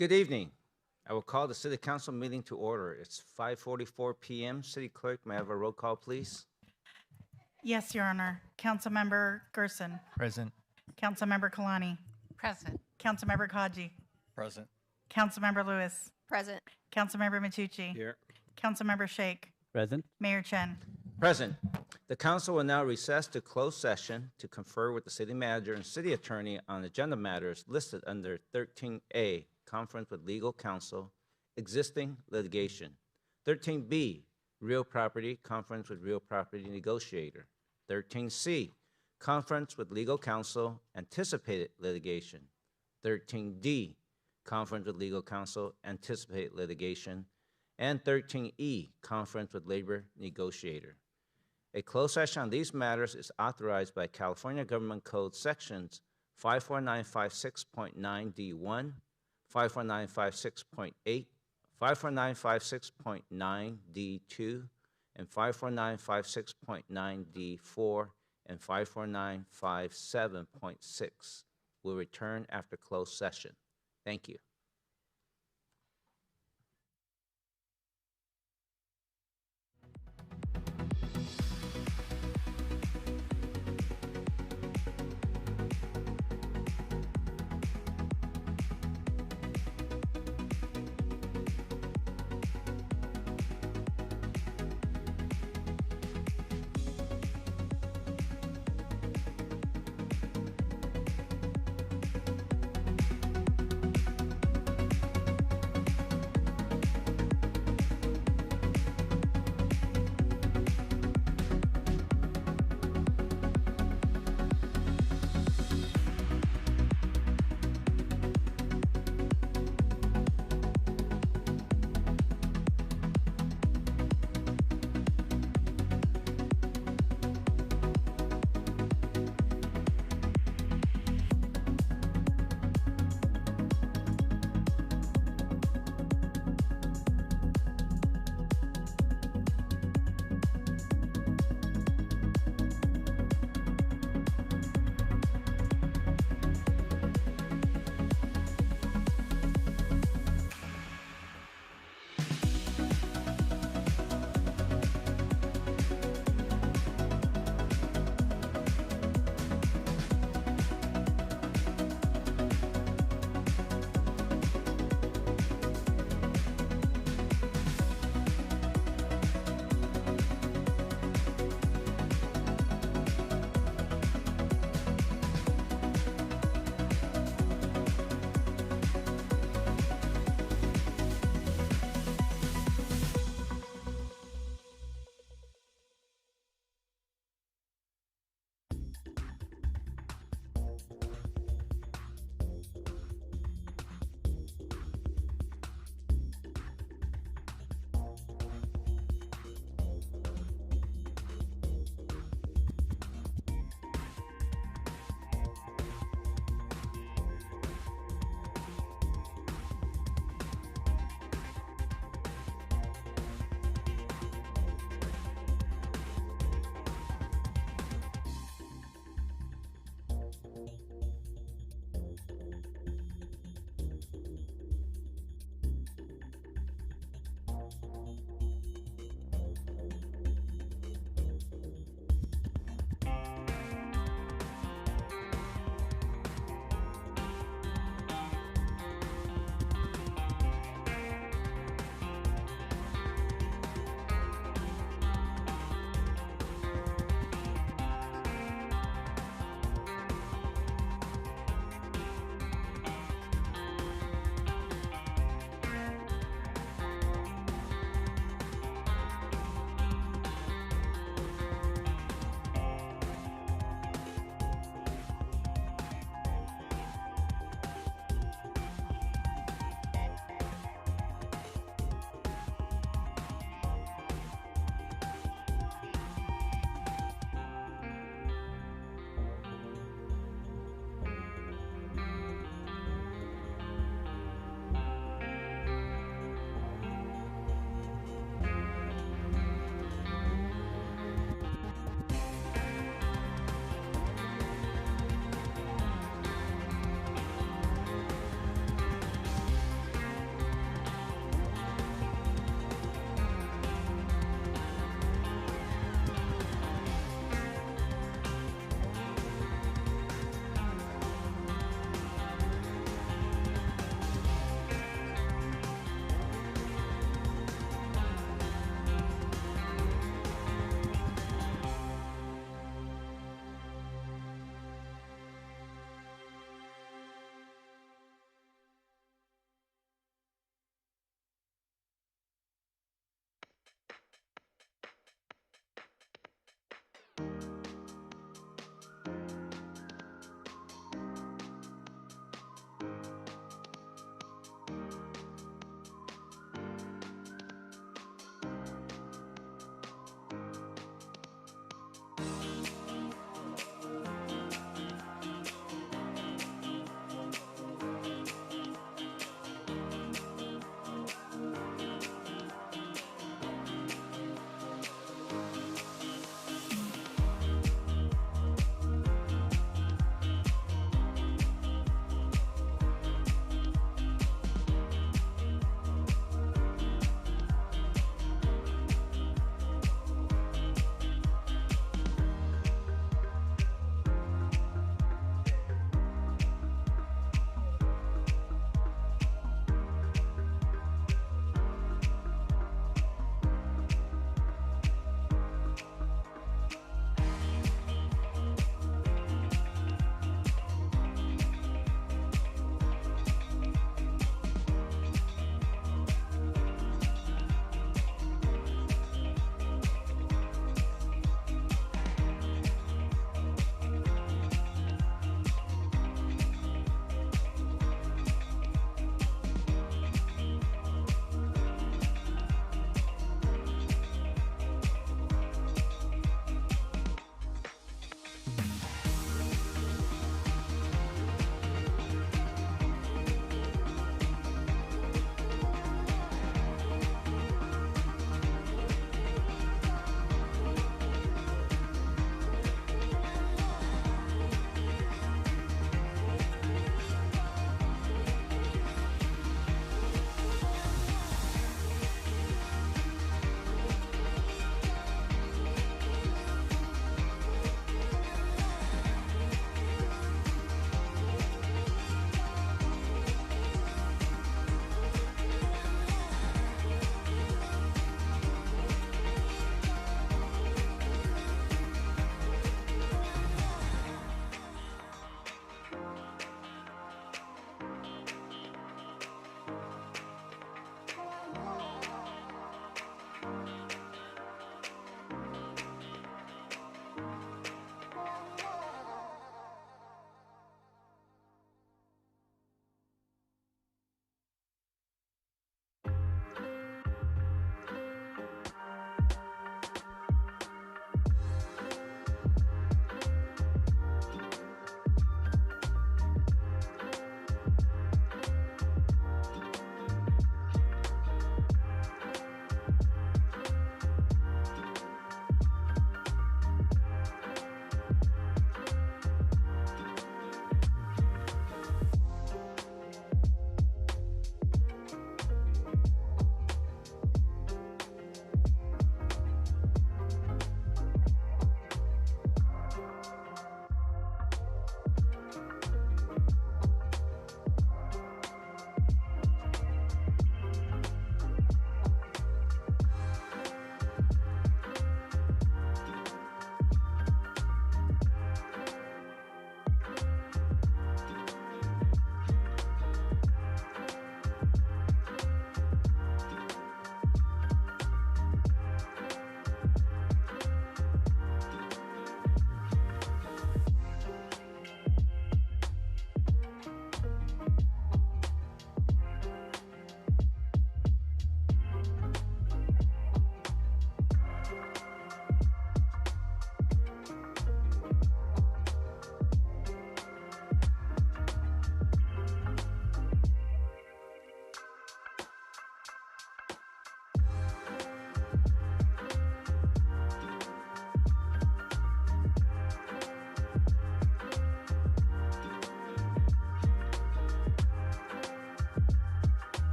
Good evening. I will call the City Council meeting to order. It's 5:44 p.m. City Clerk, may I have a roll call, please? Yes, Your Honor. Councilmember Gerson. Present. Councilmember Kalani. Present. Councilmember Kaji. Present. Councilmember Lewis. Present. Councilmember Matucci. Here. Councilmember Sheikh. Present. Mayor Chen. Present. The council will now recess to closed session to confer with the city manager and city attorney on agenda matters listed under 13A, conference with legal counsel, existing litigation. 13B, real property, conference with real property negotiator. 13C, conference with legal counsel, anticipated litigation. 13D, conference with legal counsel, anticipated litigation. And 13E, conference with labor negotiator. A closed session on these matters is authorized by California Government Code sections 54956.9D1, 54956.8, 54956.9D2, and 54956.9D4, and 54957.6. Will return after closed session. Thank you.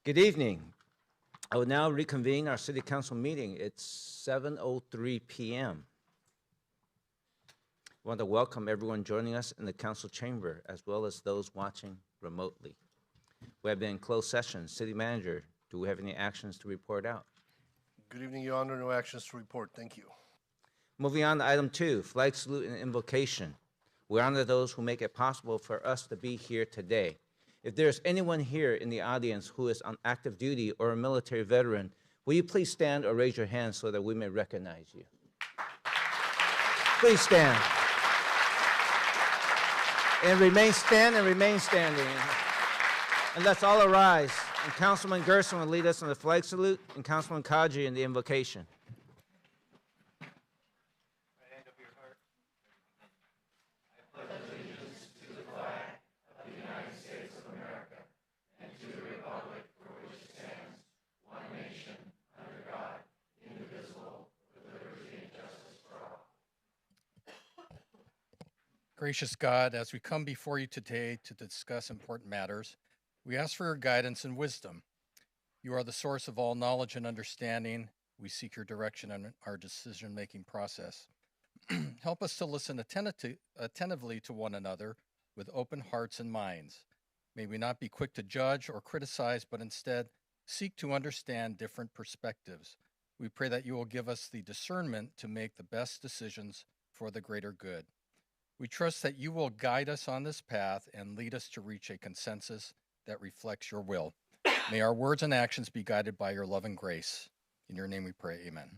Good evening. I will now reconvene our city council meeting. It's 7:03 p.m. I want to welcome everyone joining us in the council chamber, as well as those watching remotely. We have been in closed session. City manager, do we have any actions to report out? Good evening, Your Honor. No actions to report. Thank you. Moving on to item 2, flag salute and invocation. We honor those who make it possible for us to be here today. If there's anyone here in the audience who is on active duty or a military veteran, will you please stand or raise your hand so that we may recognize you? Please stand. And remain standing. And let's all arise. And Councilman Gerson will lead us in the flag salute, and Councilman Kaji in the invocation. Gracious God, as we come before you today to discuss important matters, we ask for your guidance and wisdom. You are the source of all knowledge and understanding. We seek your direction in our decision-making process. Help us to listen attentively to one another with open hearts and minds. May we not be quick to judge or criticize, but instead seek to understand different perspectives. We pray that you will give us the discernment to make the best decisions for the greater good. We trust that you will guide us on this path and lead us to reach a consensus that reflects your will. May our words and actions be guided by your love and grace. In your name we pray, amen.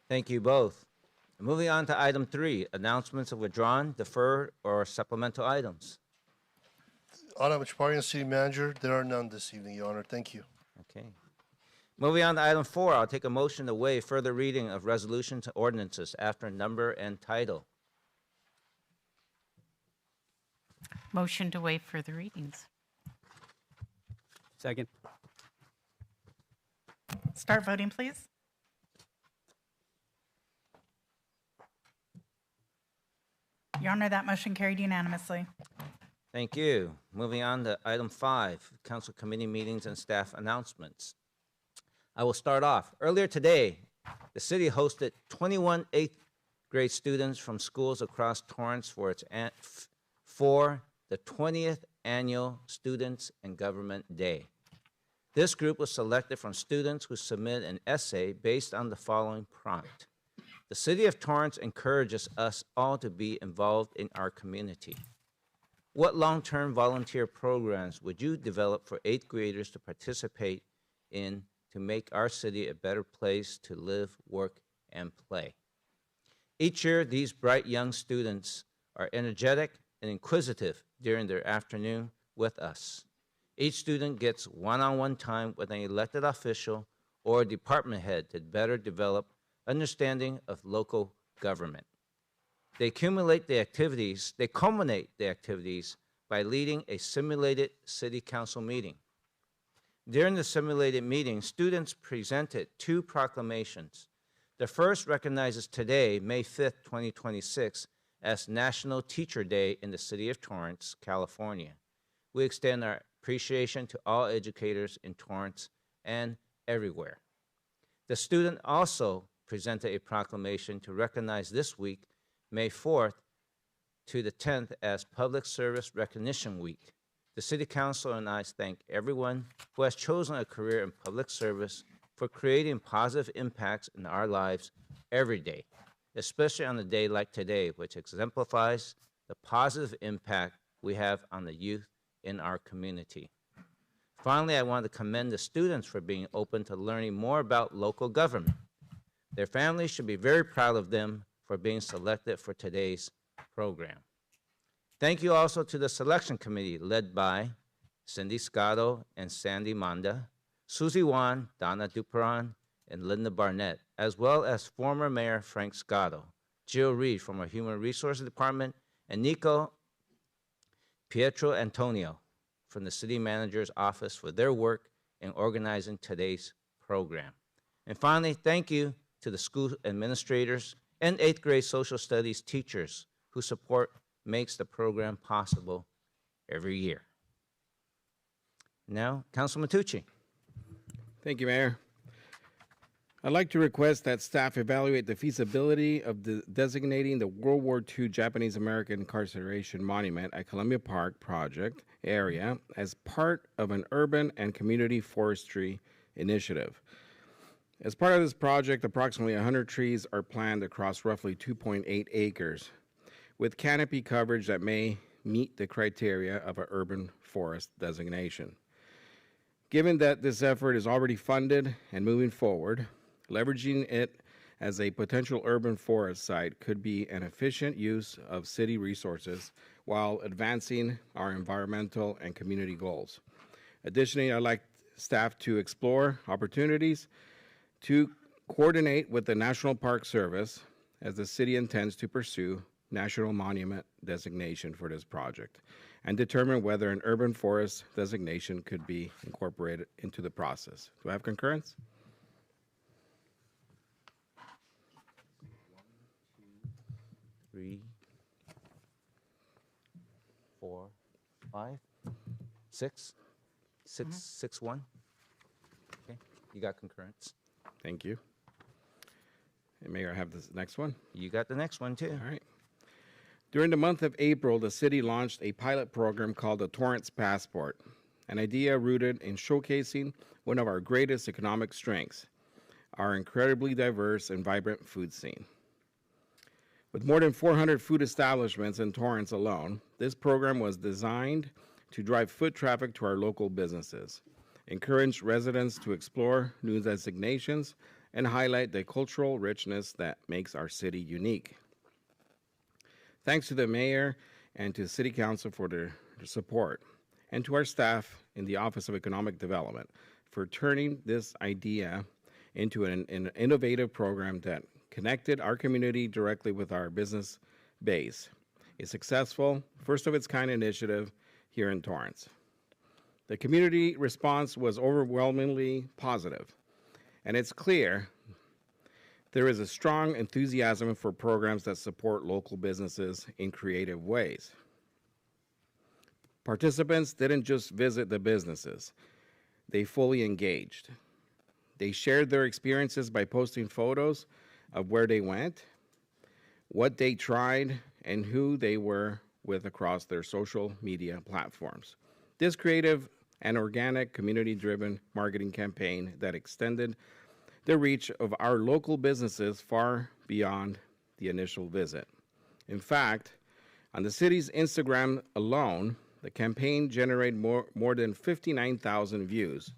Thank you both. Moving on to item 3, announcements of withdrawn, deferred, or supplemental items. Honor, Mr. Party and City Manager, there are none this evening, Your Honor. Thank you. Okay. Moving on to item 4, I'll take a motion to waive further reading of resolutions and ordinances after number and title. Motion to waive further readings. Second. Start voting, please. Your Honor, that motion carried unanimously. Thank you. Moving on to item 5, council committee meetings and staff announcements. I will start off. Earlier today, the city hosted 21 8th grade students from schools across Torrance for the 20th Annual Students and Government Day. This group was selected from students who submitted an essay based on the following prompt. The city of Torrance encourages us all to be involved in our community. What long-term volunteer programs would you develop for 8th graders to participate in to make our city a better place to live, work, and play? Each year, these bright young students are energetic and inquisitive during their afternoon with us. Each student gets one-on-one time with an elected official or department head to better develop understanding of local government. They culminate the activities by leading a simulated city council meeting. During the simulated meeting, students presented 2 proclamations. The first recognizes today, May 5th, 2026, as National Teacher Day in the city of Torrance, California. We extend our appreciation to all educators in Torrance and everywhere. The student also presented a proclamation to recognize this week, May 4th to the 10th, as Public Service Recognition Week. The City Council and I thank everyone who has chosen a career in public service for creating positive impacts in our lives every day, especially on a day like today, which exemplifies the positive impact we have on the youth in our community. Finally, I want to commend the students for being open to learning more about local government. Their families should be very proud of them for being selected for today's program. Thank you also to the selection committee led by Cindy Scotto and Sandy Manda, Susie Wan, Donna Duperon, and Linda Barnett, as well as former Mayor Frank Scotto, Jill Reed from our Human Resources Department, and Nico Pietro Antonio from the City Manager's Office for their work in organizing today's program. And finally, thank you to the school administrators and 8th grade social studies teachers whose support makes the program possible every year. Now, Councilman Tucci. Thank you, Mayor. I'd like to request that staff evaluate the feasibility of designating the World War II Japanese American Incarceration Monument at Columbia Park project area as part of an urban and community forestry initiative. As part of this project, approximately 100 trees are planted across roughly 2.8 acres, with canopy coverage that may meet the criteria of an urban forest designation. Given that this effort is already funded and moving forward, leveraging it as a potential urban forest site could be an efficient use of city resources while advancing our environmental and community goals. Additionally, I'd like staff to explore opportunities to coordinate with the National Park Service as the city intends to pursue National Monument designation for this project and determine whether an urban forest designation could be incorporated into the process. Do I have concurrence? 3, 4, 5, 6, 6, 1. Okay, you got concurrence. Thank you. And Mayor, I have this next one. You got the next one too. All right. During the month of April, the city launched a pilot program called the Torrance Passport, an idea rooted in showcasing one of our greatest economic strengths, our incredibly diverse and vibrant food scene. With more than 400 food establishments in Torrance alone, this program was designed to drive foot traffic to our local businesses, encourage residents to explore new designations, and highlight the cultural richness that makes our city unique. Thanks to the mayor and to City Council for their support, and to our staff in the Office of Economic Development for turning this idea into an innovative program that connected our community directly with our business base. A successful, first-of-its-kind initiative here in Torrance. The community response was overwhelmingly positive, and it's clear there is a strong enthusiasm for programs that support local businesses in creative ways. Participants didn't just visit the businesses, they fully engaged. They shared their experiences by posting photos of where they went, what they tried, and who they were with across their social media platforms. This creative and organic community-driven marketing campaign that extended the reach of our local businesses far beyond the initial visit. In fact, on the city's Instagram alone, the campaign generated more than 59,000 views,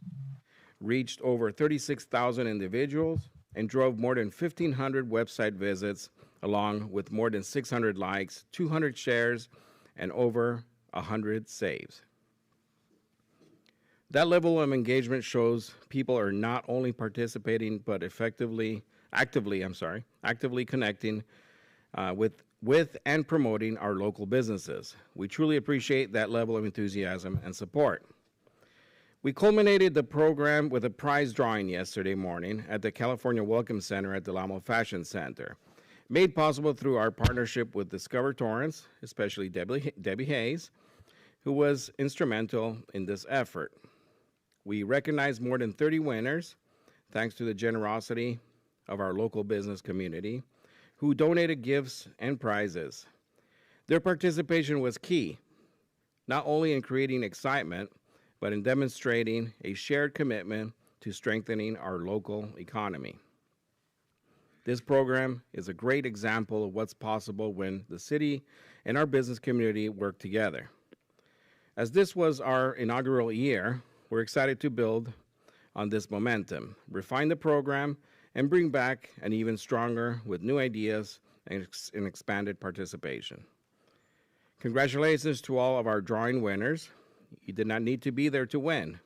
reached over 36,000 individuals, and drove more than 1,500 website visits, along with more than 600 likes, 200 shares, and over 100 saves. That level of engagement shows people are not only participating, but actively connecting with and promoting our local businesses. We truly appreciate that level of enthusiasm and support. We culminated the program with a prize drawing yesterday morning at the California Welcome Center at Del Amo Fashion Center, made possible through our partnership with Discover Torrance, especially Debbie Hayes, who was instrumental in this effort. We recognized more than 30 winners, thanks to the generosity of our local business community, who donated gifts and prizes. Their participation was key, not only in creating excitement, but in demonstrating a shared commitment to strengthening our local economy. This program is a great example of what's possible when the city and our business community work together. As this was our inaugural year, we're excited to build on this momentum, refine the program, and bring back an even stronger with new ideas and expanded participation. Congratulations to all of our drawing winners. You did not need to be there to win,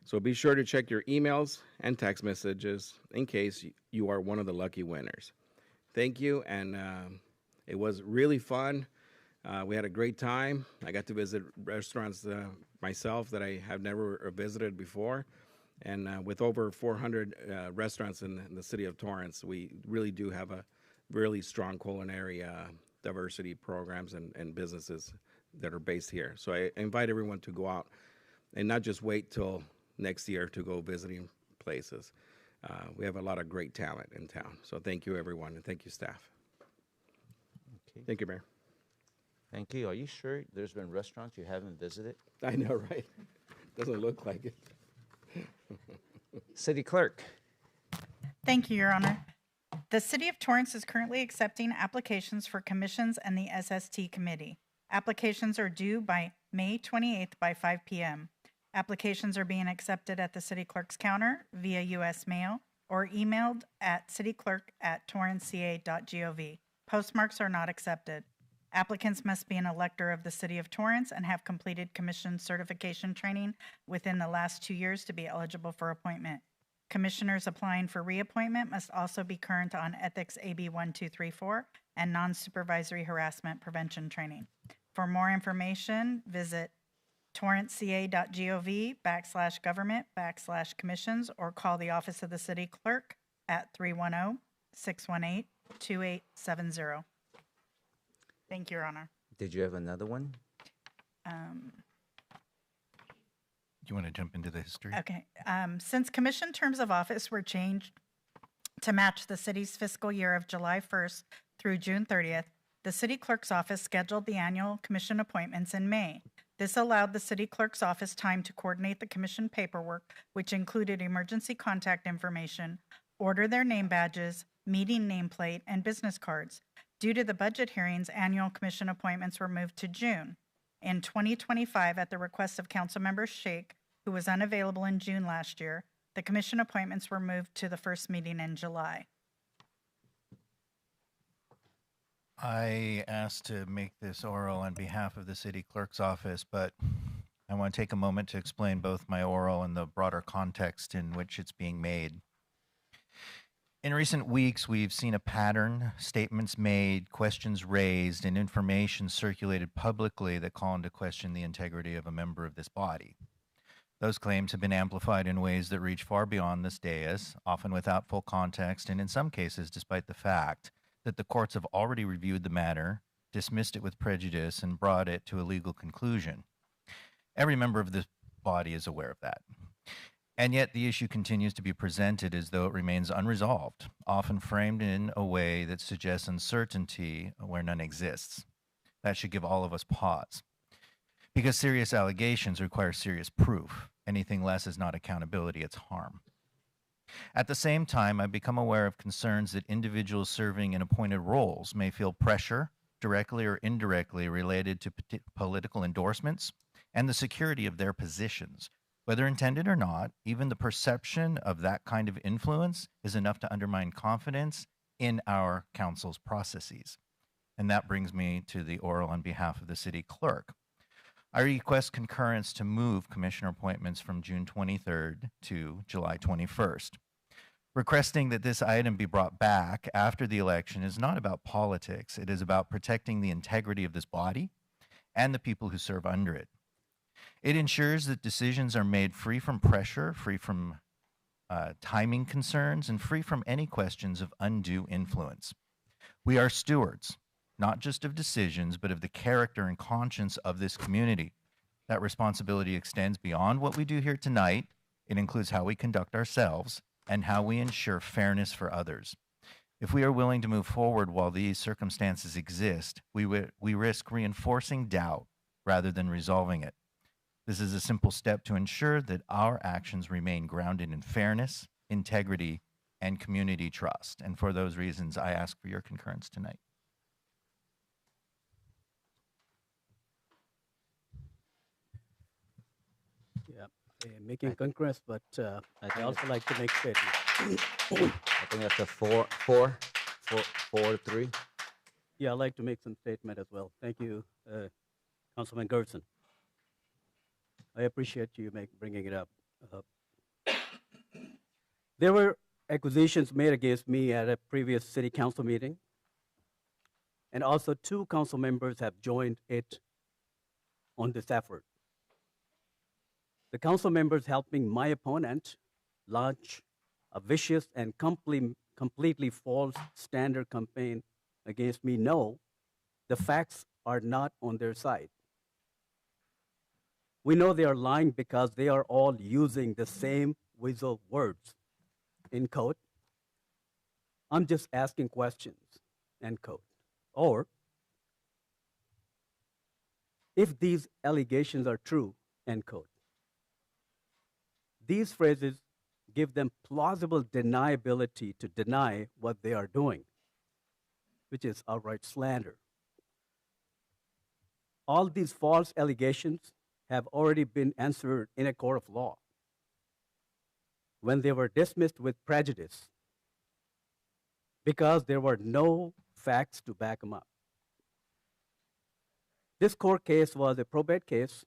so be sure to check your emails and text messages in case you are one of the lucky winners. Thank you, and it was really fun. We had a great time. I got to visit restaurants myself that I have never visited before. And with over 400 restaurants in the city of Torrance, we really do have really strong culinary diversity programs and businesses that are based here. So I invite everyone to go out and not just wait till next year to go visiting places. We have a lot of great talent in town. So thank you, everyone, and thank you, staff. Okay. Thank you, Mayor. Thank you. Are you sure there's been restaurants you haven't visited? I know, right? Doesn't look like it. City Clerk. Thank you, Your Honor. The City of Torrance is currently accepting applications for commissions and the SST Committee. Applications are due by May 28th by 5 p.m. Applications are being accepted at the City Clerk's counter via U.S. mail or emailed at cityclerk@torranceca.gov. Postmarks are not accepted. Applicants must be an elector of the City of Torrance and have completed commission certification training within the last 2 years to be eligible for appointment. Commissioners applying for reappointment must also be current on Ethics AB 1234 and non-supervisory harassment prevention training. For more information, visit torranceca.gov/government/commissions or call the Office of the City Clerk at 310-618-2870. Thank you, Your Honor. Did you have another one? Do you want to jump into the history? Okay. Since commission terms of office were changed to match the city's fiscal year of July 1st through June 30th, the city clerk's office scheduled the annual commission appointments in May. This allowed the city clerk's office time to coordinate the commission paperwork, which included emergency contact information, order their name badges, meeting nameplate, and business cards. Due to the budget hearings, annual commission appointments were moved to June. In 2025, at the request of Councilmember Sheikh, who was unavailable in June last year, the commission appointments were moved to the first meeting in July. I asked to make this oral on behalf of the city clerk's office, but I want to take a moment to explain both my oral and the broader context in which it's being made. In recent weeks, we've seen a pattern, statements made, questions raised, and information circulated publicly that call into question the integrity of a member of this body. Those claims have been amplified in ways that reach far beyond this dais, often without full context, and in some cases, despite the fact that the courts have already reviewed the matter, dismissed it with prejudice, and brought it to a legal conclusion. Every member of this body is aware of that. And yet the issue continues to be presented as though it remains unresolved, often framed in a way that suggests uncertainty where none exists. That should give all of us pause. Because serious allegations require serious proof. Anything less is not accountability, it's harm. At the same time, I've become aware of concerns that individuals serving in appointed roles may feel pressure, directly or indirectly, related to political endorsements and the security of their positions. Whether intended or not, even the perception of that kind of influence is enough to undermine confidence in our council's processes. And that brings me to the oral on behalf of the city clerk. I request concurrence to move commissioner appointments from June 23rd to July 21st. Requesting that this item be brought back after the election is not about politics. It is about protecting the integrity of this body and the people who serve under it. It ensures that decisions are made free from pressure, free from timing concerns, and free from any questions of undue influence. We are stewards, not just of decisions, but of the character and conscience of this community. That responsibility extends beyond what we do here tonight. It includes how we conduct ourselves and how we ensure fairness for others. If we are willing to move forward while these circumstances exist, we risk reinforcing doubt rather than resolving it. This is a simple step to ensure that our actions remain grounded in fairness, integrity, and community trust. And for those reasons, I ask for your concurrence tonight. Yeah, making concurrence, but I also like to make statements. I think that's a 4-3. Yeah, I'd like to make some statement as well. Thank you, Councilman Gerson. I appreciate you bringing it up. There were accusations made against me at a previous city council meeting, and also 2 council members have joined it on this effort. The council members helping my opponent launch a vicious and completely false standard campaign against me. No, the facts are not on their side. We know they are lying because they are all using the same weasel words. In quote, I'm just asking questions, end quote. Or, if these allegations are true, end quote. These phrases give them plausible deniability to deny what they are doing, which is outright slander. All these false allegations have already been answered in a court of law when they were dismissed with prejudice because there were no facts to back them up. This court case was a probate case,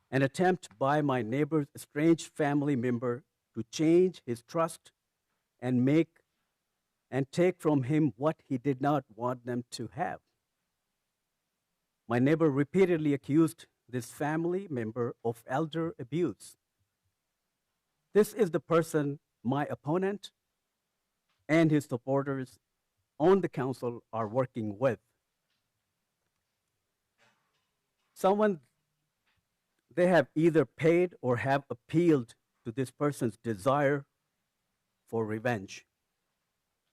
an attempt by my neighbor's estranged family member to change his trust and take from him what he did not want them to have. My neighbor repeatedly accused this family member of elder abuse. This is the person my opponent and his supporters on the council are working with. Someone they have either paid or have appealed to this person's desire for revenge.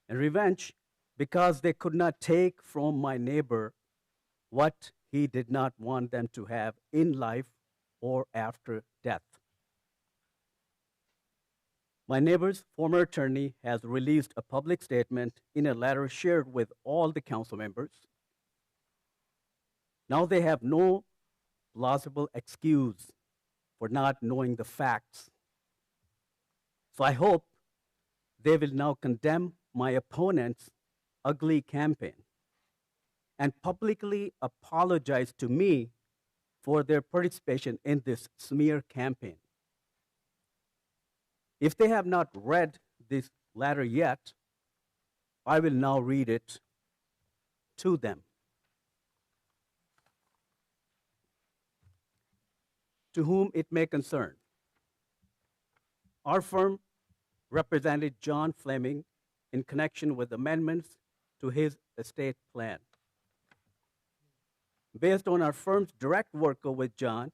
And revenge because they could not take from my neighbor what he did not want them to have in life or after death. My neighbor's former attorney has released a public statement in a letter shared with all the council members. Now they have no plausible excuse for not knowing the facts. So I hope they will now condemn my opponent's ugly campaign and publicly apologize to me for their participation in this smear campaign. If they have not read this letter yet, I will now read it to them. To whom it may concern. Our firm represented John Fleming in connection with amendments to his estate plan. Based on our firm's direct work with John,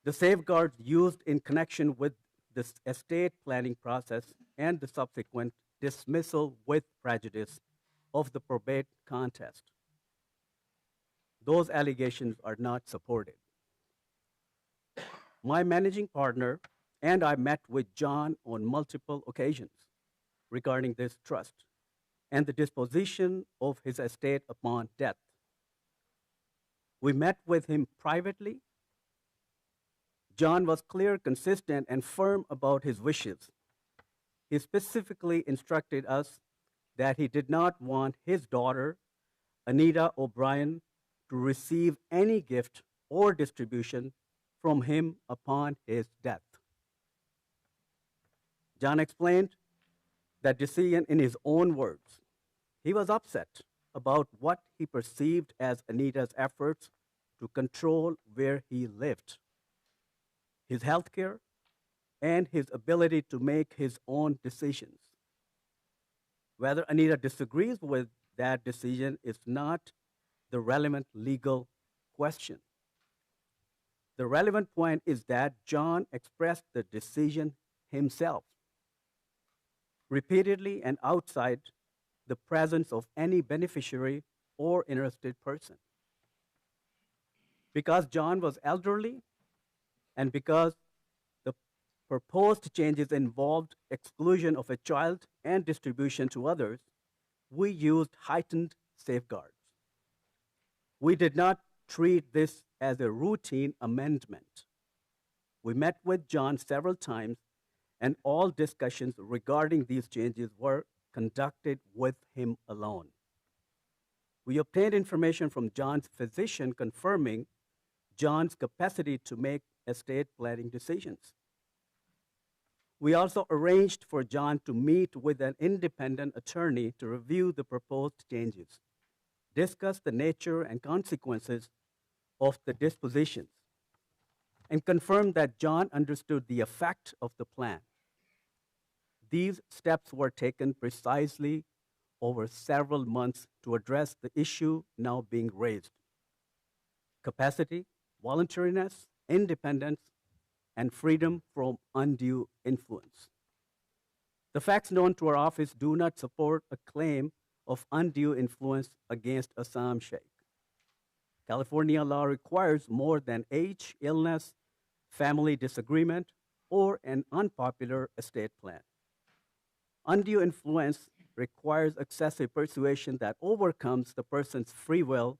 the safeguards used in connection with this estate planning process and the subsequent dismissal with prejudice of the probate contest. Those allegations are not supported. My managing partner and I met with John on multiple occasions regarding this trust and the disposition of his estate upon death. We met with him privately. John was clear, consistent, and firm about his wishes. He specifically instructed us that he did not want his daughter, Anita O'Brien, to receive any gift or distribution from him upon his death. John explained that decision in his own words. He was upset about what he perceived as Anita's efforts to control where he lived, his health care, and his ability to make his own decisions. Whether Anita disagrees with that decision is not the relevant legal question. The relevant point is that John expressed the decision himself, repeatedly and outside the presence of any beneficiary or interested person. Because John was elderly and because the proposed changes involved exclusion of a child and distribution to others, we used heightened safeguards. We did not treat this as a routine amendment. We met with John several times, and all discussions regarding these changes were conducted with him alone. We obtained information from John's physician confirming John's capacity to make estate planning decisions. We also arranged for John to meet with an independent attorney to review the proposed changes, discuss the nature and consequences of the dispositions, and confirm that John understood the effect of the plan. These steps were taken precisely over several months to address the issue now being raised: capacity, voluntariness, independence, and freedom from undue influence. The facts known to our office do not support a claim of undue influence against Assam Sheikh. California law requires more than age, illness, family disagreement, or an unpopular estate plan. Undue influence requires excessive persuasion that overcomes the person's free will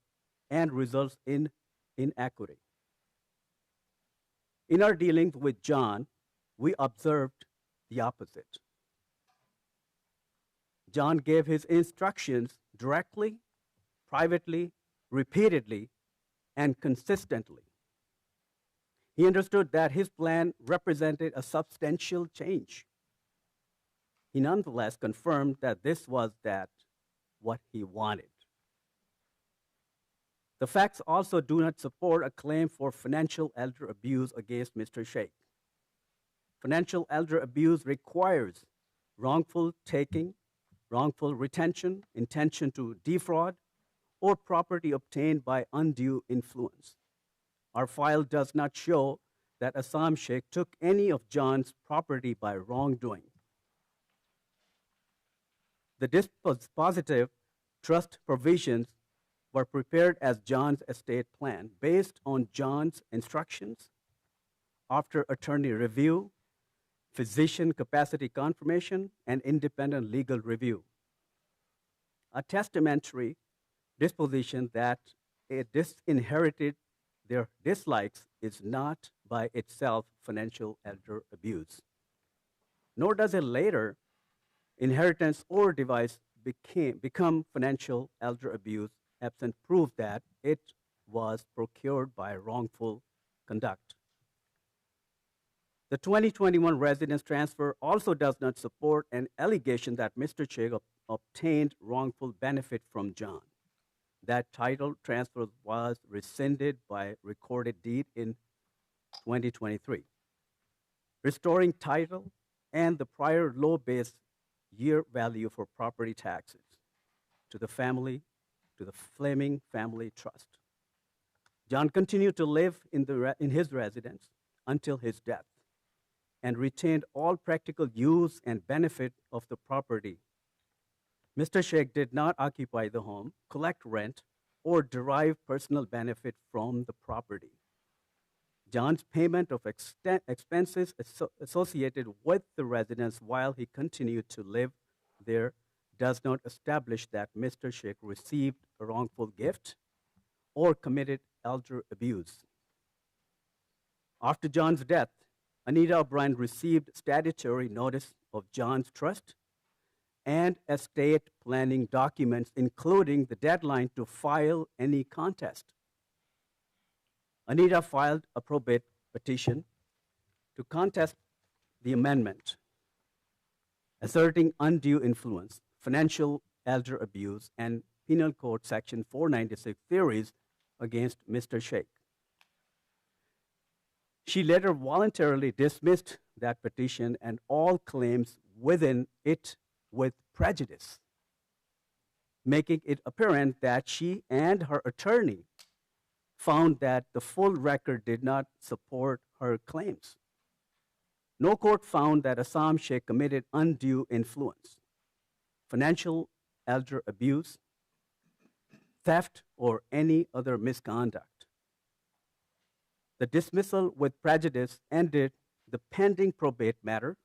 and results in inequity. In our dealings with John, we observed the opposite. John gave his instructions directly, privately, repeatedly, and consistently. He understood that his plan represented a substantial change. He nonetheless confirmed that this was what he wanted. The facts also do not support a claim for financial elder abuse against Mr. Sheikh. Financial elder abuse requires wrongful taking, wrongful retention, intention to defraud, or property obtained by undue influence. Our file does not show that Assam Sheikh took any of John's property by wrongdoing. The dispositive trust provisions were prepared as John's estate plan based on John's instructions after attorney review, physician capacity confirmation, and independent legal review. A testamentary disposition that it disinherited their dislikes is not by itself financial elder abuse. Nor does a later inheritance or device become financial elder abuse absent proof that it was procured by wrongful conduct. The 2021 residence transfer also does not support an allegation that Mr. Sheikh obtained wrongful benefit from John. That title transfer was rescinded by recorded deed in 2023, restoring title and the prior low base year value for property taxes to the family, to the Fleming Family Trust. John continued to live in his residence until his death and retained all practical use and benefit of the property. Mr. Sheikh did not occupy the home, collect rent, or derive personal benefit from the property. John's payment of expenses associated with the residence while he continued to live there does not establish that Mr. Sheikh received a wrongful gift or committed elder abuse. After John's death, Anita O'Brien received statutory notice of John's trust and estate planning documents, including the deadline to file any contest. Anita filed a probate petition to contest the amendment, asserting undue influence, financial elder abuse, and Penal Code Section 496 theories against Mr. Sheikh. She later voluntarily dismissed that petition and all claims within it with prejudice, making it apparent that she and her attorney found that the full record did not support her claims. No court found that Assam Sheikh committed undue influence, financial elder abuse, theft, or any other misconduct. The dismissal with prejudice ended the pending probate matter,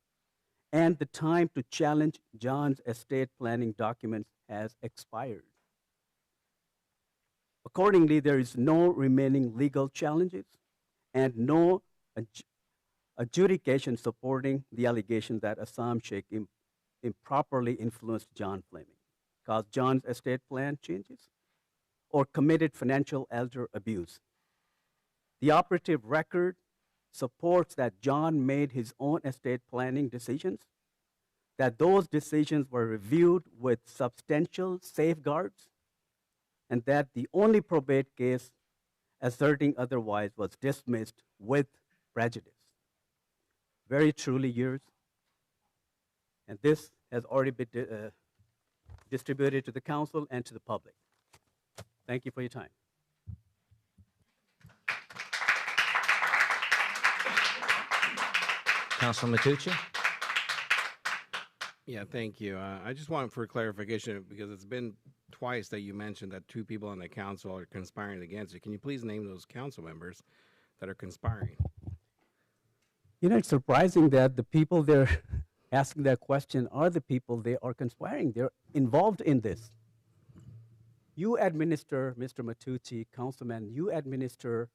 and the time to challenge John's estate planning documents has expired. Accordingly, there is no remaining legal challenges and no adjudication supporting the allegation that Assam Sheikh improperly influenced John Fleming, caused John's estate plan changes, or committed financial elder abuse. The operative record supports that John made his own estate planning decisions, that those decisions were reviewed with substantial safeguards, and that the only probate case asserting otherwise was dismissed with prejudice. Very truly yours, And this has already been distributed to the council and to the public. Thank you for your time. Councilman Matucci? Yeah, thank you. I just want for clarification because it's been twice that you mentioned that 2 people on the council are conspiring against you. Can you please name those council members that are conspiring? You know, it's surprising that the people they're asking that question are the people they are conspiring. They're involved in this. You administer, Mr. Matucci, Councilman, you administer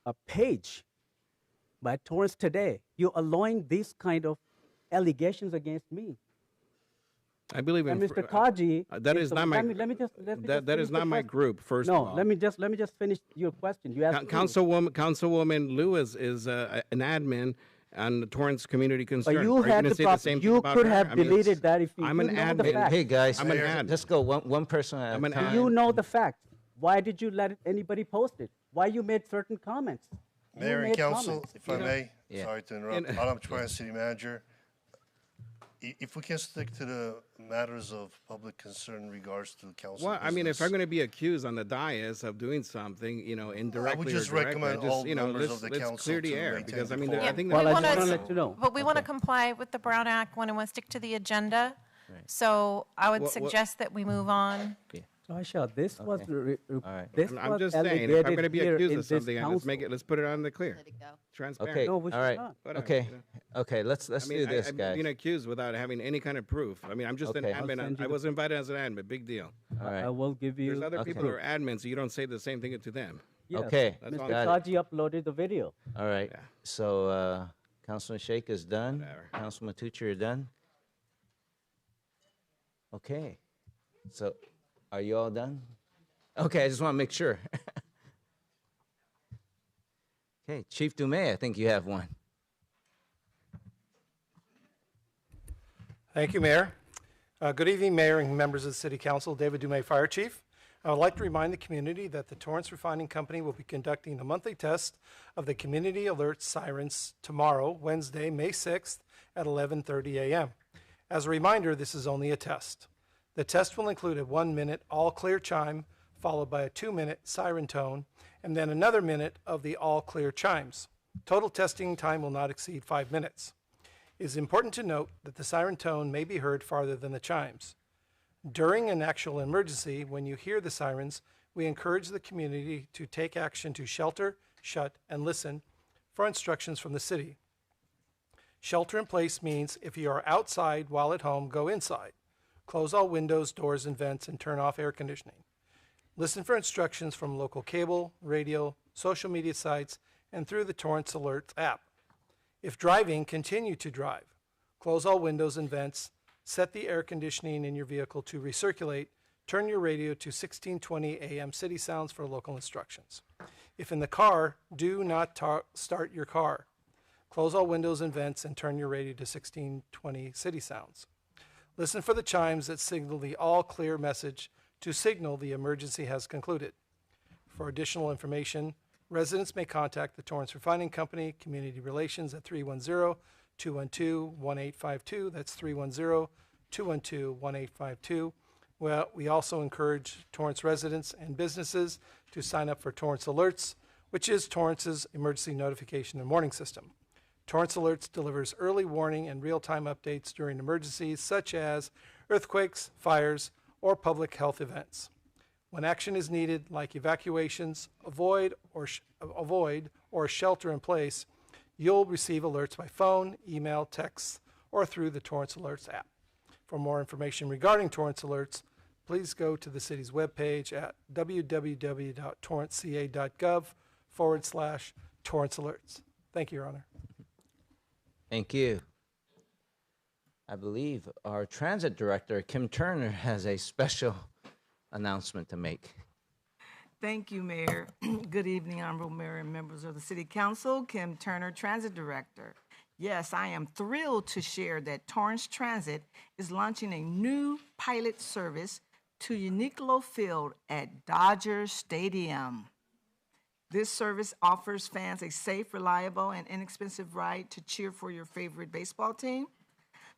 a page by Torrance Today. You're allowing these kind of allegations against me. I believe in And Mr. Kaji, that is not my let me just that is finish not the my question. group. First No, of all, let me just finish your question. You asked me. Councilwoman Lewis is an admin on the Torrance Community Concern. But you Are had gonna the say problem. same thing You about could her? have I mean, deleted that if you. I'm you an know admin. the fact. Hey, guys, I'm an admin. let's go one person at I'm a an time. You know the fact. Why did you let anybody post it? Why you made certain comments? You Mayor and made council, comments. if I may, Yeah. sorry to interrupt. Adam Torrance, City Manager. If we can stick to the matters of public concern in regards to council Well, I mean, if business, I'm going to be accused on the dais of doing something, you know, indirectly just or directly, recommend all you know, members of the let's council clear the to air maintain because I mean, decorum. I think Well, that I wanna- just want to let you know. But we want to Okay. comply with the Brown Act. We want to stick to the agenda. So I would What- suggest that we move on. Aisha, this was right. this I'm was just saying, if I'm alleged going to be here accused in of this something, council. let's put it on the clear, transparent. Okay, No, all we should right. not. Whatever, Okay, you know. okay, let's I mean, do this, I'm guys. being accused without having any kind of proof. I mean, I'm just Okay. an I'll admin. send you I the- was invited as an admin. Big deal. All I right, will give you. There's other Okay. people who are admins, so you don't say the same thing to them. Yes. Okay. That's Mr. all. Got Kaji uploaded the video. all right. Yeah. So, Councilman Sheikh is done. Whatever. Councilman Matucci, you're done? Okay. So, are you all done? Okay, I just want to make sure. Okay, Chief Dumais, I think you have one. Thank you, Mayor. Good evening, Mayor and members of the City Council. David Dumais, Fire Chief. I would like to remind the community that the Torrance Refining Company will be conducting a monthly test of the Community Alert Sirens tomorrow, Wednesday, May 6th at 11:30 a.m. As a reminder, this is only a test. The test will include a 1-minute all-clear chime, followed by a 2-minute siren tone, and then another minute of the all-clear chimes. Total testing time will not exceed 5 minutes. It is important to note that the siren tone may be heard farther than the chimes. During an actual emergency, when you hear the sirens, we encourage the community to take action to shelter, shut, and listen for instructions from the city. Shelter in place means if you are outside while at home, go inside. Close all windows, doors, and vents, and turn off air conditioning. Listen for instructions from local cable, radio, social media sites, and through the Torrance Alerts app. If driving, continue to drive. Close all windows and vents. Set the air conditioning in your vehicle to recirculate. Turn your radio to 1620 AM City Sounds for local instructions. If in the car, do not start your car. Close all windows and vents and turn your radio to 1620 City Sounds. Listen for the chimes that signal the all clear message to signal the emergency has concluded. For additional information, residents may contact the Torrance Refining Company Community Relations at 310-212-1852. That's 310-212-1852. Well, we also encourage Torrance residents and businesses to sign up for Torrance Alerts, which is Torrance's emergency notification and warning system. Torrance Alerts delivers early warning and real-time updates during emergencies such as earthquakes, fires, or public health events. When action is needed, like evacuations, avoid or shelter in place, you'll receive alerts by phone, email, text, or through the Torrance Alerts app. For more information regarding Torrance Alerts, please go to the city's webpage at www.torranceca.gov/Torrance Alerts. Thank you, Your Honor. Thank you. I believe our transit director, Kim Turner, has a special announcement to make. Thank you, Mayor. Good evening, Honorable Mayor and members of the City Council. Kim Turner, Transit Director. Yes, I am thrilled to share that Torrance Transit is launching a new pilot service to Uniqlo Field at Dodger Stadium. This service offers fans a safe, reliable, and inexpensive ride to cheer for your favorite baseball team.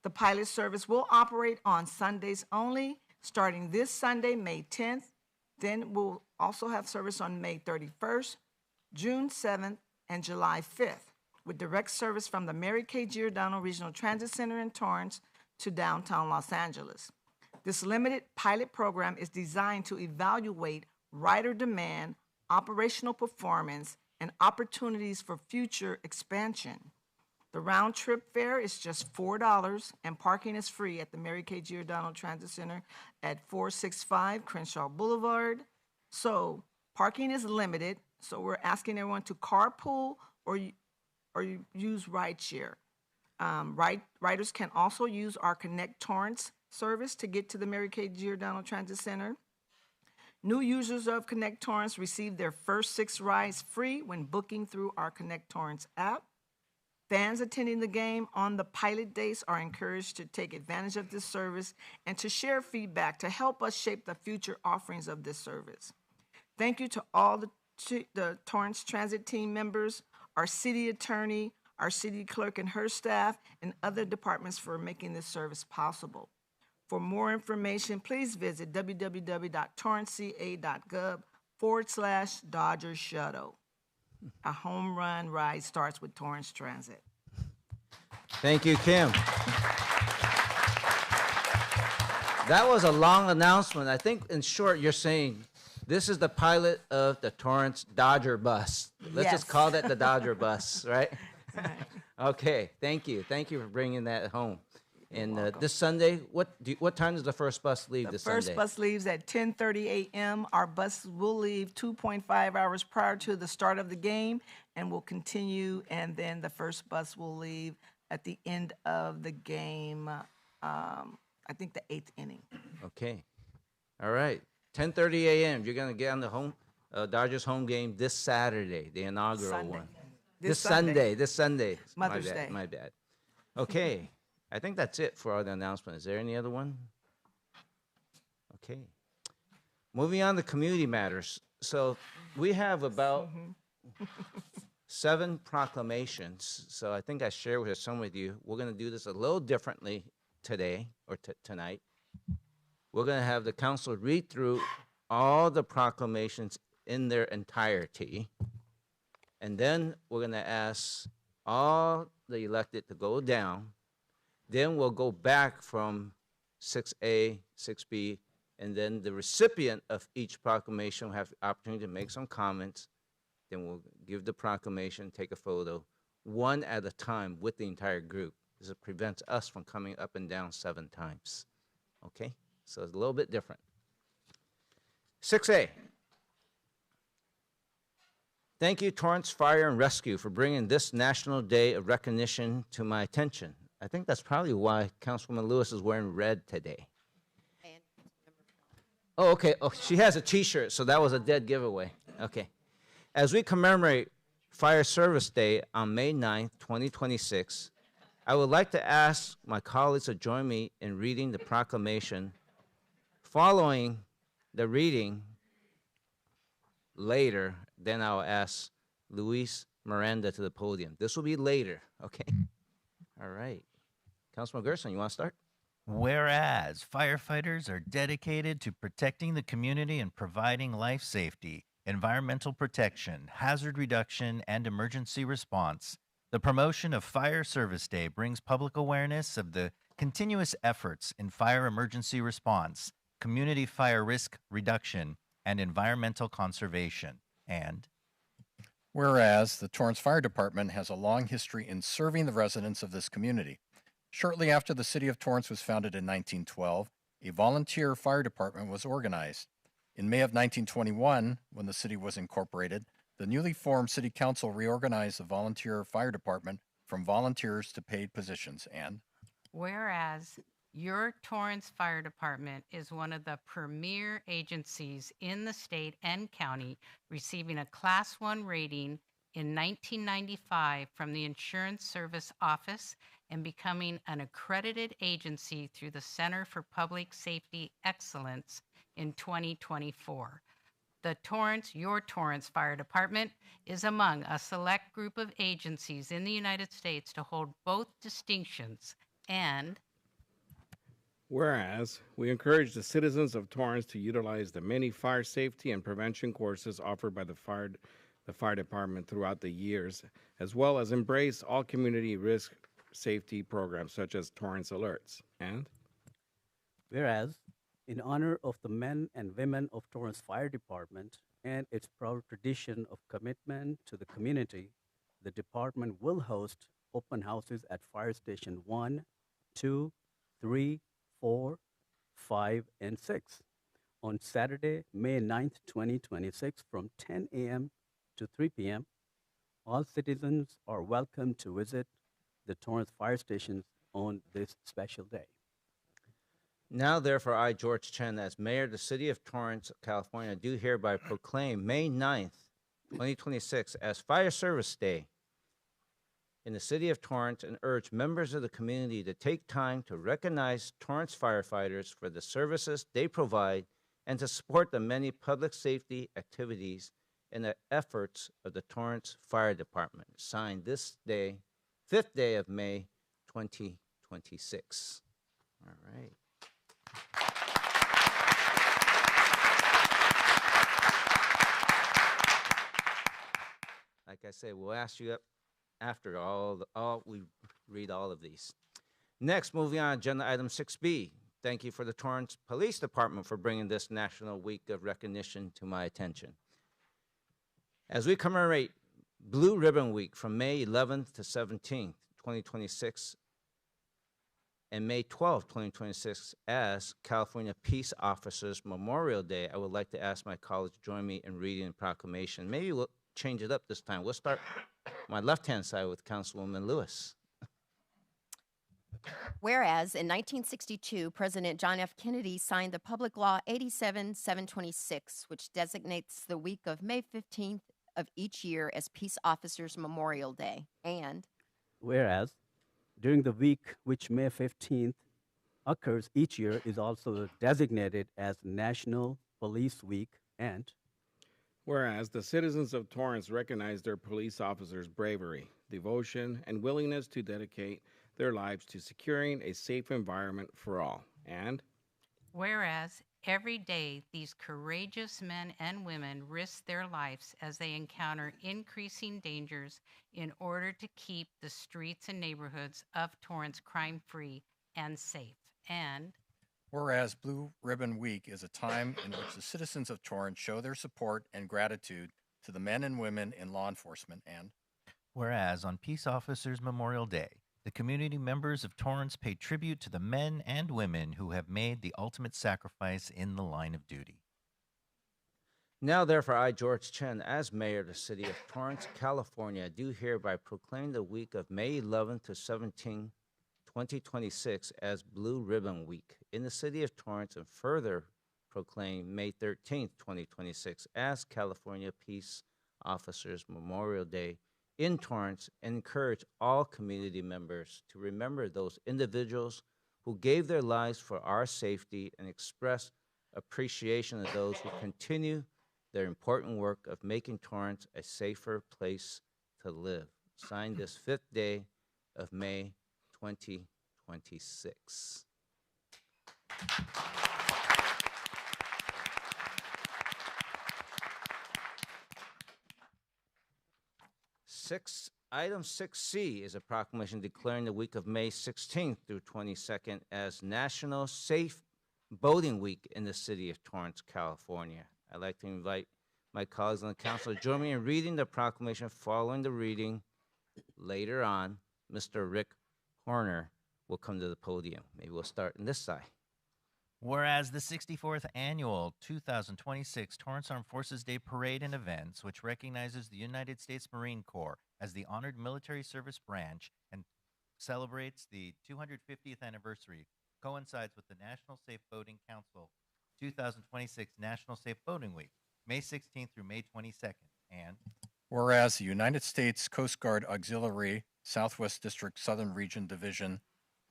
The pilot service will operate on Sundays only, starting this Sunday, May 10th. Then we'll also have service on May 31st, June 7th, and July 5th, with direct service from the Mary K. Giordano Regional Transit Center in Torrance to downtown Los Angeles. This limited pilot program is designed to evaluate rider demand, operational performance, and opportunities for future expansion. The round-trip fare is just $4, and parking is free at the Mary K. Giordano Transit Center at 465 Crenshaw Boulevard. So parking is limited, so we're asking everyone to carpool or use rideshare. Riders can also use our Connect Torrance service to get to the Mary K. Giordano Transit Center. New users of Connect Torrance receive their first 6 rides free when booking through our Connect Torrance app. Fans attending the game on the pilot days are encouraged to take advantage of this service and to share feedback to help us shape the future offerings of this service. Thank you to all the Torrance Transit team members, our city attorney, our city clerk and her staff, and other departments for making this service possible. For more information, please visit www.torranceca.gov/Dodger Shuttle. A home run ride starts with Torrance Transit. Thank you, Kim. That was a long announcement. I think, in short, you're saying this is the pilot of the Torrance Dodger bus. Let's just call that the Dodger bus, right? Okay, thank you. Thank you for bringing that home. And this Sunday, what time does the first bus leave this Sunday? The first bus leaves at 10:30 a.m. Our bus will leave 2.5 hours prior to the start of the game and will continue, and then the first bus will leave at the end of the game, I think the 8th inning. Okay. All right. 10:30 a.m. You're going to get on the Dodgers home game this Saturday, the inaugural one. This Sunday. Mother's Day. My bad. Okay. I think that's it for all the announcements. Is there any other one? Okay. Moving on to community matters. So we have about 7 proclamations. So I think I shared with some with you. We're going to do this a little differently today or tonight. We're going to have the council read through all the proclamations in their entirety. And then we're going to ask all the elected to go down. Then we'll go back from 6A, 6B, and then the recipient of each proclamation will have the opportunity to make some comments. Then we'll give the proclamation, take a photo, one at a time with the entire group. This prevents us from coming up and down 7 times. Okay? So it's a little bit different. 6A. Thank you, Torrance Fire and Rescue, for bringing this National Day of Recognition to my attention. I think that's probably why Councilwoman Lewis is wearing red today. Oh, okay. Oh, she has a T-shirt, so that was a dead giveaway. Okay. As we commemorate Fire Service Day on May 9th, 2026, I would like to ask my colleagues to join me in reading the proclamation. Following the reading later, then I'll ask Luis Miranda to the podium. This will be later, okay? All right. Councilman Gerson, you want to start? Whereas firefighters are dedicated to protecting the community and providing life safety, environmental protection, hazard reduction, and emergency response, the promotion of Fire Service Day brings public awareness of the continuous efforts in fire emergency response, community fire risk reduction, and environmental conservation. And whereas the Torrance Fire Department has a long history in serving the residents of this community. Shortly after the city of Torrance was founded in 1912, a volunteer fire department was organized. In May of 1921, when the city was incorporated, the newly formed city council reorganized the volunteer fire department from volunteers to paid positions. And whereas your Torrance Fire Department is one of the premier agencies in the state and county, receiving a Class 1 rating in 1995 from the Insurance Service Office and becoming an accredited agency through the Center for Public Safety Excellence in 2024. Your Torrance Fire Department is among a select group of agencies in the United States to hold both distinctions. And Whereas, we encourage the citizens of Torrance to utilize the many fire safety and prevention courses offered by the fire department throughout the years, as well as embrace all community risk safety programs such as Torrance Alerts. And Whereas, in honor of the men and women of Torrance Fire Department and its proud tradition of commitment to the community, the department will host open houses at Fire Station 1, 2, 3, 4, 5, and 6 on Saturday, May 9th, 2026 from 10 a.m. to 3 p.m. All citizens are welcome to visit the Torrance Fire Stations on this special day. Now, therefore, I, George Chen, as Mayor of the City of Torrance, California, do hereby proclaim May 9th, 2026 as Fire Service Day in the City of Torrance and urge members of the community to take time to recognize Torrance firefighters for the services they provide and to support the many public safety activities and the efforts of the Torrance Fire Department. Signed this day, 5th day of May, 2026. All right. Like I said, we'll ask you up after we read all of these. Next, moving on, agenda item 6B. Thank you for the Torrance Police Department for bringing this National Week of Recognition to my attention. As we commemorate Blue Ribbon Week from May 11th to 17th, 2026, and May 12th, 2026, as California Peace Officers Memorial Day, I would like to ask my colleagues to join me in reading the proclamation. Maybe we'll change it up this time. We'll start my left-hand side with Councilwoman Lewis. Whereas in 1962, President John F. Kennedy signed the Public Law 87-726, which designates the week of May 15th of each year as Peace Officers Memorial Day. And Whereas, during the week which May 15th occurs each year is also designated as National Police Week. And whereas the citizens of Torrance recognize their police officers' bravery, devotion, and willingness to dedicate their lives to securing a safe environment for all. And whereas every day these courageous men and women risk their lives as they encounter increasing dangers in order to keep the streets and neighborhoods of Torrance crime-free and safe. And whereas Blue Ribbon Week is a time in which the citizens of Torrance show their support and gratitude to the men and women in law enforcement. And whereas on Peace Officers Memorial Day, the community members of Torrance pay tribute to the men and women who have made the ultimate sacrifice in the line of duty. Now, therefore, I, George Chen, as Mayor of the City of Torrance, California, do hereby proclaim the week of May 11th to 17th, 2026 as Blue Ribbon Week in the City of Torrance, and further proclaim May 13th, 2026 as California Peace Officers Memorial Day in Torrance, and encourage all community members to remember those individuals who gave their lives for our safety and express appreciation of those who continue their important work of making Torrance a safer place to live. Signed this 5th day of May 2026. Item 6C is a proclamation declaring the week of May 16th through 22nd as National Safe Boating Week in the City of Torrance, California. I'd like to invite my colleagues on the council to join me in reading the proclamation. Following the reading, later on, Mr. Rick Horner will come to the podium. Maybe we'll start on this side. Whereas the 64th Annual 2026 Torrance Armed Forces Day Parade and Events, which recognizes the United States Marine Corps as the honored military service branch and celebrates the 250th anniversary, coincides with the National Safe Boating Council 2026 National Safe Boating Week, May 16th through May 22nd. And whereas the United States Coast Guard Auxiliary Southwest District Southern Region Division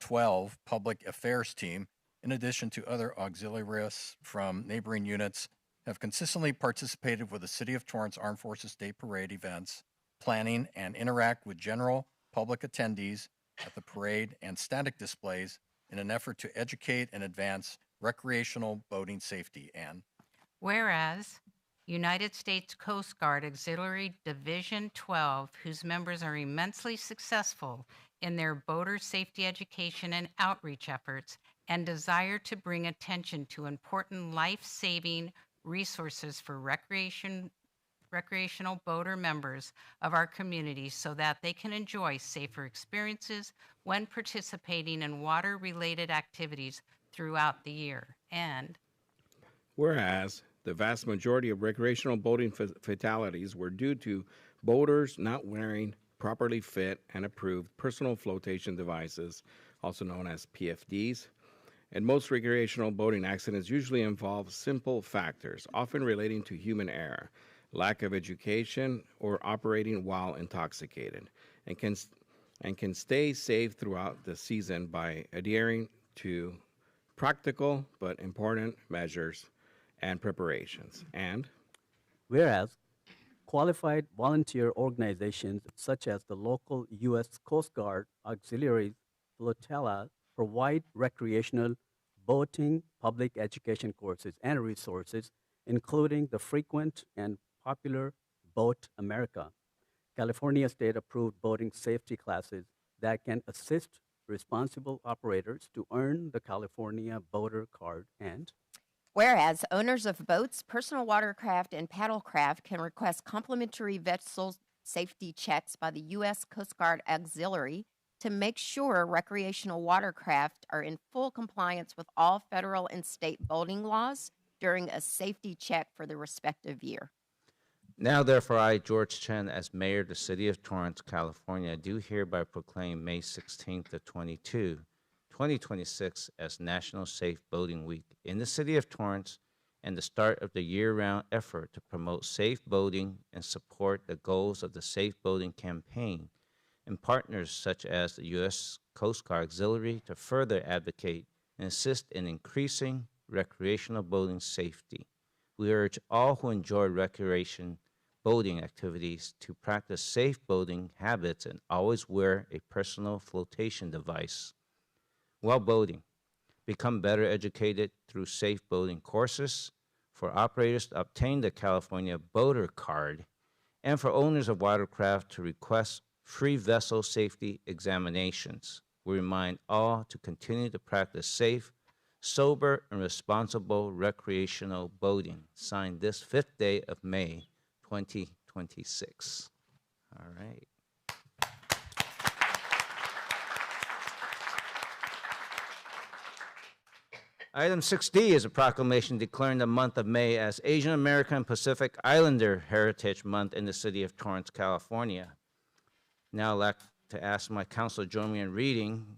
12 Public Affairs Team, in addition to other auxiliaries from neighboring units, have consistently participated with the City of Torrance Armed Forces Day Parade events, planning and interact with general public attendees at the parade and static displays in an effort to educate and advance recreational boating safety. And Whereas United States Coast Guard Auxiliary Division 12, whose members are immensely successful in their boater safety education and outreach efforts, and desire to bring attention to important life-saving resources for recreational boater members of our community so that they can enjoy safer experiences when participating in water-related activities throughout the year. And whereas the vast majority of recreational boating fatalities were due to boaters not wearing properly fit and approved personal flotation devices, also known as PFDs, and most recreational boating accidents usually involve simple factors, often relating to human error, lack of education, or operating while intoxicated, and can stay safe throughout the season by adhering to practical but important measures and preparations. And Whereas qualified volunteer organizations such as the local U.S. Coast Guard Auxiliary Flotilla provide recreational boating public education courses and resources, including the frequent and popular Boat America, California state-approved boating safety classes that can assist responsible operators to earn the California Boater Card. And Whereas owners of boats, personal watercraft, and paddlecraft can request complimentary vessel safety checks by the U.S. Coast Guard Auxiliary to make sure recreational watercraft are in full compliance with all federal and state boating laws during a safety check for the respective year. Now, therefore, I, George Chen, as mayor of the city of Torrance, California, do hereby proclaim May 16th of 2026 as National Safe Boating Week in the city of Torrance and the start of the year-round effort to promote safe boating and support the goals of the Safe Boating Campaign and partners such as the U.S. Coast Guard Auxiliary to further advocate and assist in increasing recreational boating safety. We urge all who enjoy recreation boating activities to practice safe boating habits and always wear a personal flotation device while boating. Become better educated through safe boating courses, for operators to obtain the California Boater Card, and for owners of watercraft to request free vessel safety examinations. We remind all to continue to practice safe, sober, and responsible recreational boating. Signed this 5th day of May, 2026. All right. Item 6D is a proclamation declaring the month of May as Asian American Pacific Islander Heritage Month in the city of Torrance, California. Now I'd like to ask my council to join me in reading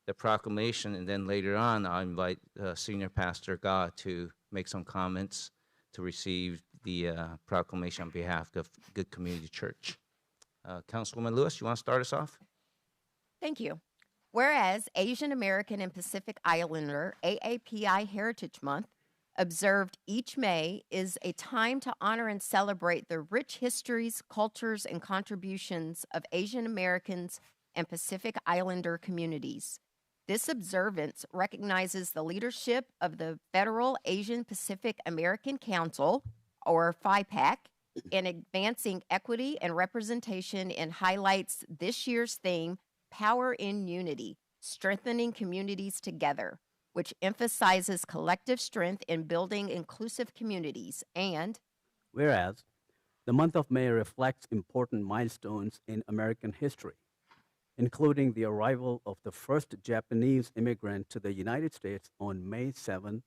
the proclamation, and then later on I'll invite Senior Pastor Ga to make some comments to receive the proclamation on behalf of Good Community Church. Councilwoman Lewis, you want to start us off? Thank you. Whereas Asian American and Pacific Islander AAPI Heritage Month, observed each May, is a time to honor and celebrate the rich histories, cultures, and contributions of Asian Americans and Pacific Islander communities. This observance recognizes the leadership of the Federal Asian Pacific American Council, or FIPAC, in advancing equity and representation, and highlights this year's theme, Power in Unity, Strengthening Communities Together, which emphasizes collective strength in building inclusive communities. And whereas the month of May reflects important milestones in American history, including the arrival of the first Japanese immigrant to the United States on May 7,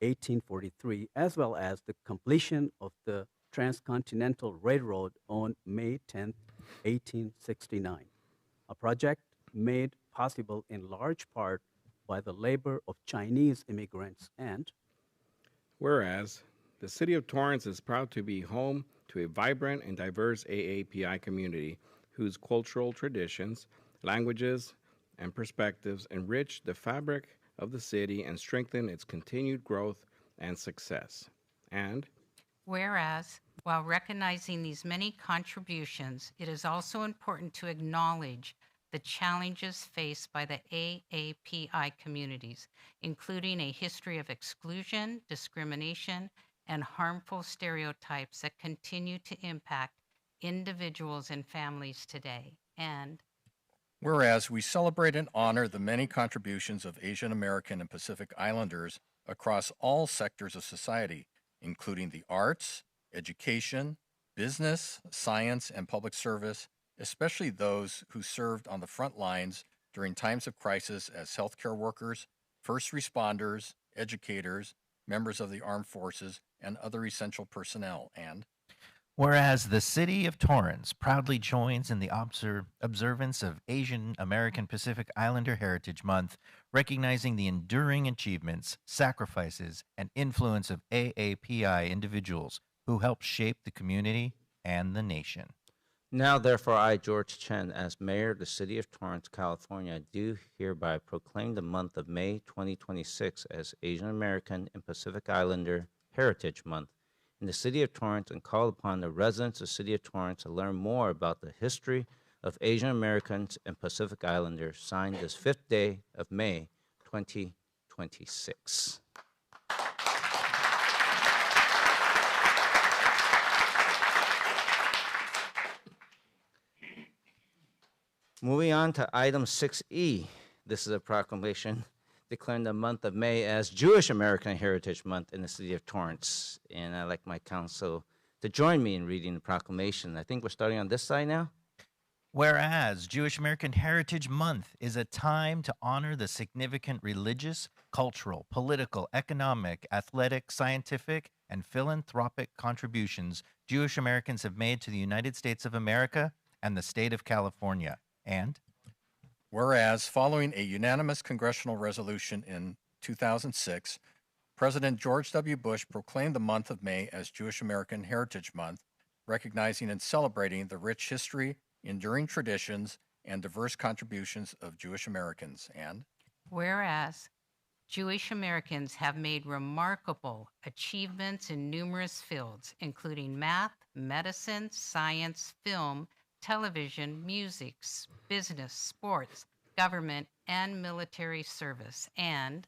1843, as well as the completion of the Transcontinental Railroad on May 10, 1869, a project made possible in large part by the labor of Chinese immigrants. And whereas the city of Torrance is proud to be home to a vibrant and diverse AAPI community whose cultural traditions, languages, and perspectives enrich the fabric of the city and strengthen its continued growth and success. And whereas, while recognizing these many contributions, it is also important to acknowledge the challenges faced by the AAPI communities, including a history of exclusion, discrimination, and harmful stereotypes that continue to impact individuals and families today. And whereas we celebrate and honor the many contributions of Asian American and Pacific Islanders across all sectors of society, including the arts, education, business, science, and public service, especially those who served on the front lines during times of crisis as healthcare workers, first responders, educators, members of the armed forces, and other essential personnel. And whereas the city of Torrance proudly joins in the observance of Asian American Pacific Islander Heritage Month, recognizing the enduring achievements, sacrifices, and influence of AAPI individuals who helped shape the community and the nation. Now, therefore, I, George Chen, as mayor of the city of Torrance, California, do hereby proclaim the month of May 2026 as Asian American and Pacific Islander Heritage Month in the city of Torrance, and call upon the residents of the city of Torrance to learn more about the history of Asian Americans and Pacific Islanders, signed this 5th day of May 2026. Moving on to item 6E. This is a proclamation declaring the month of May as Jewish American Heritage Month in the city of Torrance. And I'd like my council to join me in reading the proclamation. I think we're starting on this side now. Whereas Jewish American Heritage Month is a time to honor the significant religious, cultural, political, economic, athletic, scientific, and philanthropic contributions Jewish Americans have made to the United States of America and the state of California. And whereas, following a unanimous congressional resolution in 2006, President George W. Bush proclaimed the month of May as Jewish American Heritage Month, recognizing and celebrating the rich history, enduring traditions, and diverse contributions of Jewish Americans. And whereas Jewish Americans have made remarkable achievements in numerous fields, including math, medicine, science, film, television, music, business, sports, government, and military service. And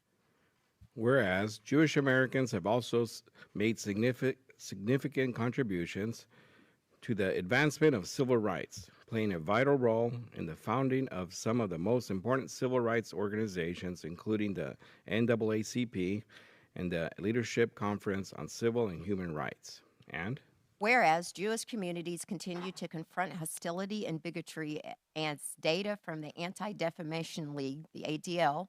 whereas Jewish Americans have also made significant contributions to the advancement of civil rights, playing a vital role in the founding of some of the most important civil rights organizations, including the NAACP and the Leadership Conference on Civil and Human Rights. And whereas Jewish communities continue to confront hostility and bigotry, as data from the Anti-Defamation League, the ADL,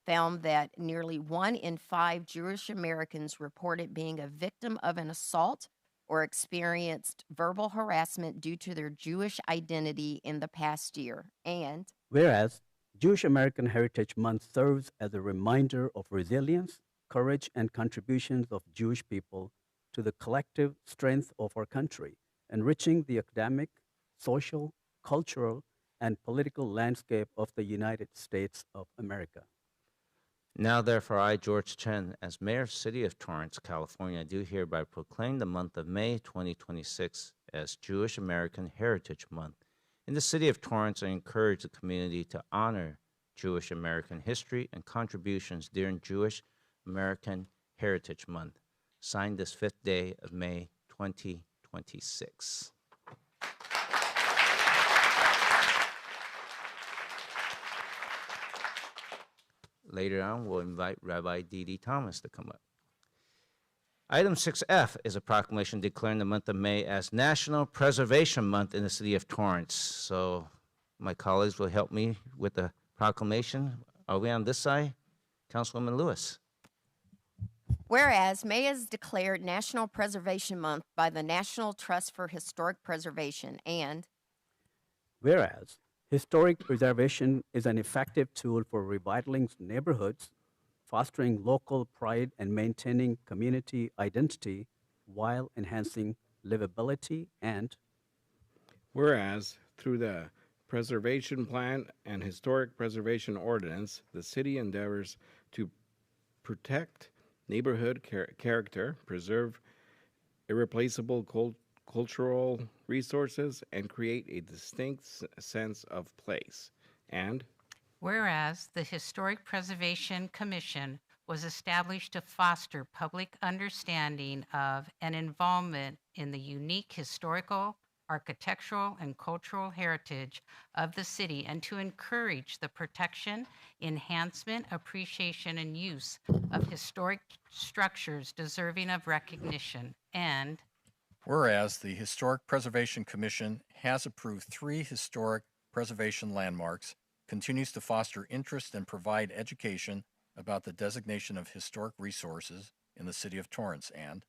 found that nearly 1 in 5 Jewish Americans reported being a victim of an assault or experienced verbal harassment due to their Jewish identity in the past year. And whereas Jewish American Heritage Month serves as a reminder of resilience, courage, and contributions of Jewish people to the collective strength of our country, enriching the academic, social, cultural, and political landscape of the United States of America. Now, therefore, I, George Chen, as Mayor of the City of Torrance, California, do hereby proclaim the month of May 2026 as Jewish American Heritage Month in the City of Torrance, and encourage the community to honor Jewish American history and contributions during Jewish American Heritage Month, signed this 5th day of May 2026. Later on, we'll invite Rabbi D.D. Thomas to come up. Item 6F is a proclamation declaring the month of May as National Preservation Month in the city of Torrance. So my colleagues will help me with the proclamation. Are we on this side? Councilwoman Lewis. whereas May is declared National Preservation Month by the National Trust for Historic Preservation. And whereas historic preservation is an effective tool for revitalizing neighborhoods, fostering local pride, and maintaining community identity while enhancing livability. And whereas through the Preservation Plan and Historic Preservation Ordinance, the city endeavors to protect neighborhood character, preserve irreplaceable cultural resources, and create a distinct sense of place. And Whereas the Historic Preservation Commission was established to foster public understanding of and involvement in the unique historical, architectural, and cultural heritage of the city and to encourage the protection, enhancement, appreciation, and use of historic structures deserving of recognition. And whereas the Historic Preservation Commission has approved 3 historic preservation landmarks, continues to foster interest and provide education about the designation of historic resources in the city of Torrance. And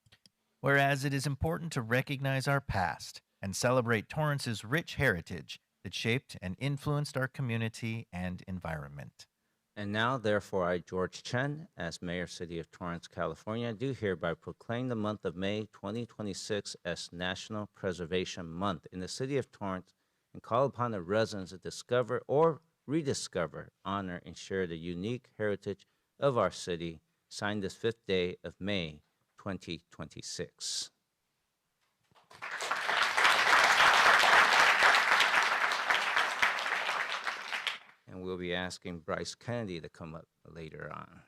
Whereas it is important to recognize our past and celebrate Torrance's rich heritage that shaped and influenced our community and environment. And now, therefore, I, George Chen, as Mayor, City of Torrance, California, do hereby proclaim the month of May 2026 as National Preservation Month in the City of Torrance and call upon the residents to discover or rediscover, honor, and share the unique heritage of our city, signed this 5th day of May 2026. And we'll be asking Bryce Kennedy to come up later on.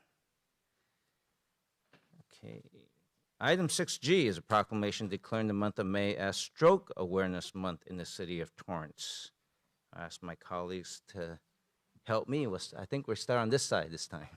Okay. Item 6G is a proclamation declaring the month of May as Stroke Awareness Month in the City of Torrance. I asked my colleagues to help me. I think we're starting on this side this time.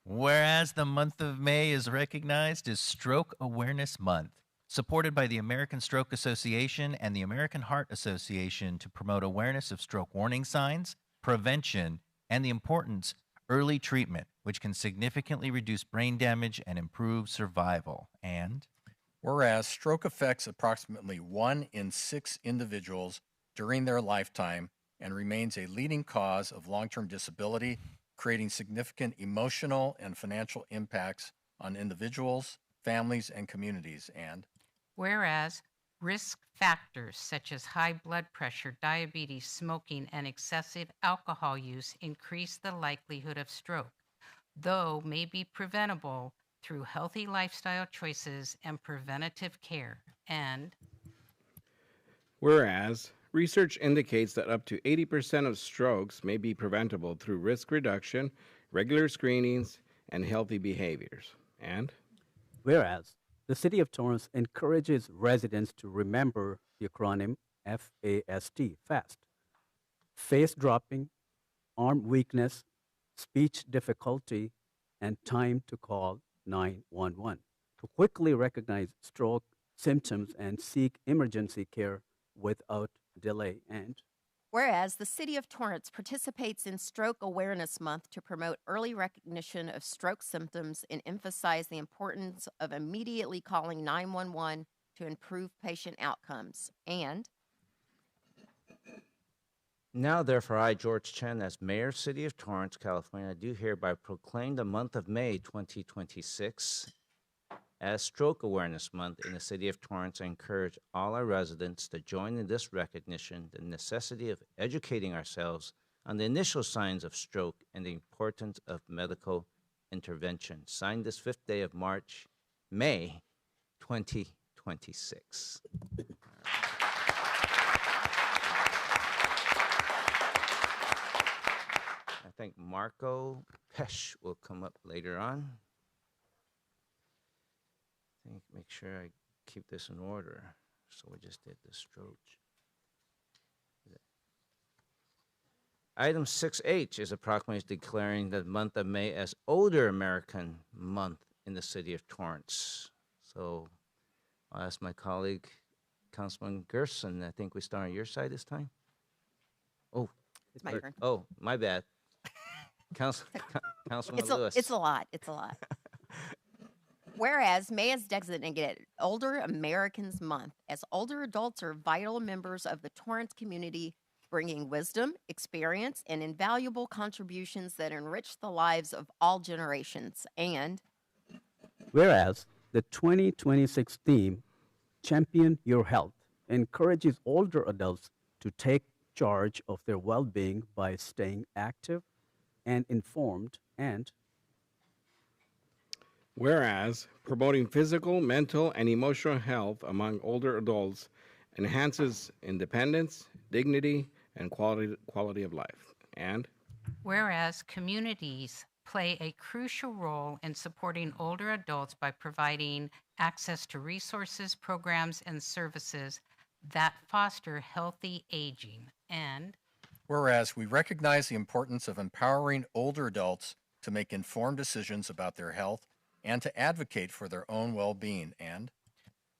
Whereas the month of May is recognized as Stroke Awareness Month, supported by the American Stroke Association and the American Heart Association to promote awareness of stroke warning signs, prevention, and the importance of early treatment, which can significantly reduce brain damage and improve survival. And whereas stroke affects approximately 1 in 6 individuals during their lifetime and remains a leading cause of long-term disability, creating significant emotional and financial impacts on individuals, families, and communities. And whereas risk factors such as high blood pressure, diabetes, smoking, and excessive alcohol use increase the likelihood of stroke, though may be preventable through healthy lifestyle choices and preventative care. And whereas research indicates that up to 80% of strokes may be preventable through risk reduction, regular screenings, and healthy behaviors. And Whereas the City of Torrance encourages residents to remember the acronym FAST, face dropping, arm weakness, speech difficulty, and time to call 911 to quickly recognize stroke symptoms and seek emergency care without delay. And whereas the City of Torrance participates in Stroke Awareness Month to promote early recognition of stroke symptoms and emphasize the importance of immediately calling 911 to improve patient outcomes. And now, therefore, I, George Chen, as Mayor, City of Torrance, California, do hereby proclaim the month of May 2026 as Stroke Awareness Month in the City of Torrance. I encourage all our residents to join in this recognition, the necessity of educating ourselves on the initial signs of stroke and the importance of medical intervention. Signed this 5th day of May 2026. I think Marco Pesh will come up later on. Make sure I keep this in order. So we just did the stroke. Item 6H is a proclamation declaring the month of May as Older American Month in the City of Torrance. So I'll ask my colleague, Councilman Gerson. I think we start on your side this time. Oh, it's my turn. Oh, my bad. Councilman Lewis. It's a lot. It's a lot. Whereas May is designated Older Americans Month, as older adults are vital members of the Torrance community, bringing wisdom, experience, and invaluable contributions that enrich the lives of all generations. And whereas the 2026 theme, Champion Your Health, encourages older adults to take charge of their well-being by staying active and informed. And whereas promoting physical, mental, and emotional health among older adults enhances independence, dignity, and quality of life. And Whereas communities play a crucial role in supporting older adults by providing access to resources, programs, and services that foster healthy aging. And Whereas we recognize the importance of empowering older adults to make informed decisions about their health and to advocate for their own well being. And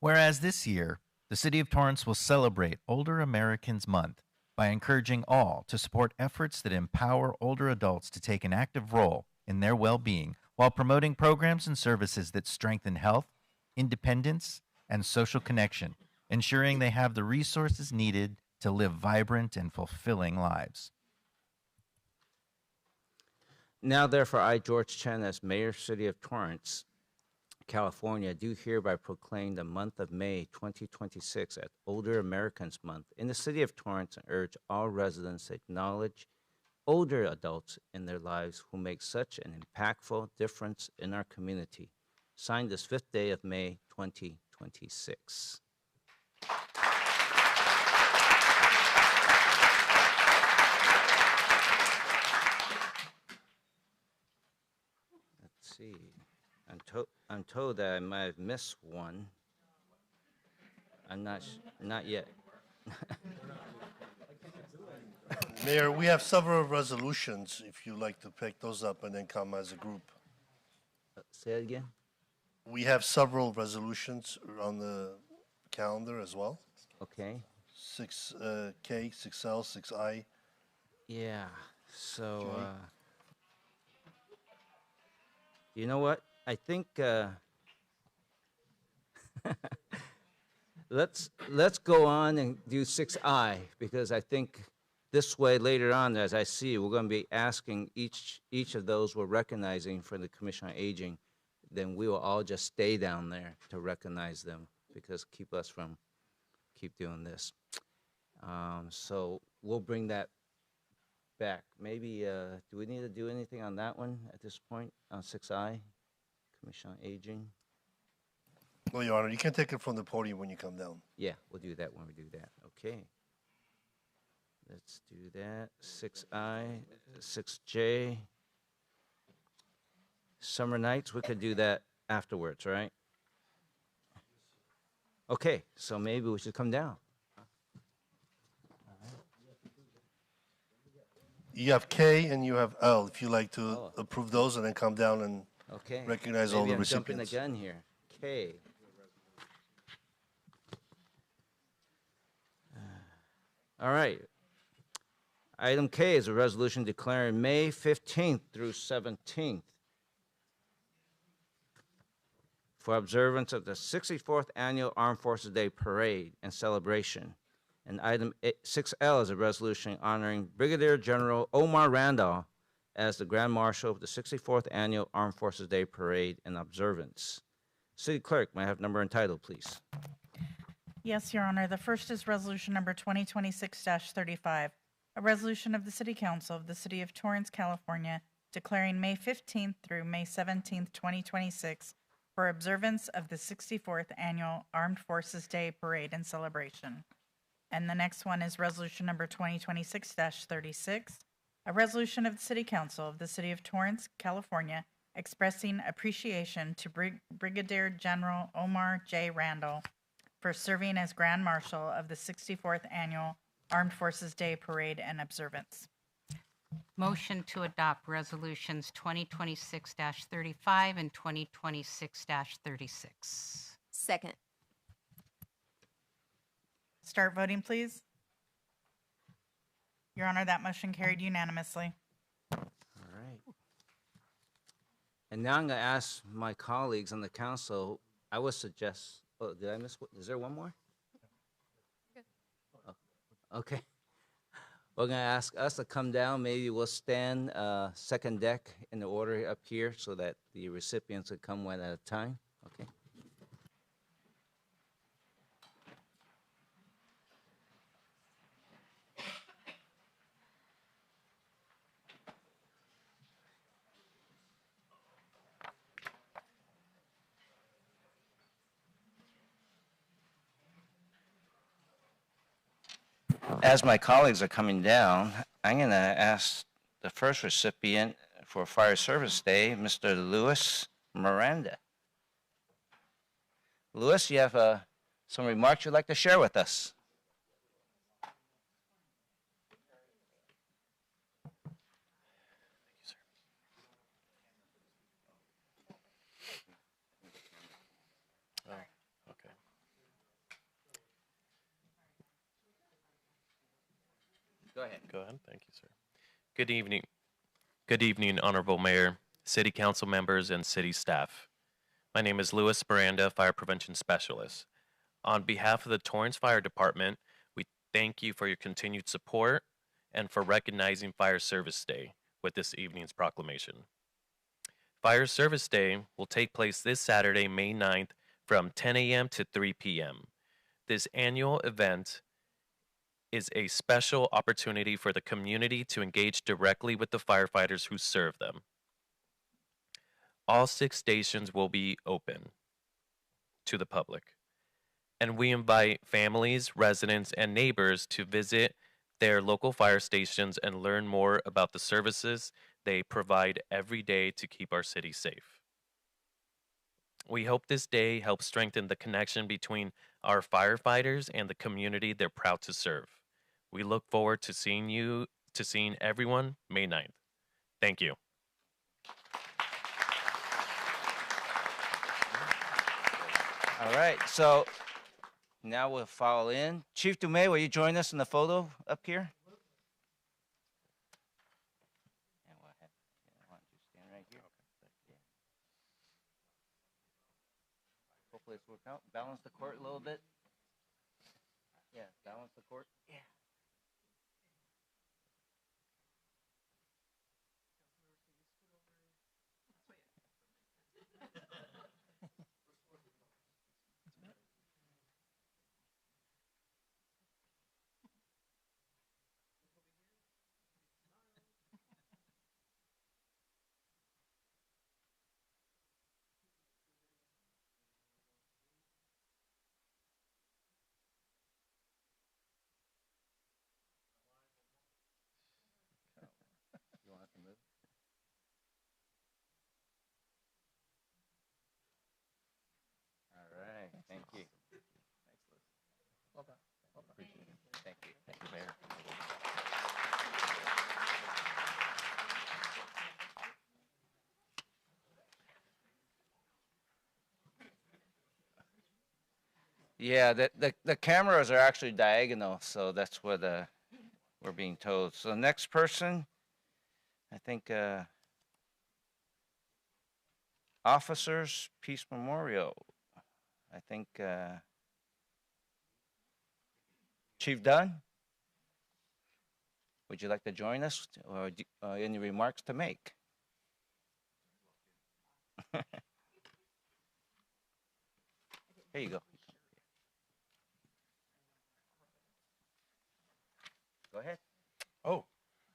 Whereas this year, the City of Torrance will celebrate Older Americans Month by encouraging all to support efforts that empower older adults to take an active role in their well being while promoting programs and services that strengthen health, independence, and social connection, ensuring they have the resources needed to live vibrant and fulfilling lives. Now, therefore, I, George Chen, as Mayor, City of Torrance, California, do hereby proclaim the month of May 2026 as Older Americans Month in the City of Torrance and urge all residents to acknowledge older adults in their lives who make such an impactful difference in our community. Signed this 5th day of May 2026. Let's see. I'm told that I might have missed one. I'm not yet. Mayor, we have several resolutions, if you'd like to pick those up and then come as a group. Say it again. We have several resolutions on the calendar as well. Okay. 6K, 6L, 6I. Yeah. So, you know what? I think let's go on and do 6I, because I think this way later on, as I see, we're going to be asking each of those we're recognizing for the Commission on Aging. Then we will all just stay down there to recognize them, because keep us from keep doing this. So we'll bring that back. Maybe do we need to do anything on that one at this point on 6I? Commission on Aging. No, Your Honor, you can take it from the podium when you come down. Yeah, we'll do that when we do that. Okay. Let's do that. 6I, 6J. Summer nights, we could do that afterwards, right? Okay, so maybe we should come down. You have K and you have L, if you like to approve those and then come down and Okay. recognize Maybe all the I'm jumping recipients. the gun here. K. All right. Item K is a resolution declaring May 15th through 17th for observance of the 64th Annual Armed Forces Day Parade and Celebration. And item 6L is a resolution honoring Brigadier General Omar Randall as the Grand Marshal of the 64th Annual Armed Forces Day Parade and Observance. City Clerk, may I have number and title, please? Yes, Your Honor. The first is resolution number 2026-35, a resolution of the City Council of the City of Torrance, California, declaring May 15th through May 17th, 2026 for observance of the 64th Annual Armed Forces Day Parade and Celebration. And the next one is resolution number 2026-36, a resolution of the City Council of the City of Torrance, California, expressing appreciation to Brigadier General Omar J. Randall for serving as Grand Marshal of the 64th Annual Armed Forces Day Parade and Observance. motion to adopt resolutions 2026-35 and 2026-36. Second. Start voting, please. Your Honor, that motion carried unanimously. All right. And now I'm going to ask my colleagues on the council, I would suggest, oh, did I miss, is there one more? Oh, okay. We're going to ask us to come down. Maybe we'll stand second deck in the order up here so that the recipients would come one at a time. Okay. as my colleagues are coming down, I'm going to ask the first recipient for Fire Service Day, Mr. Louis Miranda. Louis, you have some remarks you'd like to share with us. Okay. Go ahead. Go ahead. Thank you, sir. Good evening. Good evening, Honorable Mayor, City Council members, and city staff. My name is Louis Miranda, Fire Prevention Specialist. On behalf of the Torrance Fire Department, we thank you for your continued support and for recognizing Fire Service Day with this evening's proclamation. Fire Service Day will take place this Saturday, May 9th from 10 a.m. to 3 p.m. This annual event is a special opportunity for the community to engage directly with the firefighters who serve them. All 6 stations will be open to the public, and we invite families, residents, and neighbors to visit their local fire stations and learn more about the services they provide every day to keep our city safe. We hope this day helps strengthen the connection between our firefighters and the community they're proud to serve. We look forward to seeing everyone May 9th. Thank you. All right, so now we'll file in. Chief Dumais, will you join us in the photo up here? And why don't you stand right here? Yeah. Hopefully it's worked out. Balance the court a little bit. Yeah, balance the court. Yeah. You want us to move? All right, thank you. Thanks, Liz. Well done. Well done. Appreciate it. Thank you. Thank you, Mayor. Yeah, the cameras are actually diagonal, so that's what we're being told. So next person, I think Officers Peace Memorial. I think Chief Dunn, would you like to join us, or any remarks to make? Here you go. Go ahead. Oh,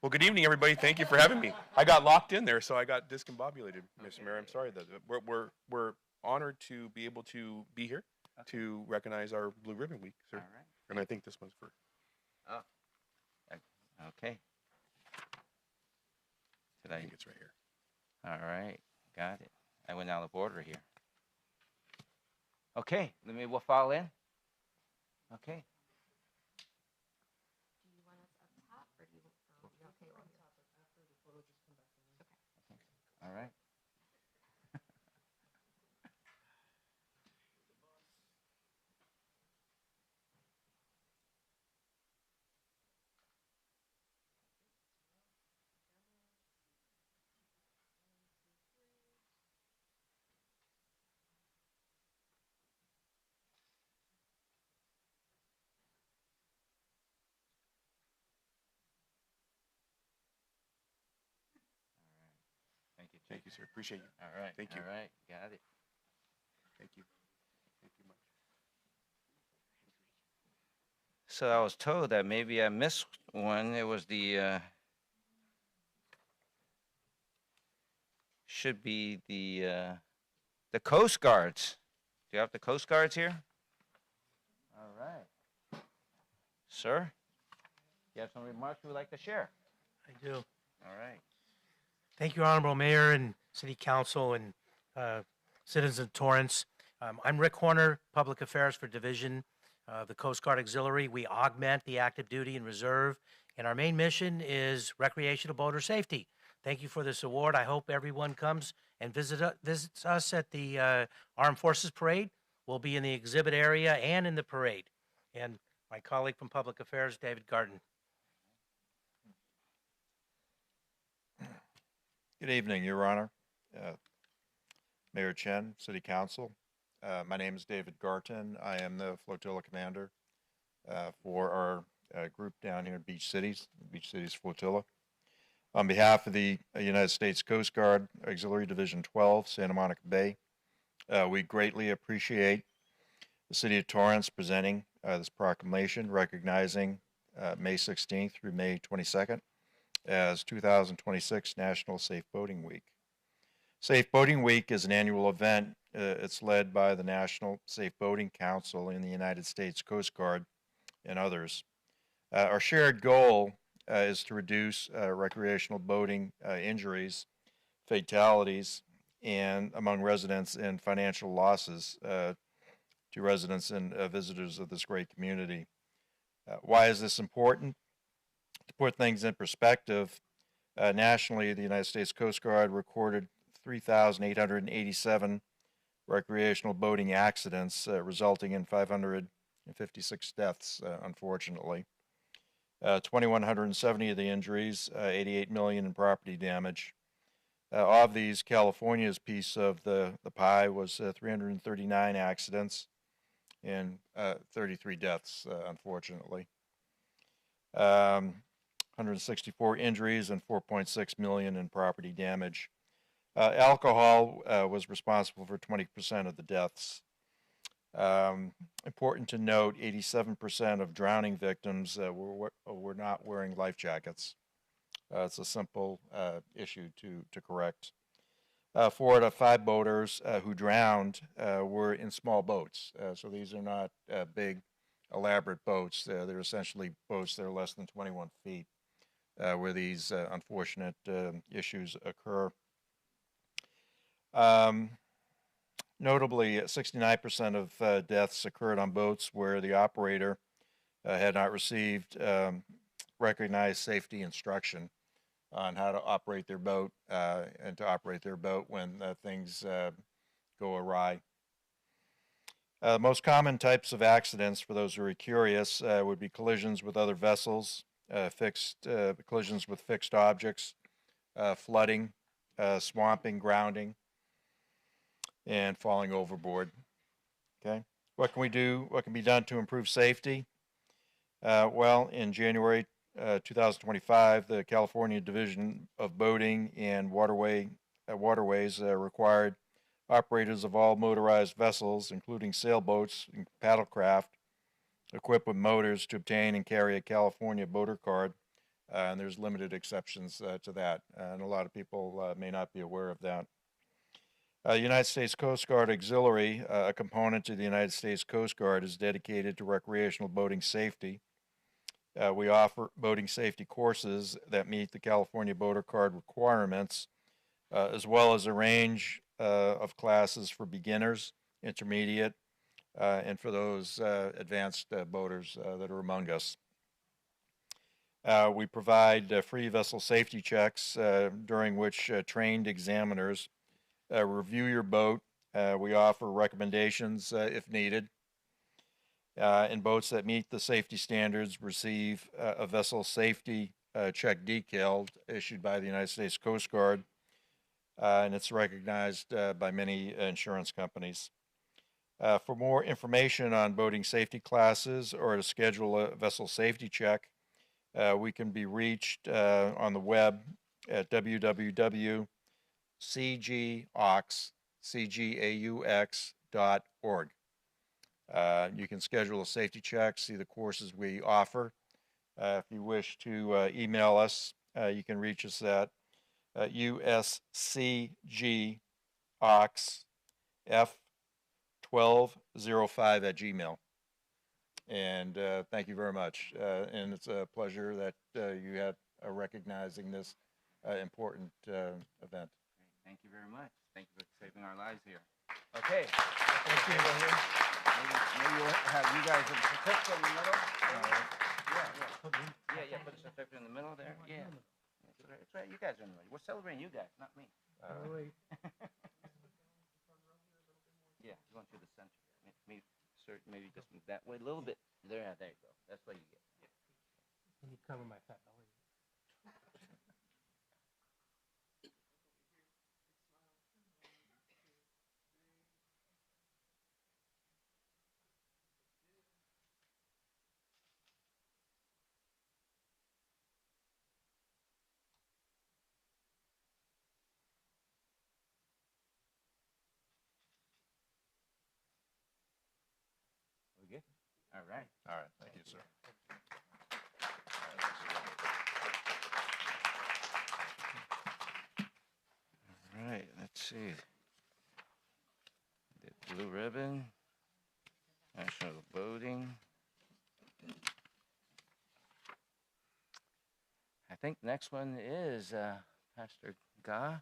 well, good evening, everybody. Thank you for having me. I got locked in there, so I got discombobulated, Mr. Mayor. I'm sorry that we're honored to be able to be here to recognize our Blue Ribbon Week, sir. All right. And I think this one's for. Oh, okay. I think it's right here. All right, got it. I went out of order here. Okay, we'll file in. Okay. All right. Thank you. Thank you, sir. Appreciate you. All right. Thank you. All right, got it. Thank you. Thank you much. So I was told that maybe I missed one. It was should be the Coast Guards. Do you have the Coast Guards here? All right. Sir? you have some remarks you would like to share? I do. All right. Thank you, Honorable Mayor and City Council and citizens of Torrance. I'm Rick Horner, Public Affairs for Division of the Coast Guard Auxiliary. We augment the active duty and reserve, and our main mission is recreational boater safety. Thank you for this award. I hope everyone comes and visits us at the Armed Forces Parade. We'll be in the exhibit area and in the parade. And my colleague from Public Affairs, David Garten. Good evening, Your Honor, Mayor Chen, City Council. My name is David Garten. I am the flotilla commander for our group down here in Beach Cities Flotilla. On behalf of the United States Coast Guard Auxiliary Division 12, Santa Monica Bay, we greatly appreciate the City of Torrance presenting this proclamation recognizing May 16th through May 22nd as 2026 National Safe Boating Week. Safe Boating Week is an annual event. It's led by the National Safe Boating Council in the United States Coast Guard and others. Our shared goal is to reduce recreational boating injuries, fatalities, and among residents and financial losses to residents and visitors of this great community. Why is this important? To put things in perspective, nationally, the United States Coast Guard recorded 3,887 recreational boating accidents, resulting in 556 deaths, unfortunately. 2,170 of the injuries, 88 million in property damage. Of these, California's piece of the pie was 339 accidents and 33 deaths, unfortunately. 164 injuries and 4.6 million in property damage. Alcohol was responsible for 20% of the deaths. Important to note, 87% of drowning victims were not wearing life jackets. It's a simple issue to correct. 4 out of 5 boaters who drowned were in small boats. So these are not big, elaborate boats. They're essentially boats that are less than 21 feet where these unfortunate issues occur. Notably, 69% of deaths occurred on boats where the operator had not received recognized safety instruction on how to operate their boat and to operate their boat when things go awry. Most common types of accidents, for those who are curious, would be collisions with other vessels, collisions with fixed objects, flooding, swamping, grounding, and falling overboard. Okay, what can we do? What can be done to improve safety? Well, in January 2025, the California Division of Boating and Waterways required operators of all motorized vessels, including sailboats and paddlecraft, equipped with motors, to obtain and carry a California boater card. And there's limited exceptions to that, and a lot of people may not be aware of that. United States Coast Guard Auxiliary, a component to the United States Coast Guard, is dedicated to recreational boating safety. We offer boating safety courses that meet the California Boater Card requirements, as well as a range of classes for beginners, intermediate, and for those advanced boaters that are among us. We provide free vessel safety checks during which trained examiners review your boat. We offer recommendations if needed. And boats that meet the safety standards receive a vessel safety check decal issued by the United States Coast Guard, and it's recognized by many insurance companies. For more information on boating safety classes or to schedule a vessel safety check, we can be reached on the web at www.cgaux.org. You can schedule a safety check, see the courses we offer. If you wish to email us, you can reach us at uscgaux f1205@gmail.com. And thank you very much. And it's a pleasure that you have recognizing this important event. Thank you very much. Thank you for saving our lives here. Okay. Thank you. Maybe we'll have you guys with the certificate in the middle. Yeah. Put the certificate in the middle there. Yeah. That's right. You guys are in the middle. We're celebrating you guys, not me. Yeah, you want to the center. Maybe just move that way a little bit. There you go. That's what you get. You cover my fat belly. We good? All right. All right. Thank you, sir. All right. Let's see. The blue ribbon. National voting. I think next one is Pastor Ga.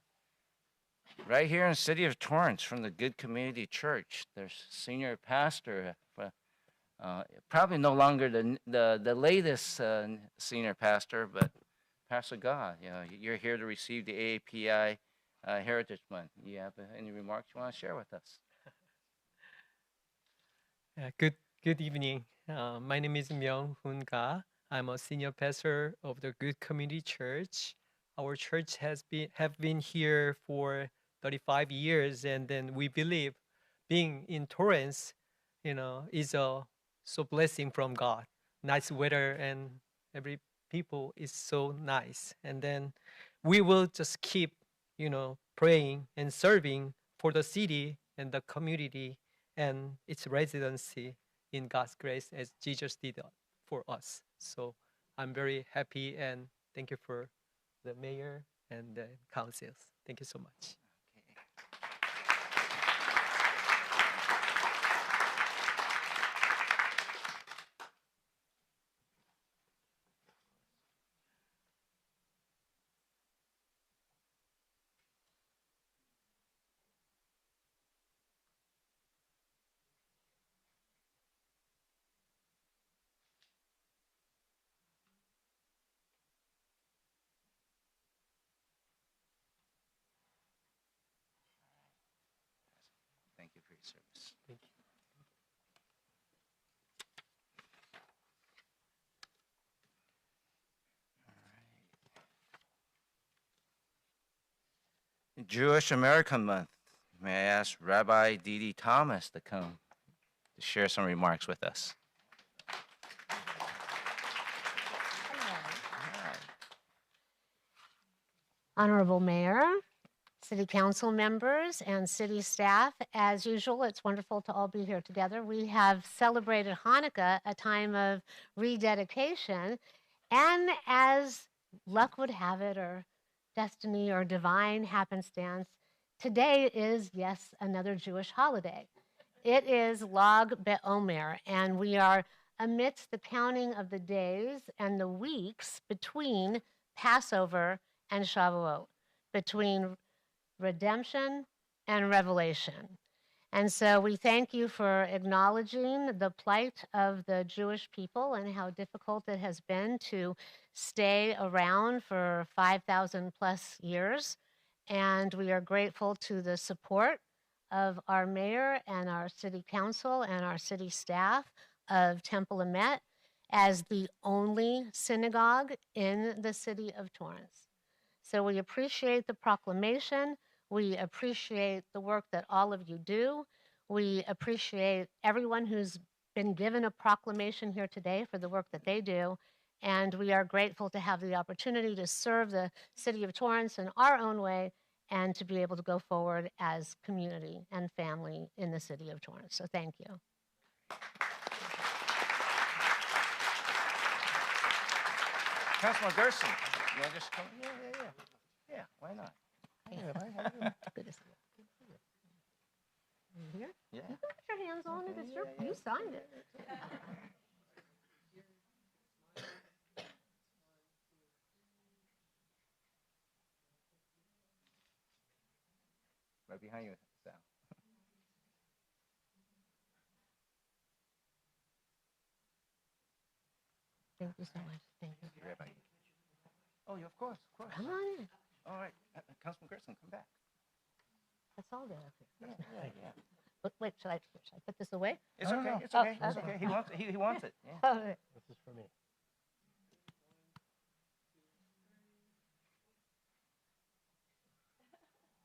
Right here in the city of Torrance from the Good Community Church. There's senior pastor, probably no longer the latest senior pastor, but Pastor Ga, you're here to receive the AAPI Heritage Month. You have any remarks you want to share with us? Good evening. My name is Myung-Hoon Ga. I'm a senior pastor of the Good Community Church. Our church have been here for 35 years, and then we believe being in Torrance, is a blessing from God. Nice weather and every people is so nice, and then we will just keep, praying and serving for the city and the community and its residency in God's grace as Jesus did for us. So I'm very happy and thank you for the mayor and the councils. Thank you so much. Thank you for your service. Thank you. Jewish American Month. May I ask Rabbi Didi Thomas to come to share some remarks with us? Honorable Mayor, City Council members, and city staff, as usual, it's wonderful to all be here together. We have celebrated Hanukkah, a time of rededication, and as luck would have it, or destiny or divine happenstance, today is, yes, another Jewish holiday. It is Lag BeOmer, and we are amidst the counting of the days and the weeks between Passover and Shavuot, between redemption and revelation. And so we thank you for acknowledging the plight of the Jewish people and how difficult it has been to stay around for 5,000 plus years. And we are grateful to the support of our mayor and our city council and our city staff of Temple Emet as the only synagogue in the city of Torrance. So we appreciate the proclamation. We appreciate the work that all of you do. We appreciate everyone who's been given a proclamation here today for the work that they do. And we are grateful to have the opportunity to serve the city of Torrance in our own way and to be able to go forward as community and family in the city of Torrance. So thank you. Councilman Gerson, you want to just come? Yeah, why not? Good to see you. Here? Yeah. You can put your hands on it. It's you signed it. right behind you, Sal. Thank you so much. Thank you. Right by you. Oh, yeah, of course, of course. Come on in. All right, Councilman Gerson, come back. That's all good up here. Yeah. Wait, should I put this away? It's okay. It's Oh, okay. It's okay. He wants it. He wants it. Yeah. All right. This is for me.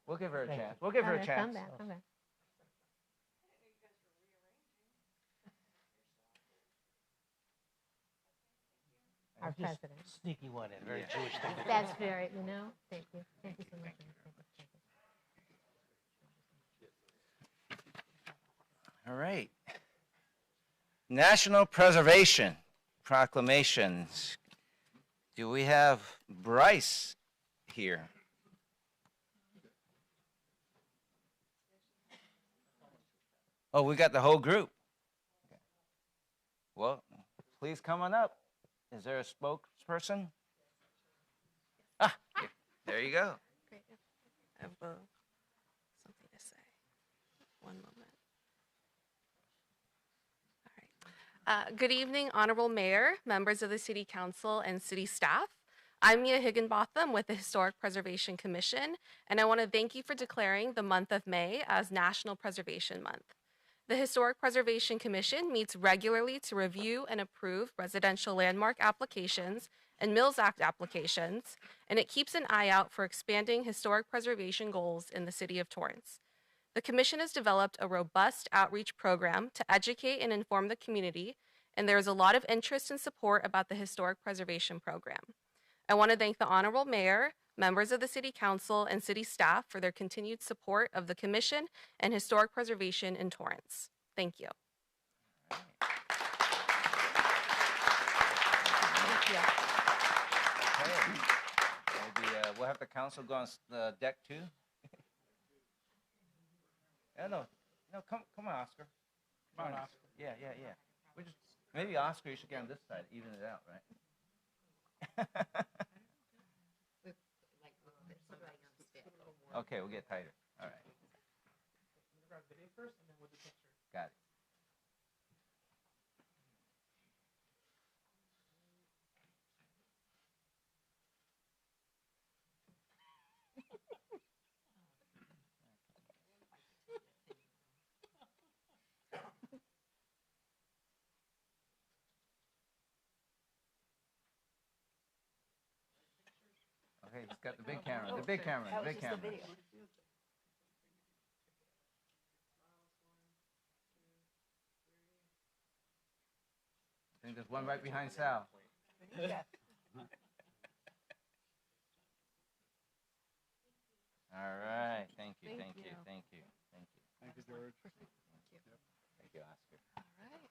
We'll give her a Thank chance. We'll give her All a right, chance. Come back, come back. Our Just president. Sneaky one in, very Jewish thing. to do. That's very, Thank you. Thank you so much. Thank you. All right. National Preservation Proclamations. Do we have Bryce here? Oh, we got the whole group. Well, please come on up. Is there a spokesperson? Ah, there you go. Great. I have something to say. One moment. All right. Good evening, Honorable Mayor, members of the City Council, and City staff. I'm Mia Higginbotham with the Historic Preservation Commission, and I want to thank you for declaring the month of May as National Preservation Month. The Historic Preservation Commission meets regularly to review and approve residential landmark applications and Mills Act applications, and it keeps an eye out for expanding historic preservation goals in the City of Torrance. The Commission has developed a robust outreach program to educate and inform the community, and there is a lot of interest and support about the Historic Preservation Program. I want to thank the Honorable Mayor, members of the City Council, and City staff for their continued support of the Commission and historic preservation in Torrance. Thank you. Thank you. Okay. Maybe we'll have the council go on deck too. No, come on, Oscar. Come on, Oscar. Yeah. We just maybe Oscar, you should get on this side, even it out, right? Okay, we'll get tighter. All right. Got it. Okay, he's got the big camera. The big camera. The big camera. I think there's one right behind Sal. All right. Thank you. Thank you. Thank you. Thank you. Thank you, George. Thank you, Oscar. All right.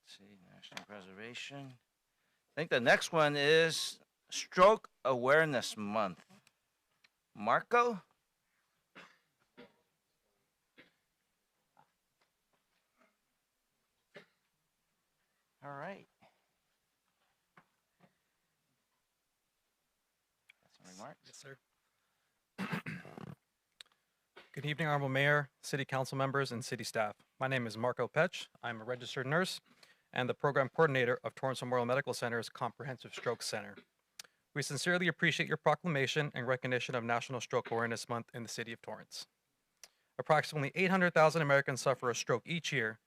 Let's see, National Preservation. I think the next one is Stroke Awareness Month. Marco? All right. Got some remarks? Yes, sir. Good evening, Honorable Mayor, City Council members, and City staff. My name is Marco Petch. I'm a registered nurse and the program coordinator of Torrance Memorial Medical Center's Comprehensive Stroke Center. We sincerely appreciate your proclamation and recognition of National Stroke Awareness Month in the City of Torrance. Approximately 800,000 Americans suffer a stroke each year.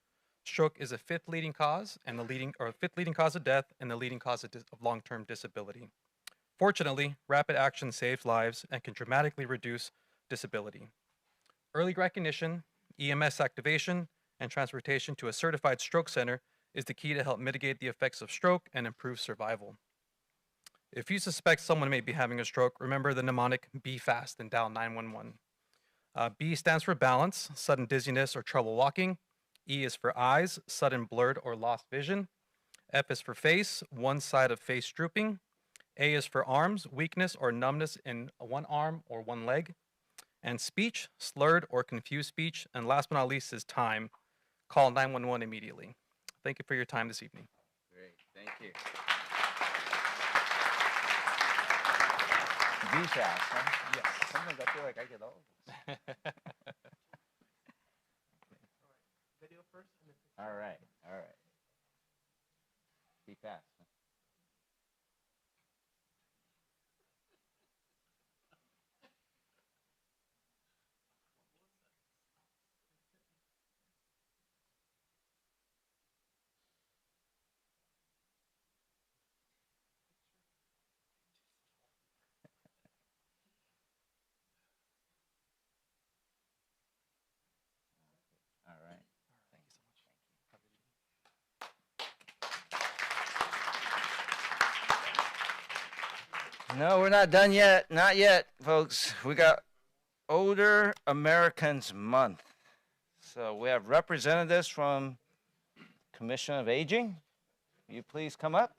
Stroke is the fifth leading cause of death and the leading cause of long-term disability. Fortunately, rapid action saves lives and can dramatically reduce disability. Early recognition, EMS activation, and transportation to a certified stroke center is the key to help mitigate the effects of stroke and improve survival. If you suspect someone may be having a stroke, remember the mnemonic "Be fast" and dial 911. B stands for balance, sudden dizziness or trouble walking. E is for eyes, sudden blurred or lost vision. F is for face, one side of face drooping. A is for arms, weakness or numbness in one arm or one leg. And speech, slurred or confused speech. And last but not least is time. Call 911 immediately. Thank you for your time this evening. Great, thank you. Be fast, huh? Yes. Sometimes I feel like I get all of this. Video first and then All right, all right. Be fast. Huh? All right. Thank you so much. Have a good evening. No, we're not done yet. Not yet, folks. We got Older Americans Month. So we have representatives from Commission of Aging. Will you please come up?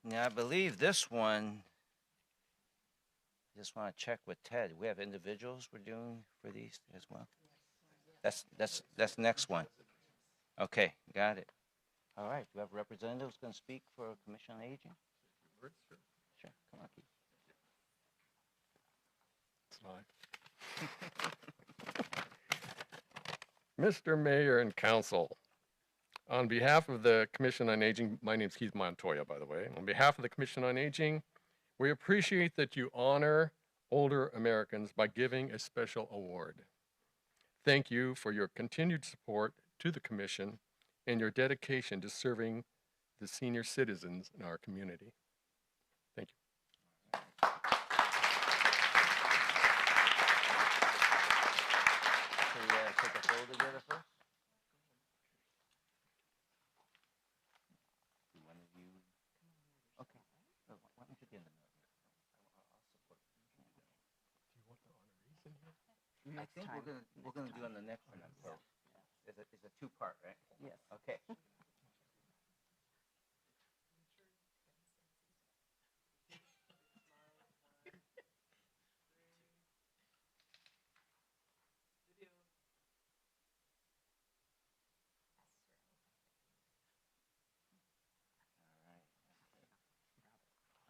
Now, I believe this one, just want to check with Ted. We have individuals we're doing for these as well. That's next one. Okay, got it. All right, do we have representatives going to speak for Commission on Aging? Sure, come on, Keith. Mr. Mayor and Council, on behalf of the Commission on Aging, my name is Keith Montoya, by the way. On behalf of the Commission on Aging, we appreciate that you honor older Americans by giving a special award. Thank you for your continued support to the Commission and your dedication to serving the senior citizens in our community. Thank you. So we take a photo together first? Do one of you? Okay. Why don't you get in the middle? I'll support you. Do you want the honorees in here? I think we're gonna do on the next one. So it's a two-part, right? Yes. Okay.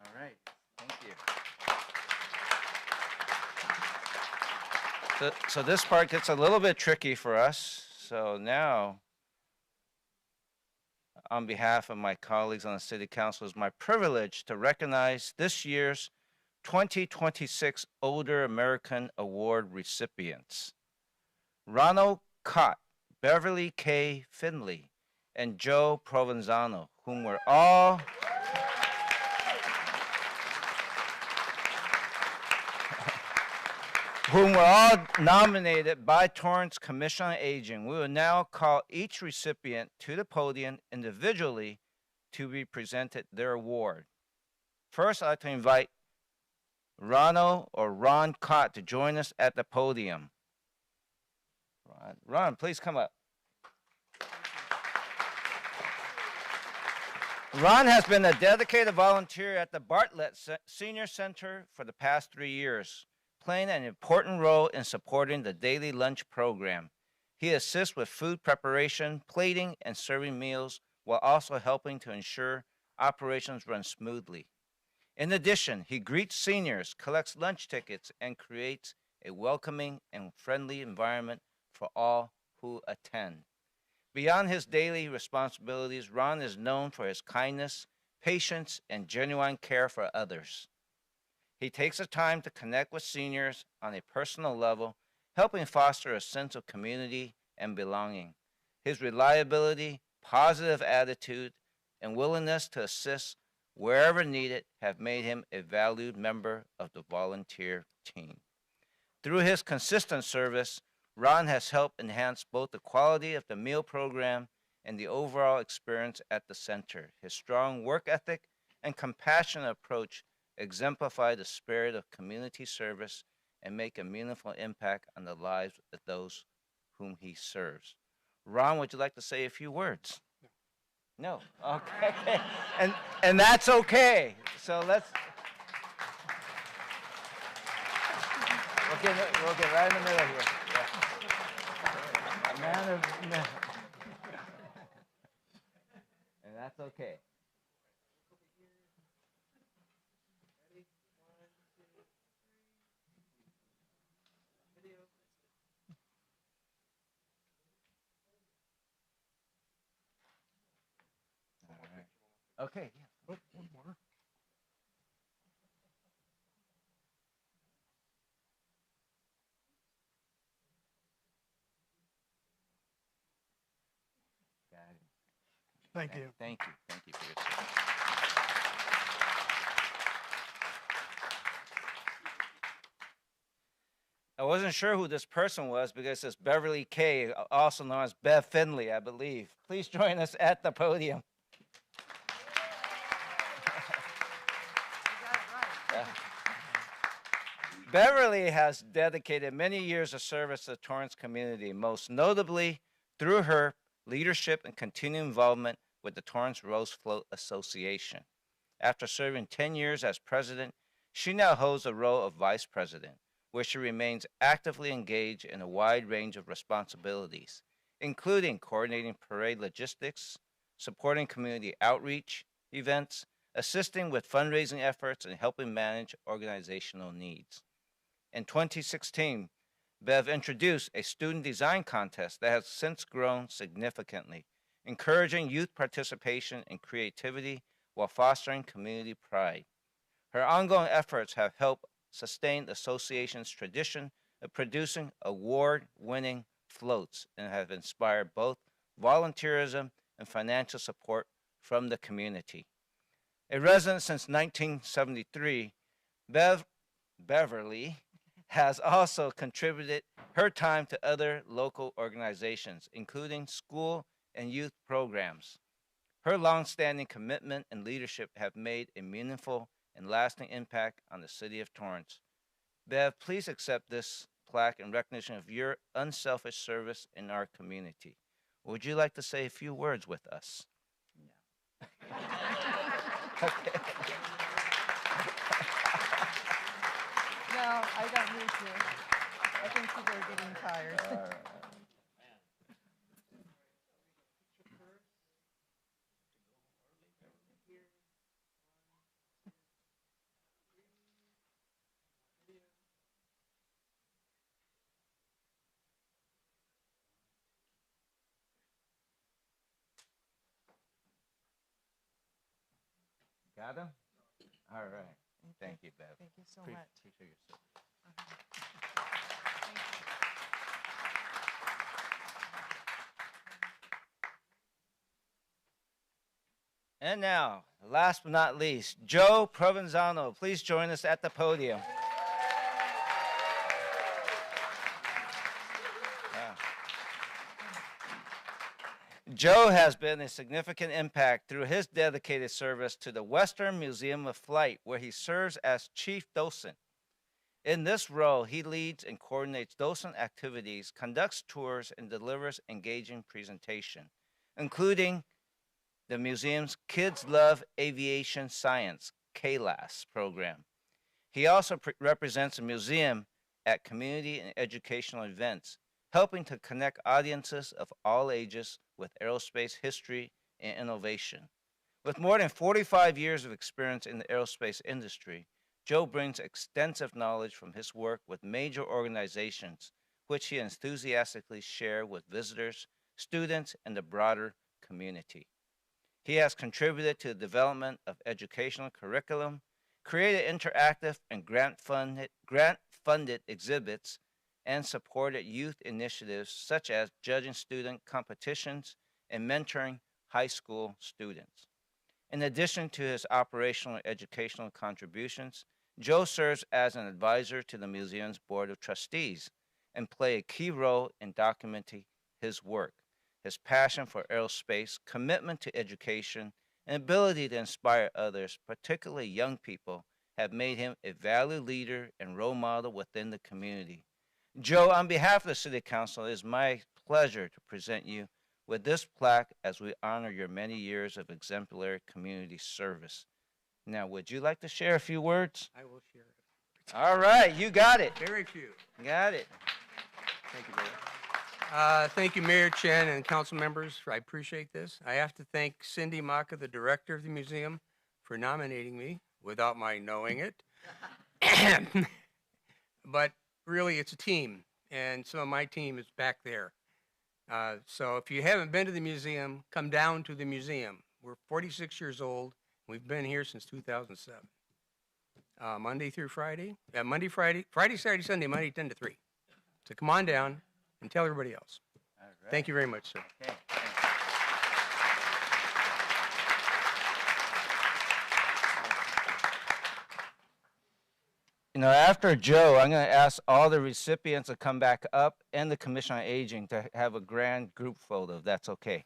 All right, thank you. So this part gets a little bit tricky for us. So now, on behalf of my colleagues on the City Council, it's my privilege to recognize this year's 2026 Older American Award recipients. Ronald Cott, Beverly K. Finley, and Joe Provenzano, whom were all nominated by Torrance Commission on Aging. We will now call each recipient to the podium individually to be presented their award. First, I'd like to invite Ron Cott to join us at the podium. Ron, please come up. Ron has been a dedicated volunteer at the Bartlett Senior Center for the past 3 years, playing an important role in supporting the daily lunch program. He assists with food preparation, plating, and serving meals, while also helping to ensure operations run smoothly. In addition, he greets seniors, collects lunch tickets, and creates a welcoming and friendly environment for all who attend. Beyond his daily responsibilities, Ron is known for his kindness, patience, and genuine care for others. He takes the time to connect with seniors on a personal level, helping foster a sense of community and belonging. His reliability, positive attitude, and willingness to assist wherever needed have made him a valued member of the volunteer team. Through his consistent service, Ron has helped enhance both the quality of the meal program and the overall experience at the center. His strong work ethic and compassionate approach exemplify the spirit of community service and make a meaningful impact on the lives of those whom he serves. Ron, would you like to say a few words? No. Okay. and that's okay. So let's. we'll get right in the middle here. Yeah. Man of, and that's okay. All right. Okay. Yeah. Oh, one more. Got it. Thank you. Thank you. Thank you for your service. I wasn't sure who this person was because it says Beverly Kay, also known as Bev Finley, I believe. Please join us at the podium. Yeah. Beverly has dedicated many years of service to the Torrance community, most notably through her leadership and continued involvement with the Torrance Rose Float Association. After serving 10 years as president, she now holds the role of vice president, where she remains actively engaged in a wide range of responsibilities, including coordinating parade logistics, supporting community outreach events, assisting with fundraising efforts, and helping manage organizational needs. In 2016, Bev introduced a student design contest that has since grown significantly, encouraging youth participation and creativity while fostering community pride. Her ongoing efforts have helped sustain the association's tradition of producing award-winning floats and have inspired both volunteerism and financial support from the community. A resident since 1973, Beverly has also contributed her time to other local organizations, including school and youth programs. Her longstanding commitment and leadership have made a meaningful and lasting impact on the city of Torrance. Bev, please accept this plaque in recognition of your unselfish service in our community. Would you like to say a few words with us? No. Okay. No, I don't need to. I think people are getting tired. All right. Got him? All right. Thank you, Bev. Thank you so much. Appreciate your service. And now, last but not least, Joe Provenzano. Please join us at the podium. Joe has been a significant impact through his dedicated service to the Western Museum of Flight, where he serves as chief docent. In this role, he leads and coordinates docent activities, conducts tours, and delivers engaging presentation, including the museum's Kids Love Aviation Science, KLAS program. He also represents the museum at community and educational events, helping to connect audiences of all ages with aerospace history and innovation. With more than 45 years of experience in the aerospace industry, Joe brings extensive knowledge from his work with major organizations, which he enthusiastically shares with visitors, students, and the broader community. He has contributed to the development of educational curriculum, created interactive and grant-funded exhibits, and supported youth initiatives such as judging student competitions and mentoring high school students. In addition to his operational and educational contributions, Joe serves as an advisor to the museum's board of trustees and plays a key role in documenting his work. His passion for aerospace, commitment to education, and ability to inspire others, particularly young people, have made him a valued leader and role model within the community. Joe, on behalf of the City Council, it is my pleasure to present you with this plaque as we honor your many years of exemplary community service. Now, would you like to share a few words? I will share All right, you got it. Very few. Got it. Thank you, Mayor. Thank you, Mayor Chen and council members. I appreciate this. I have to thank Cindy Maka, the director of the museum, for nominating me without my knowing it. But really, it's a team, and some of my team is back there. So if you haven't been to the museum, come down to the museum. We're 46 years old. We've been here since 2007. Monday through Friday. Friday, Saturday, Sunday, Monday, 10 to 3. So come on down and tell everybody else. All right. Thank you very much, sir. Okay. You know, after Joe, I'm going to ask all the recipients to come back up and the Commission on Aging to have a grand group photo, if that's okay.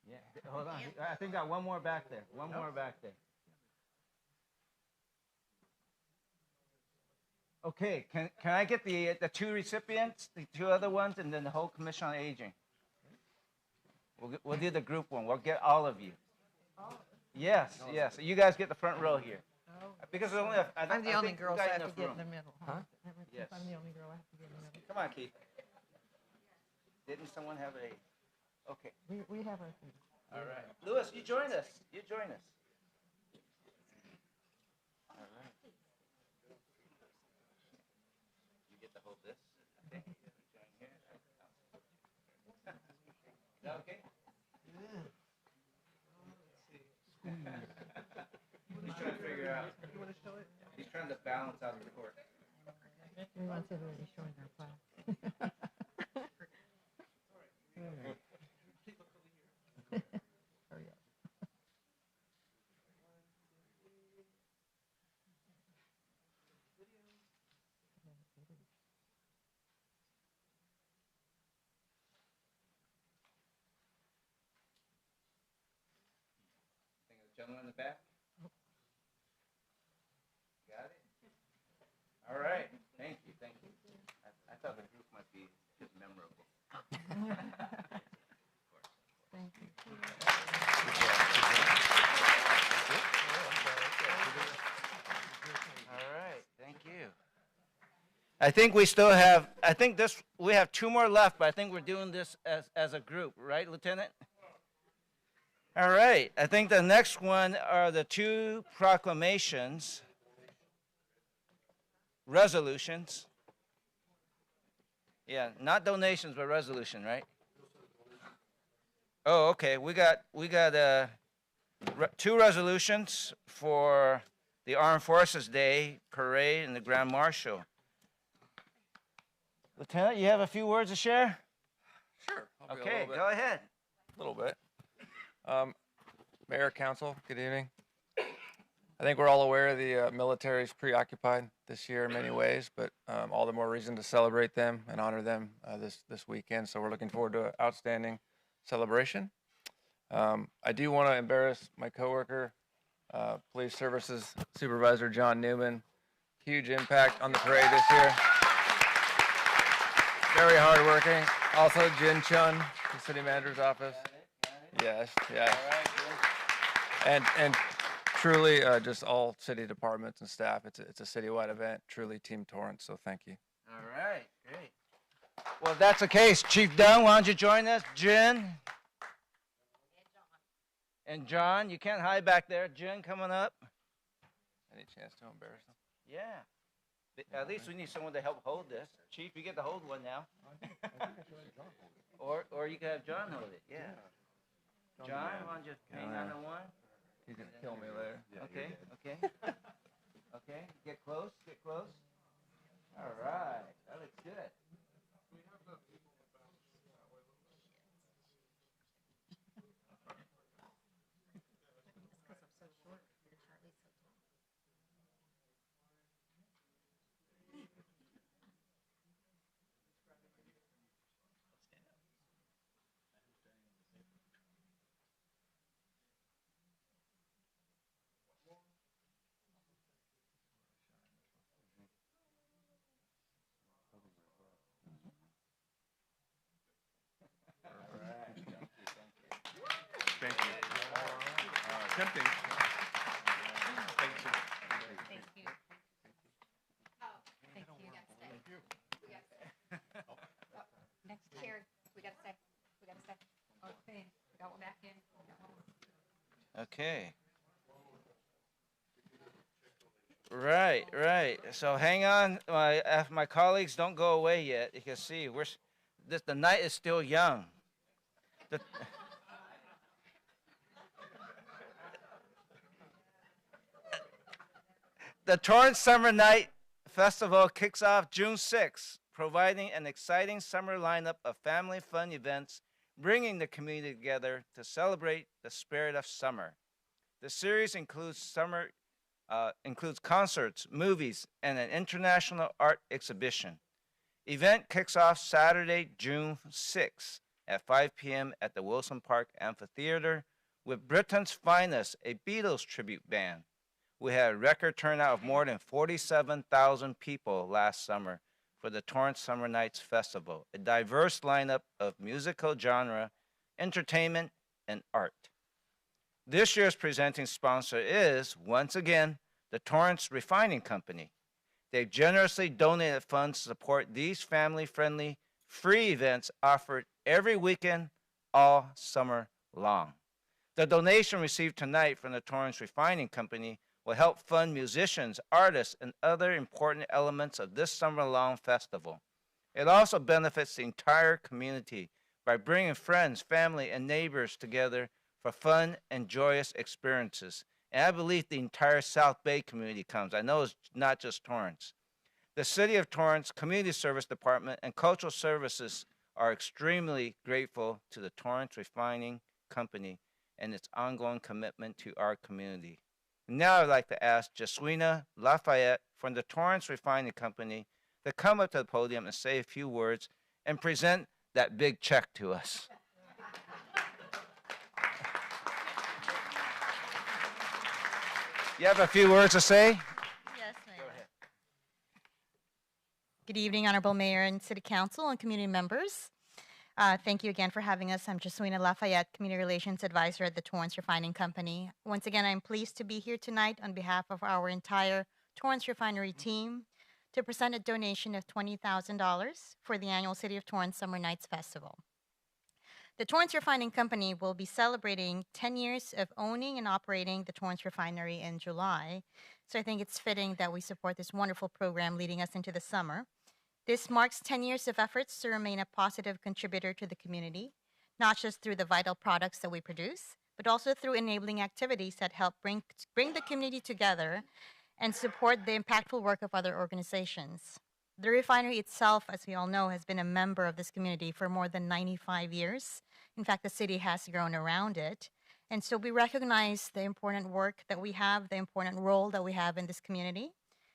Yeah, hold on. I think I got one more back there. One more back there. Okay, can I get the two recipients, the two other ones, and then the whole Commission on Aging? We'll do the group one. We'll get all of you. Yes, yes. You guys get the front row here. Because we only have, I'm the only girl, so I have to get in the room. middle. Huh? Yes. I'm the only girl, I have to get in the middle. Come on, Keith. Didn't someone have a? Okay. We have our thing. All right. Louis, you join us. You join us. All right. You get to hold this. Okay. Join here. Is that okay? He's trying to figure out. He's trying to balance out the court. We want everybody showing their class. Hurry up. Gentleman in the back. Got it? All right. Thank you. Thank you. I thought the group might be just memorable. Thank you. All right. Thank you. I think we still have, we have two more left, but I think we're doing this as a group, right, Lieutenant? All right. I think the next one are the two proclamations, resolutions. Yeah, not donations, but resolution, right? Oh, okay. We got two resolutions for the Armed Forces Day parade and the Grand Marshal. Lieutenant, you have a few words to share? Sure. Okay, go ahead. A little bit. Mayor, Council, good evening. I think we're all aware the military is preoccupied this year in many ways, but all the more reason to celebrate them and honor them this weekend. So we're looking forward to an outstanding celebration. I do want to embarrass my coworker, Police Services Supervisor John Newman. Huge impact on the parade this year. Very hardworking. Also, Jin Chun, the City Manager's office. Yes, yes. And truly, just all city departments and staff. It's a citywide event. Truly, Team Torrance. So thank you. All right, great. Well, if that's the case, Chief Dunn, why don't you join us? Jen. And John, you can't hide back there. Jen coming up. Any chance to embarrass them? Yeah. At least we need someone to help hold this. Chief, you get to hold one now. Or you can have John hold it. Yeah. John, why don't you hang on to one? He's gonna kill me later. Okay, okay. Okay, get close, get close. All right, that looks good. tempting. Thank you, sir. Thank you. Thank you. Next chair, we gotta stay. We gotta stay. Okay, we got one back in. Okay. Right. So hang on, my colleagues, don't go away yet. You can see the night is still young. The, the Torrance Summer Night Festival kicks off June 6th, providing an exciting summer lineup of family fun events, bringing the community together to celebrate the spirit of summer. The series includes concerts, movies, and an international art exhibition. Event kicks off Saturday, June 6th at 5 p.m. at the Wilson Park Amphitheater with Britain's finest, a Beatles tribute band. We had a record turnout of more than 47,000 people last summer for the Torrance Summer Nights Festival, a diverse lineup of musical genre, entertainment, and art. This year's presenting sponsor is, once again, the Torrance Refining Company. They've generously donated funds to support these family-friendly, free events offered every weekend, all summer long. The donation received tonight from the Torrance Refining Company will help fund musicians, artists, and other important elements of this summer-long festival. It also benefits the entire community by bringing friends, family, and neighbors together for fun and joyous experiences. And I believe the entire South Bay community comes. I know it's not just Torrance. The City of Torrance Community Service Department and Cultural Services are extremely grateful to the Torrance Refining Company and its ongoing commitment to our community. Now I'd like to ask Jaswina Lafayette from the Torrance Refining Company to come up to the podium and say a few words and present that big check to us. You have a few words to say? Yes, Mayor. Go ahead. Good evening, Honorable Mayor and City Council and community members. Thank you again for having us. I'm Jaswina Lafayette, Community Relations Advisor at the Torrance Refining Company. Once again, I'm pleased to be here tonight on behalf of our entire Torrance Refinery team to present a donation of $20,000 for the annual City of Torrance Summer Nights Festival. The Torrance Refining Company will be celebrating 10 years of owning and operating the Torrance Refinery in July. So I think it's fitting that we support this wonderful program leading us into the summer. This marks 10 years of efforts to remain a positive contributor to the community, not just through the vital products that we produce, but also through enabling activities that help bring the community together and support the impactful work of other organizations. The refinery itself, as we all know, has been a member of this community for more than 95 years. In fact, the city has grown around it. And so we recognize the important work that we have, the important role that we have in this community.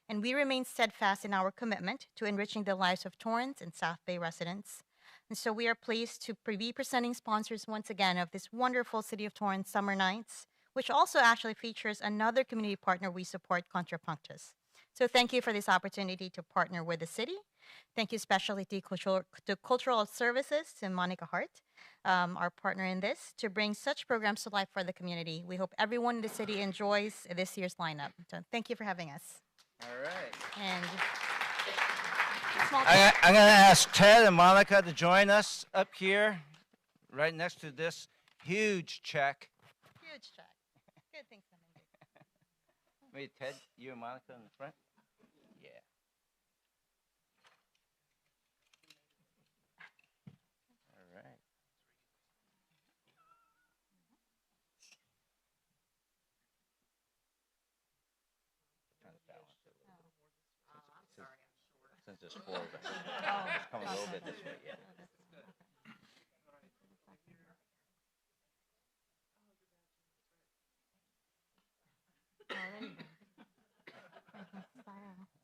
And we remain steadfast in our commitment to enriching the lives of Torrance and South Bay residents. And so we are pleased to be presenting sponsors once again of this wonderful City of Torrance Summer Nights, which also actually features another community partner we support, Contrapunctus. So thank you for this opportunity to partner with the city. Thank you especially to Cultural Services, to Monica Hart, our partner in this, to bring such programs to life for the community. We hope everyone in the city enjoys this year's lineup. So thank you for having us. All right. And I'm going to ask Ted and Monica to join us up here, right next to this huge check. Huge check. Good things coming. Maybe Ted, you and Monica in the front? Yeah. All right. Trying to balance it a little bit. Since it's four of us. Just come a little bit this way, yeah.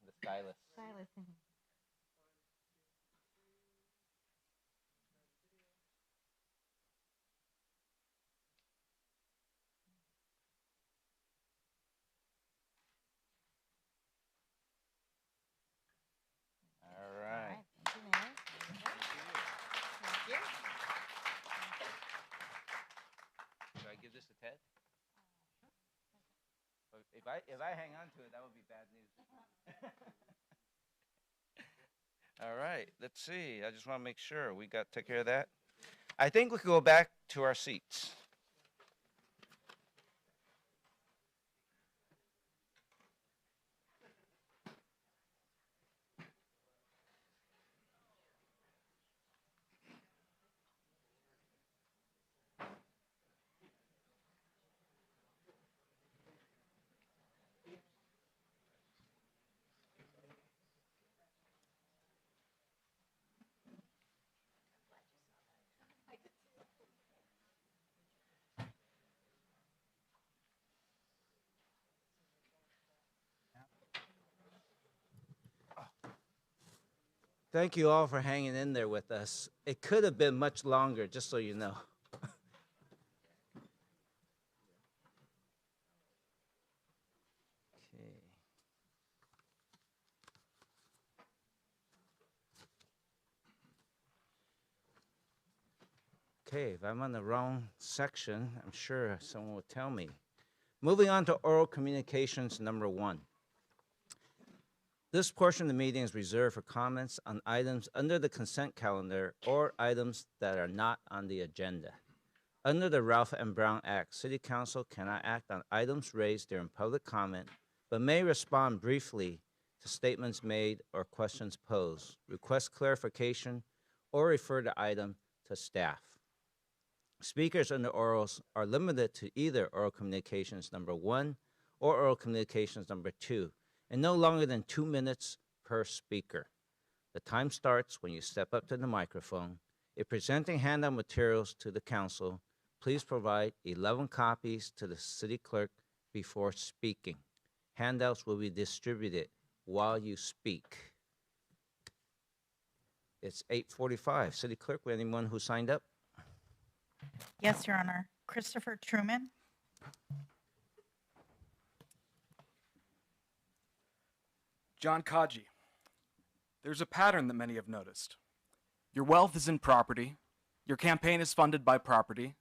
The stylus. All right. Thank you, Mayor. Thank you. Should I give this to Ted? If I hang on to it, that would be bad news. All right, let's see. I just want to make sure we take care of that. I think we can go back to our seats. Thank you all for hanging in there with us. It could have been much longer, just so you know. Okay, if I'm on the wrong section, I'm sure someone will tell me. Moving on to oral communications number 1. This portion of the meeting is reserved for comments on items under the consent calendar or items that are not on the agenda. Under the Ralph M. Brown Act, City Council cannot act on items raised during public comment, but may respond briefly to statements made or questions posed, request clarification, or refer the item to staff. Speakers under orals are limited to either oral communications number 1 or oral communications number 2, and no longer than 2 minutes per speaker. The time starts when you step up to the microphone. If presenting handout materials to the council, please provide 11 copies to the city clerk before speaking. Handouts will be distributed while you speak. It's 8:45. City clerk, anyone who signed up? Yes, Your Honor. Christopher Truman. John Kaji, there's a pattern that many have noticed. Your wealth is in property, your campaign is funded by property,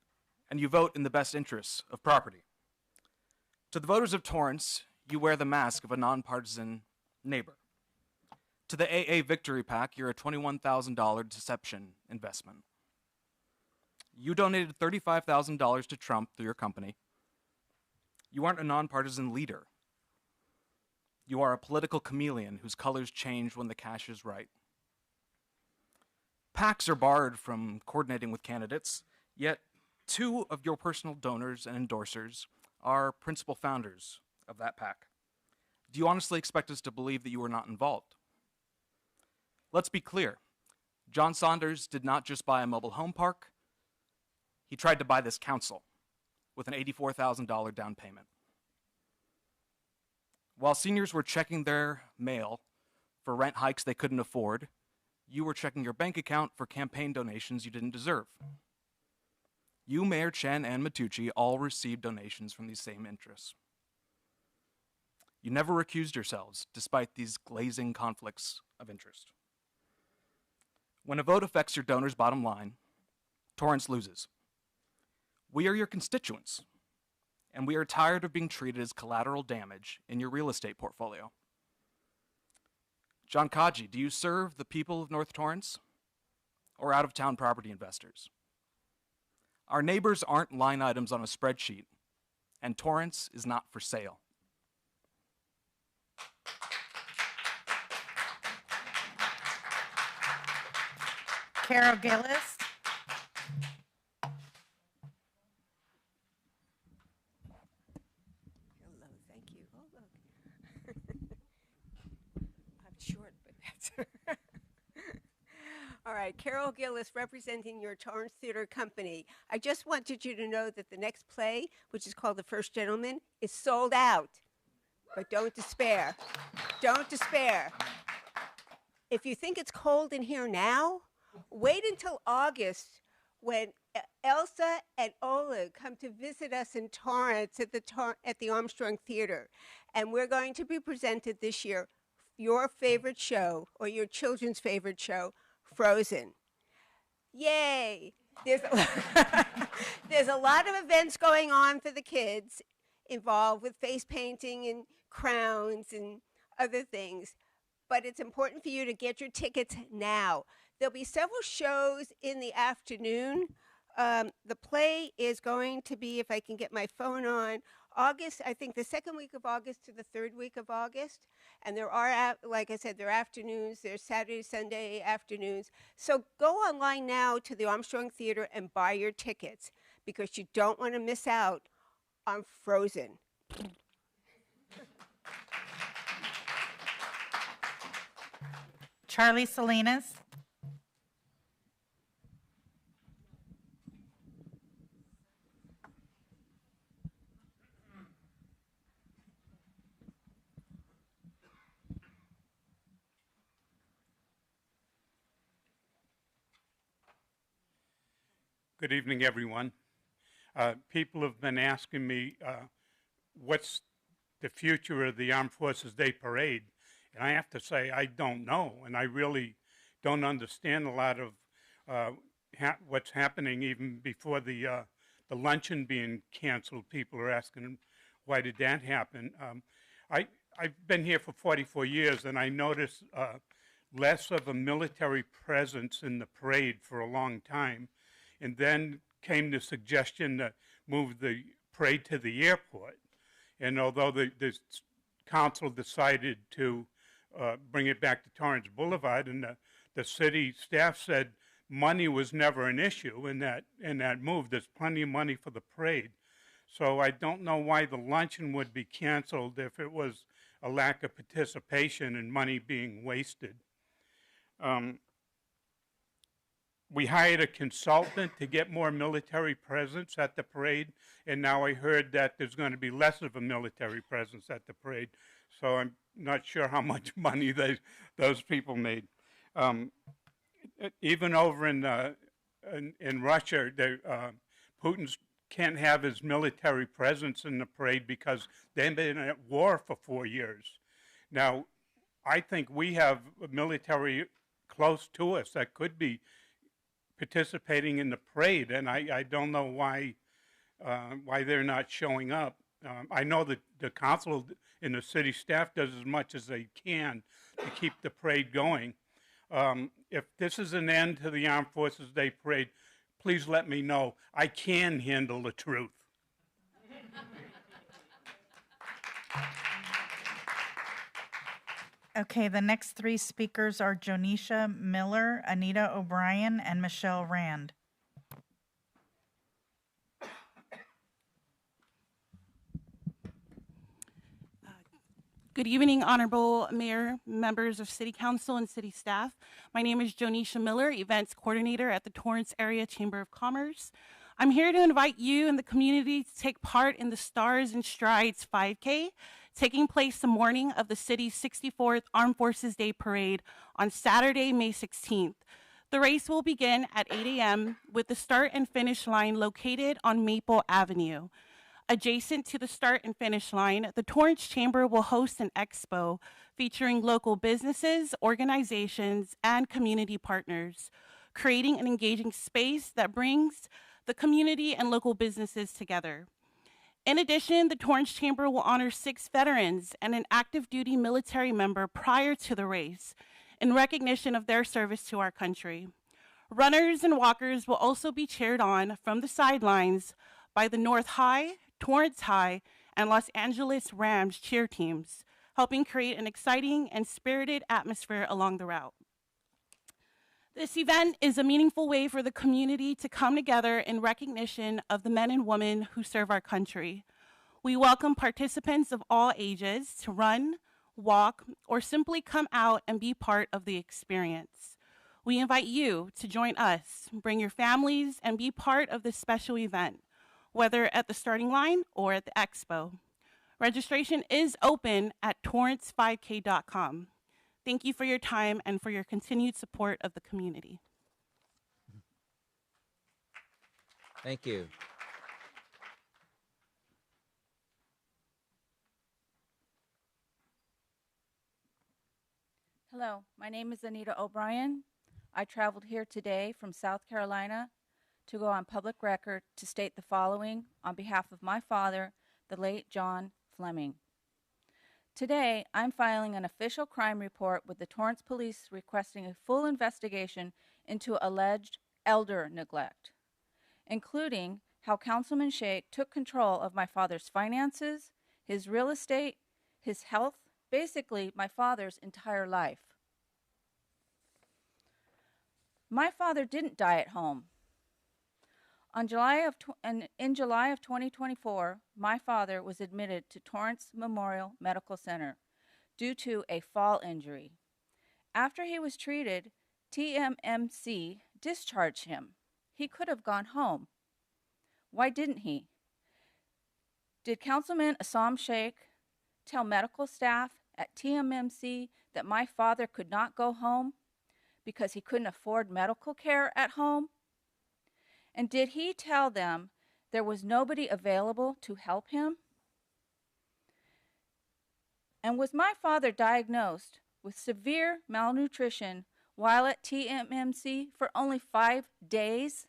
and you vote in the best interests of property. To the voters of Torrance, you wear the mask of a nonpartisan neighbor. To the AA Victory PAC, you're a $21,000 deception investment. You donated $35,000 to Trump through your company. You aren't a nonpartisan leader. You are a political chameleon whose colors change when the cash is right. PACs are barred from coordinating with candidates, yet 2 of your personal donors and endorsers are principal founders of that PAC. Do you honestly expect us to believe that you were not involved? Let's be clear. John Saunders did not just buy a mobile home park. He tried to buy this council with an $84,000 down payment. While seniors were checking their mail for rent hikes they couldn't afford, you were checking your bank account for campaign donations you didn't deserve. You, Mayor Chen, and Matucci all received donations from these same interests. You never recused yourselves, despite these glazing conflicts of interest. When a vote affects your donor's bottom line, Torrance loses. We are your constituents, and we are tired of being treated as collateral damage in your real estate portfolio. John Kaji, do you serve the people of North Torrance or out-of-town property investors? Our neighbors aren't line items on a spreadsheet, and Torrance is not for sale. Carol Gillis. Hello, thank you. Oh, look. I'm short, but that's all right. Carol Gillis, representing your Torrance Theater Company. I just wanted you to know that the next play, which is called The First Gentleman, is sold out. But don't despair. Don't despair. If you think it's cold in here now, wait until August when Elsa and Oleg come to visit us in Torrance at the Armstrong Theater. And we're going to be presented this year your favorite show, or your children's favorite show, Frozen. Yay! There's a lot of events going on for the kids involved with face painting and crowns and other things. But it's important for you to get your tickets now. There'll be several shows in the afternoon. The play is going to be, if I can get my phone on, August, I think the second week of August to the third week of August. And there are, like I said, there are afternoons, there's Saturday, Sunday afternoons. So go online now to the Armstrong Theater and buy your tickets because you don't want to miss out on Frozen. Charlie Salinas. Good evening, everyone. People have been asking me what's the future of the Armed Forces Day Parade, and I have to say I don't know, and I really don't understand a lot of what's happening even before the luncheon being canceled. People are asking why did that happen. I've been here for 44 years, and I noticed less of a military presence in the parade for a long time. And then came the suggestion to move the parade to the airport. And although the council decided to bring it back to Torrance Boulevard, and the city staff said money was never an issue in that move. There's plenty of money for the parade. So I don't know why the luncheon would be canceled if it was a lack of participation and money being wasted. We hired a consultant to get more military presence at the parade, and now I heard that there's going to be less of a military presence at the parade. So I'm not sure how much money those people made. Even over in Russia, Putin can't have his military presence in the parade because they've been at war for 4 years. Now, I think we have a military close to us that could be participating in the parade, and I don't know why they're not showing up. I know that the council and the city staff does as much as they can to keep the parade going. If this is an end to the Armed Forces Day Parade, please let me know. I can handle the truth. Okay, the next three speakers are Jonisha Miller, Anita O'Brien, and Michelle Rand. Good evening, Honorable Mayor, members of City Council, and City staff. My name is Jonisha Miller, Events Coordinator at the Torrance Area Chamber of Commerce. I'm here to invite you and the community to take part in the Stars and Strides 5K, taking place the morning of the city's 64th Armed Forces Day Parade on Saturday, May 16th. The race will begin at 8 a.m. with the start and finish line located on Maple Avenue. Adjacent to the start and finish line, the Torrance Chamber will host an expo featuring local businesses, organizations, and community partners, creating an engaging space that brings the community and local businesses together. In addition, the Torrance Chamber will honor 6 veterans and an active duty military member prior to the race in recognition of their service to our country. Runners and walkers will also be cheered on from the sidelines by the North High, Torrance High, and Los Angeles Rams cheer teams, helping create an exciting and spirited atmosphere along the route. This event is a meaningful way for the community to come together in recognition of the men and women who serve our country. We welcome participants of all ages to run, walk, or simply come out and be part of the experience. We invite you to join us, bring your families, and be part of this special event, whether at the starting line or at the expo. Registration is open at torrance5k.com. Thank you for your time and for your continued support of the community. Thank you. Hello, my name is Anita O'Brien. I traveled here today from South Carolina to go on public record to state the following on behalf of my father, the late John Fleming. Today, I'm filing an official crime report with the Torrance Police requesting a full investigation into alleged elder neglect, including how Councilman Shake took control of my father's finances, his real estate, his health, basically my father's entire life. My father didn't die at home. In July of 2024, my father was admitted to Torrance Memorial Medical Center due to a fall injury. After he was treated, TMMC discharged him. He could have gone home. Why didn't he? Did Councilman Assam Sheikh tell medical staff at TMMC that my father could not go home because he couldn't afford medical care at home? And did he tell them there was nobody available to help him? And was my father diagnosed with severe malnutrition while at TMMC for only 5 days?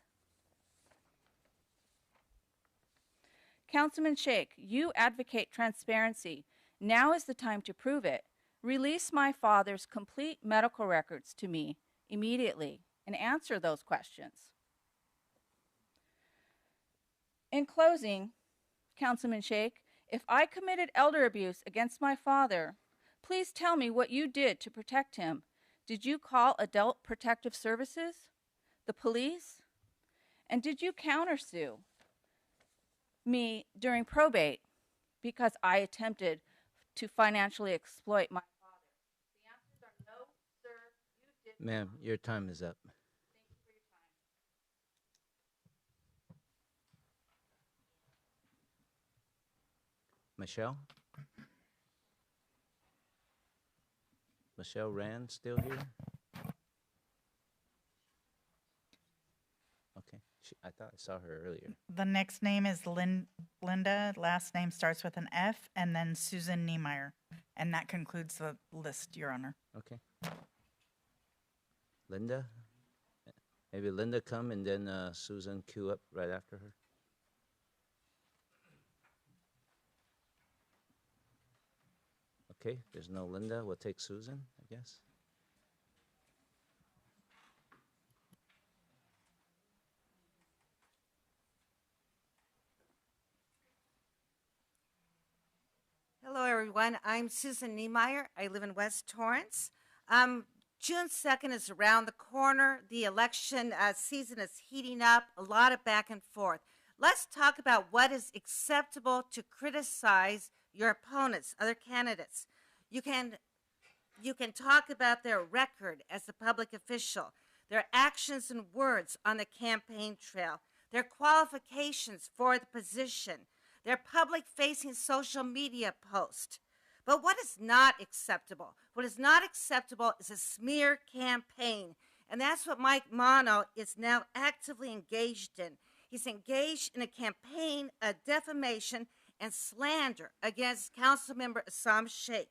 Councilman Sheikh, you advocate transparency. Now is the time to prove it. Release my father's complete medical records to me immediately and answer those questions. In closing, Councilman Sheikh, if I committed elder abuse against my father, please tell me what you did to protect him. Did you call Adult Protective Services, the police? And did you countersue me during probate because I attempted to financially exploit my father? The answers are no, sir, you did not. Ma'am, your time is up. Thank you for your time. Michelle? Michelle Rand still here? Okay, I thought I saw her earlier. The next name is Linda. Last name starts with an F, and then Susan Niemeyer. And that concludes the list, Your Honor. Okay. Linda? Maybe Linda come and then Susan queue up right after her. Okay, there's no Linda. We'll take Susan, I guess. Hello, everyone. I'm Susan Niemeyer. I live in West Torrance. June 2nd is around the corner. The election season is heating up, a lot of back and forth. Let's talk about what is acceptable to criticize your opponents, other candidates. You can talk about their record as a public official, their actions and words on the campaign trail, their qualifications for the position, their public-facing social media post. But what is not acceptable? What is not acceptable is a smear campaign, and that's what Mike Mono is now actively engaged in. He's engaged in a campaign of defamation and slander against Councilmember Assam Sheikh.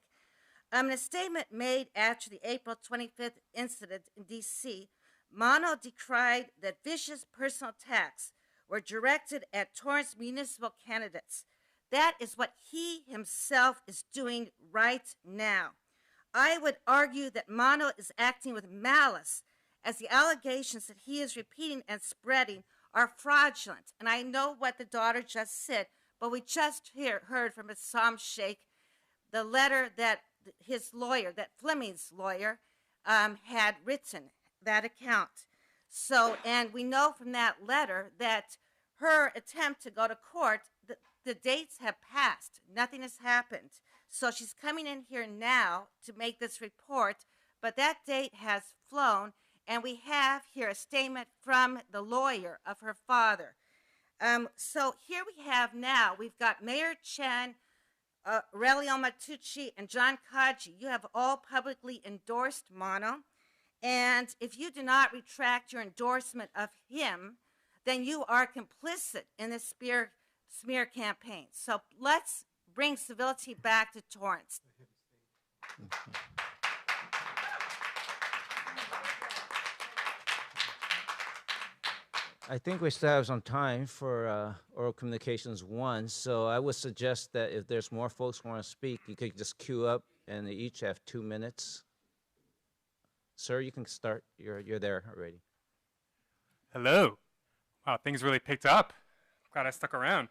In a statement made after the April 25th incident in D.C., Mono decried that vicious personal attacks were directed at Torrance municipal candidates. That is what he himself is doing right now. I would argue that Mono is acting with malice, as the allegations that he is repeating and spreading are fraudulent. And I know what the daughter just said, but we just heard from Assam Sheikh the letter that his lawyer, that Fleming's lawyer, had written, that account. So, and we know from that letter that her attempt to go to court, the dates have passed. Nothing has happened. So she's coming in here now to make this report, but that date has flown, and we have here a statement from the lawyer of her father. So here we have now, we've got Mayor Chen, Aurelio Matucci, and John Kaji. You have all publicly endorsed Mono, and if you do not retract your endorsement of him, then you are complicit in this smear campaign. So let's bring civility back to Torrance. I think we still have some time for oral communications 1, so I would suggest that if there's more folks who want to speak, you could just queue up, and they each have 2 minutes. Sir, you can start. You're there already. Hello. Wow, things really picked up. Glad I stuck around.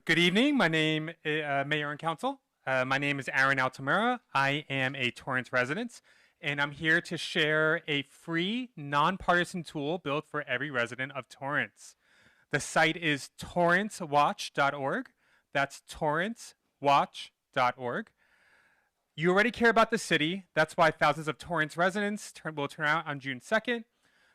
Good evening. My name is Mayor and Council. My name is Aaron Altamura. I am a Torrance resident, and I'm here to share a free, nonpartisan tool built for every resident of Torrance. The site is torrancewatch.org. That's torrancewatch.org. You already care about the city. That's why thousands of Torrance residents will turn out on June 2nd.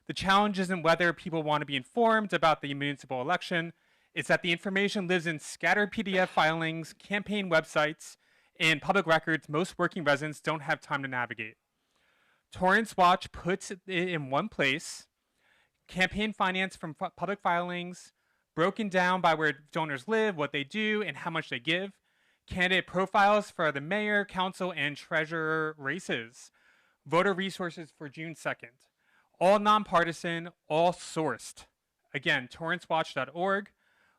The challenge isn't whether people want to be informed about the municipal election. It's that the information lives in scattered PDF filings, campaign websites, and public records most working residents don't have time to navigate. Torrance Watch puts it in one place, campaign finance from public filings, broken down by where donors live, what they do, and how much they give, candidate profiles for the mayor, council, and treasurer races, voter resources for June 2nd. All nonpartisan, all sourced. Again, torrancewatch.org.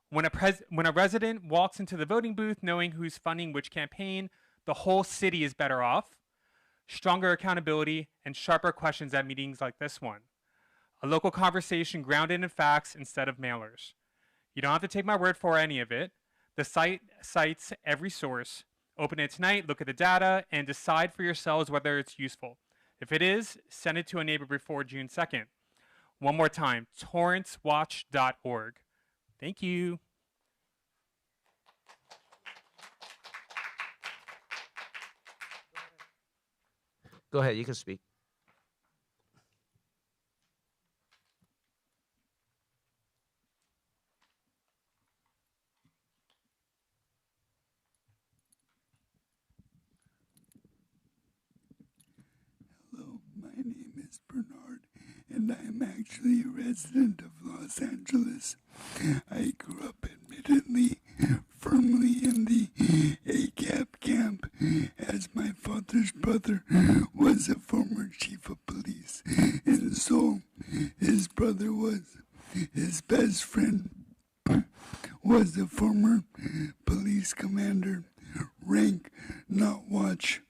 When a resident walks into the voting booth knowing who's funding which campaign, the whole city is better off. Stronger accountability and sharper questions at meetings like this one. A local conversation grounded in facts instead of mailers. You don't have to take my word for any of it. The site cites every source. Open it tonight, look at the data, and decide for yourselves whether it's useful. If it is, send it to a neighbor before June 2nd. One more time, torrancewatch.org. Thank you. Go ahead, you can speak. Hello, my name is Bernard, and I am actually a resident of Los Angeles. I grew up admittedly firmly in the ACAB camp, as my father's brother was a former chief of police, and so his brother was his best friend, was a former police commander, rank not watch,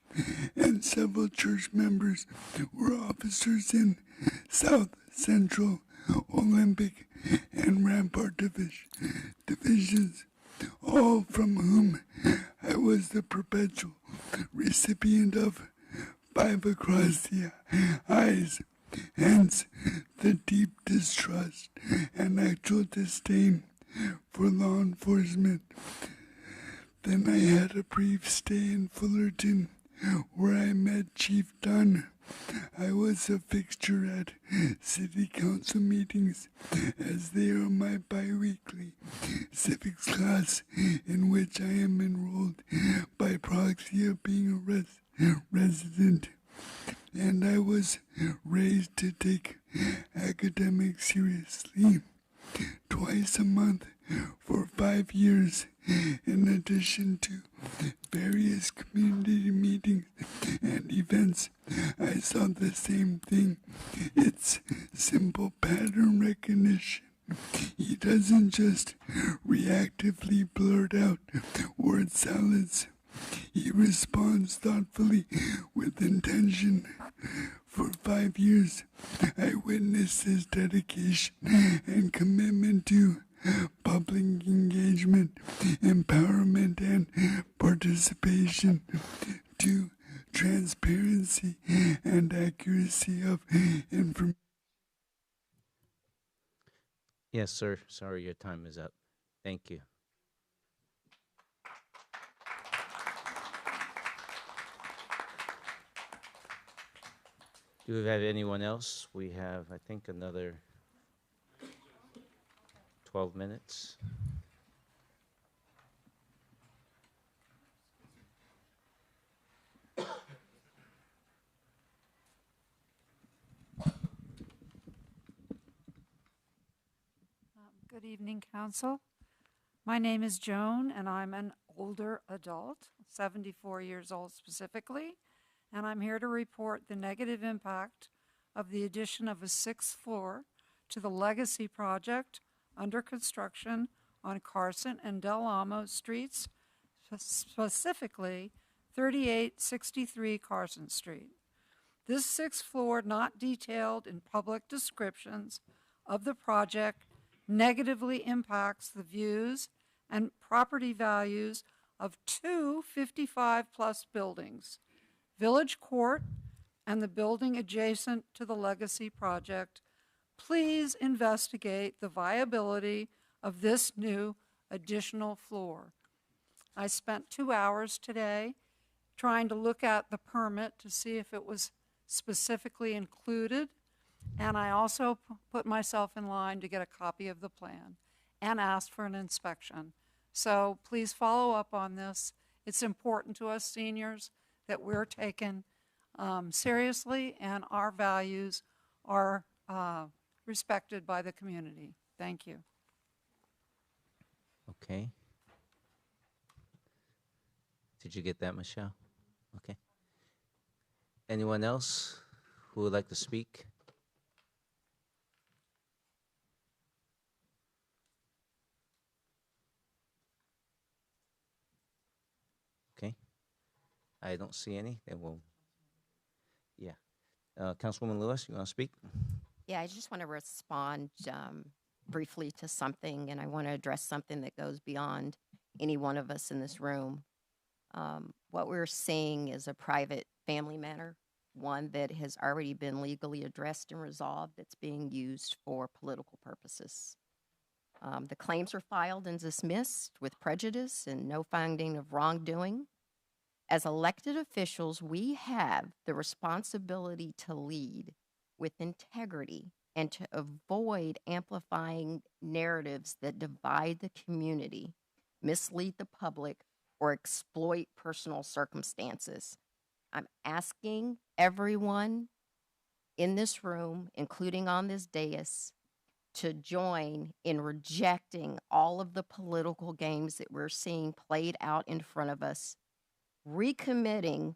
and several church members were officers in South Central, Olympic, and Rampart divisions, all from whom I was the perpetual recipient of 5 across the eyes, hence the deep distrust and actual disdain for law enforcement. Then I had a brief stay in Fullerton, where I met Chief Dunn. I was a fixture at city council meetings, as they are my bi-weekly civics class, in which I am enrolled by proxy of being a resident. And I was raised to take academics seriously. Twice a month for 5 years, in addition to various community meetings and events, I saw the same thing. It's simple pattern recognition. He doesn't just reactively blurt out word salads. He responds thoughtfully with intention. For 5 years, I witnessed his dedication and commitment to public engagement, empowerment, and participation, to transparency and accuracy of information. Yes, sir. Sorry, your time is up. Thank you. Do we have anyone else? We have, I think, another 12 minutes. Good evening, Council. My name is Joan, and I'm an older adult, 74 years old specifically, and I'm here to report the negative impact of the addition of a 6th floor to the Legacy Project under construction on Carson and Del Amo Streets, specifically 3863 Carson Street. This sixth floor, not detailed in public descriptions of the project, negatively impacts the views and property values of two 55-plus buildings, Village Court and the building adjacent to the Legacy Project. Please investigate the viability of this new additional floor. I spent 2 hours today trying to look at the permit to see if it was specifically included, and I also put myself in line to get a copy of the plan and asked for an inspection. So please follow up on this. It's important to us seniors that we're taken seriously and our values are respected by the community. Thank you. Okay. Did you get that, Michelle? Okay. Anyone else who would like to speak? Okay. I don't see any. Then we'll, yeah. Councilwoman Lewis, you want to speak? Yeah, I just want to respond briefly to something, and I want to address something that goes beyond any one of us in this room. What we're seeing is a private family matter, one that has already been legally addressed and resolved that's being used for political purposes. The claims are filed and dismissed with prejudice and no finding of wrongdoing. As elected officials, we have the responsibility to lead with integrity and to avoid amplifying narratives that divide the community, mislead the public, or exploit personal circumstances. I'm asking everyone in this room, including on this dais, to join in rejecting all of the political games that we're seeing played out in front of us, recommitting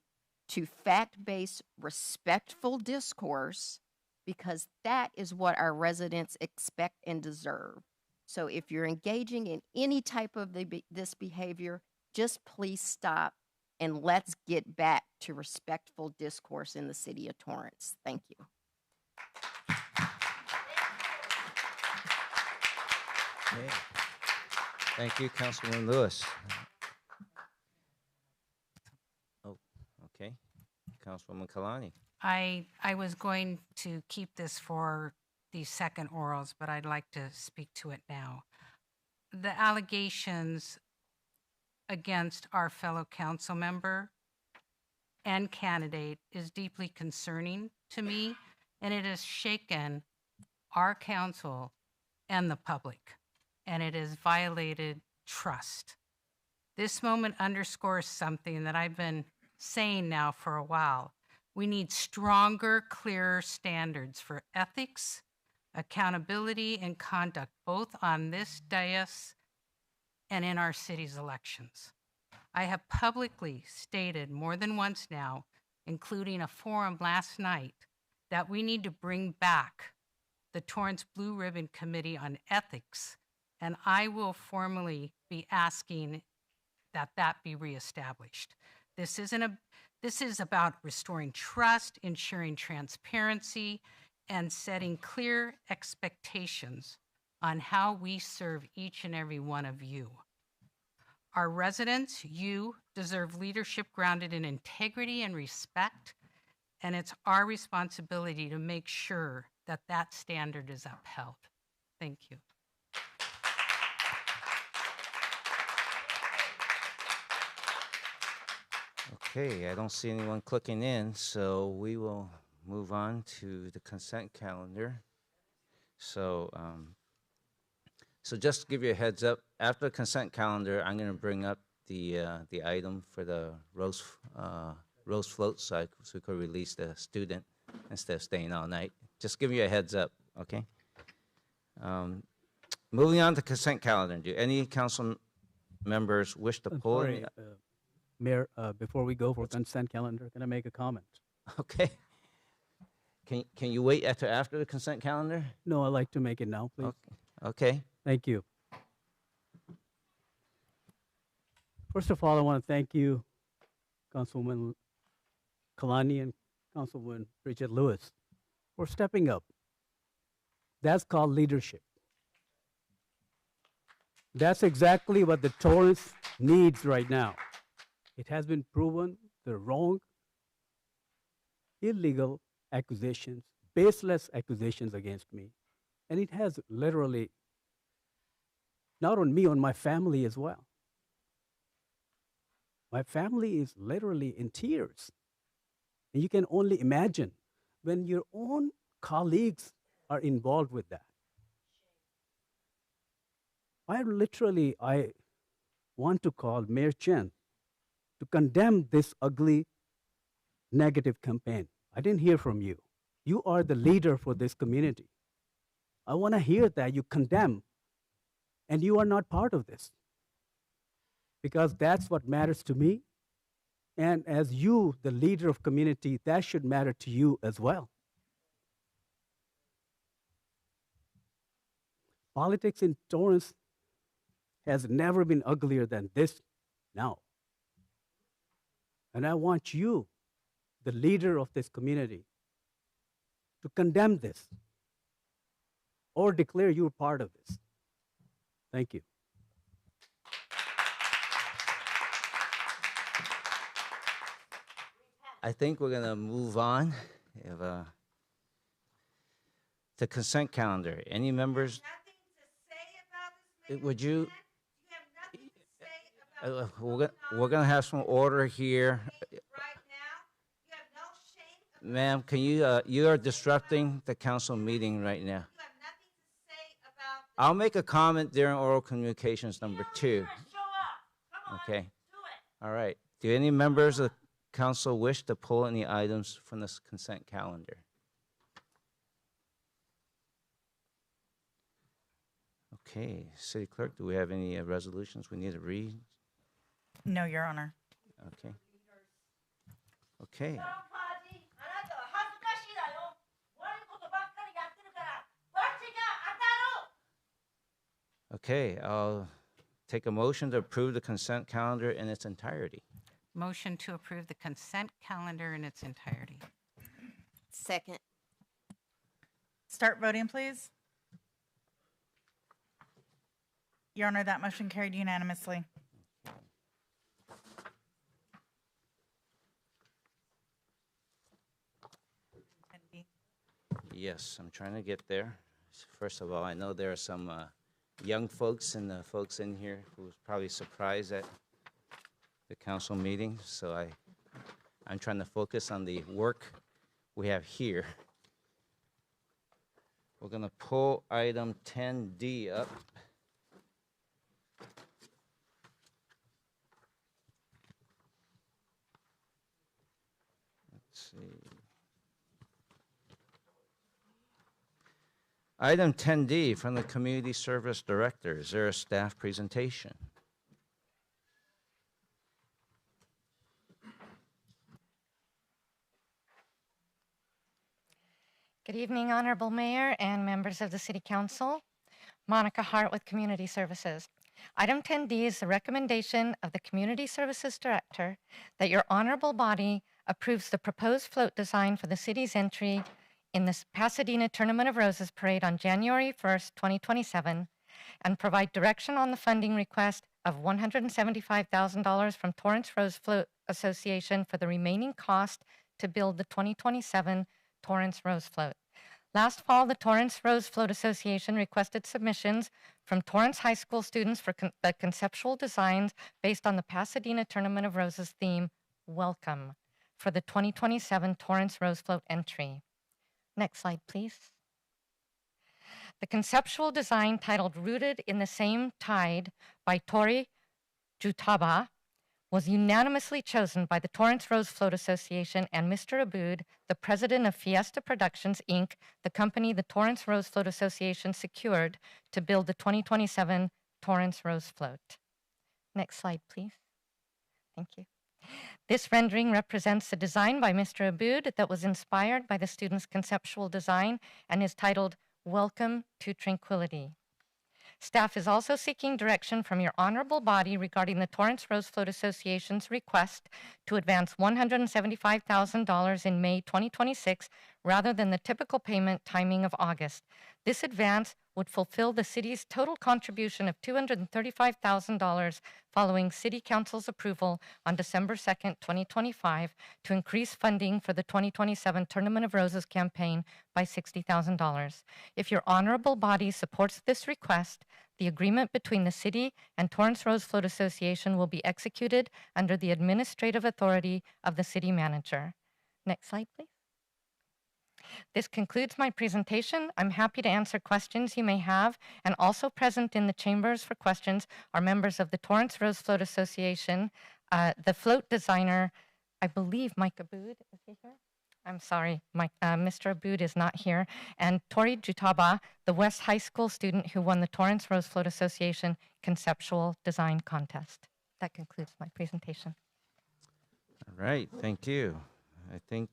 to fact-based, respectful discourse, because that is what our residents expect and deserve. So if you're engaging in any type of this behavior, just please stop and let's get back to respectful discourse in the city of Torrance. Thank you. Okay. Thank you, Councilwoman Lewis. Oh, okay. Councilwoman Kalani. I was going to keep this for the second orals, but I'd like to speak to it now. The allegations against our fellow council member and candidate is deeply concerning to me, and it has shaken our council and the public, and it has violated trust. This moment underscores something that I've been saying now for a while. We need stronger, clearer standards for ethics, accountability, and conduct, both on this dais and in our city's elections. I have publicly stated more than once now, including a forum last night, that we need to bring back the Torrance Blue Ribbon Committee on Ethics, and I will formally be asking that that be reestablished. This is about restoring trust, ensuring transparency, and setting clear expectations on how we serve each and every one of you. Our residents, you deserve leadership grounded in integrity and respect, and it's our responsibility to make sure that that standard is upheld. Thank you. Okay, I don't see anyone clicking in, so we will move on to the consent calendar. So, so just to give you a heads up, after the consent calendar, I'm going to bring up the item for the rose float, so we could release the student instead of staying all night. Just give you a heads up, okay? Moving on to consent calendar. Do any council members wish to pull? Sorry, Mayor, before we go for consent calendar, can I make a comment? Okay. Can you wait after the consent calendar? No, I'd like to make it now, please. Okay. Thank you. First of all, I want to thank you, Councilwoman Kalani and Councilwoman Bridget Lewis, for stepping up. That's called leadership. That's exactly what the Torrance needs right now. It has been proven the wrong, illegal accusations, baseless accusations against me. And it has literally, not on me, on my family as well. My family is literally in tears. And you can only imagine when your own colleagues are involved with that. I want to call Mayor Chen to condemn this ugly, negative campaign. I didn't hear from you. You are the leader for this community. I want to hear that you condemn, and you are not part of this. Because that's what matters to me. And as you, the leader of community, that should matter to you as well. Politics in Torrance has never been uglier than this now. And I want you, the leader of this community, to condemn this or declare you're part of this. Thank you. I think we're going to move on to consent calendar. Any members? Would you? We're going to have some order here. Ma'am, can you, you are disrupting the council meeting right now. I'll make a comment during oral communications number 2. Okay. All right. Do any members of the council wish to pull any items from this consent calendar? Okay. City Clerk, do we have any resolutions we need to read? No, Your Honor. Okay. Okay. Okay, I'll take a motion to approve the consent calendar in its entirety. Motion to approve the consent calendar in its entirety. Second. Start voting, please. Your Honor, that motion carried unanimously. Yes, I'm trying to get there. First of all, I know there are some young folks and the folks in here who was probably surprised at the council meeting, so I'm trying to focus on the work we have here. We're going to pull item 10D up. Let's see. Item 10D from the Community Service Director. Is there a staff presentation? Good evening, Honorable Mayor and members of the City Council. Monica Hart with Community Services. Item 10D is the recommendation of the Community Services Director that your honorable body approves the proposed float design for the city's entry in the Pasadena Tournament of Roses Parade on January 1st, 2027, and provide direction on the funding request of $175,000 from Torrance Rose Float Association for the remaining cost to build the 2027 Torrance Rose Float. Last fall, the Torrance Rose Float Association requested submissions from Torrance High School students for the conceptual designs based on the Pasadena Tournament of Roses theme, Welcome, for the 2027 Torrance Rose Float entry. Next slide, please. The conceptual design titled Rooted in the Same Tide by Tori Jutaba was unanimously chosen by the Torrance Rose Float Association and Mr. Aboud, the president of Fiesta Productions, Inc., the company the Torrance Rose Float Association secured to build the 2027 Torrance Rose Float. Next slide, please. Thank you. This rendering represents a design by Mr. Aboud that was inspired by the student's conceptual design and is titled Welcome to Tranquility. Staff is also seeking direction from your honorable body regarding the Torrance Rose Float Association's request to advance $175,000 in May 2026 rather than the typical payment timing of August. This advance would fulfill the city's total contribution of $235,000 following City Council's approval on December 2nd, 2025, to increase funding for the 2027 Tournament of Roses campaign by $60,000. If your honorable body supports this request, the agreement between the city and Torrance Rose Float Association will be executed under the administrative authority of the city manager. Next slide, please. This concludes my presentation. I'm happy to answer questions you may have, and also present in the chambers for questions are members of the Torrance Rose Float Association, the float designer, I believe Mike Aboud, is he here? I'm sorry, Mr. Aboud is not here, and Tori Jutaba, the West High School student who won the Torrance Rose Float Association Conceptual Design Contest. That concludes my presentation. All right, thank you. I think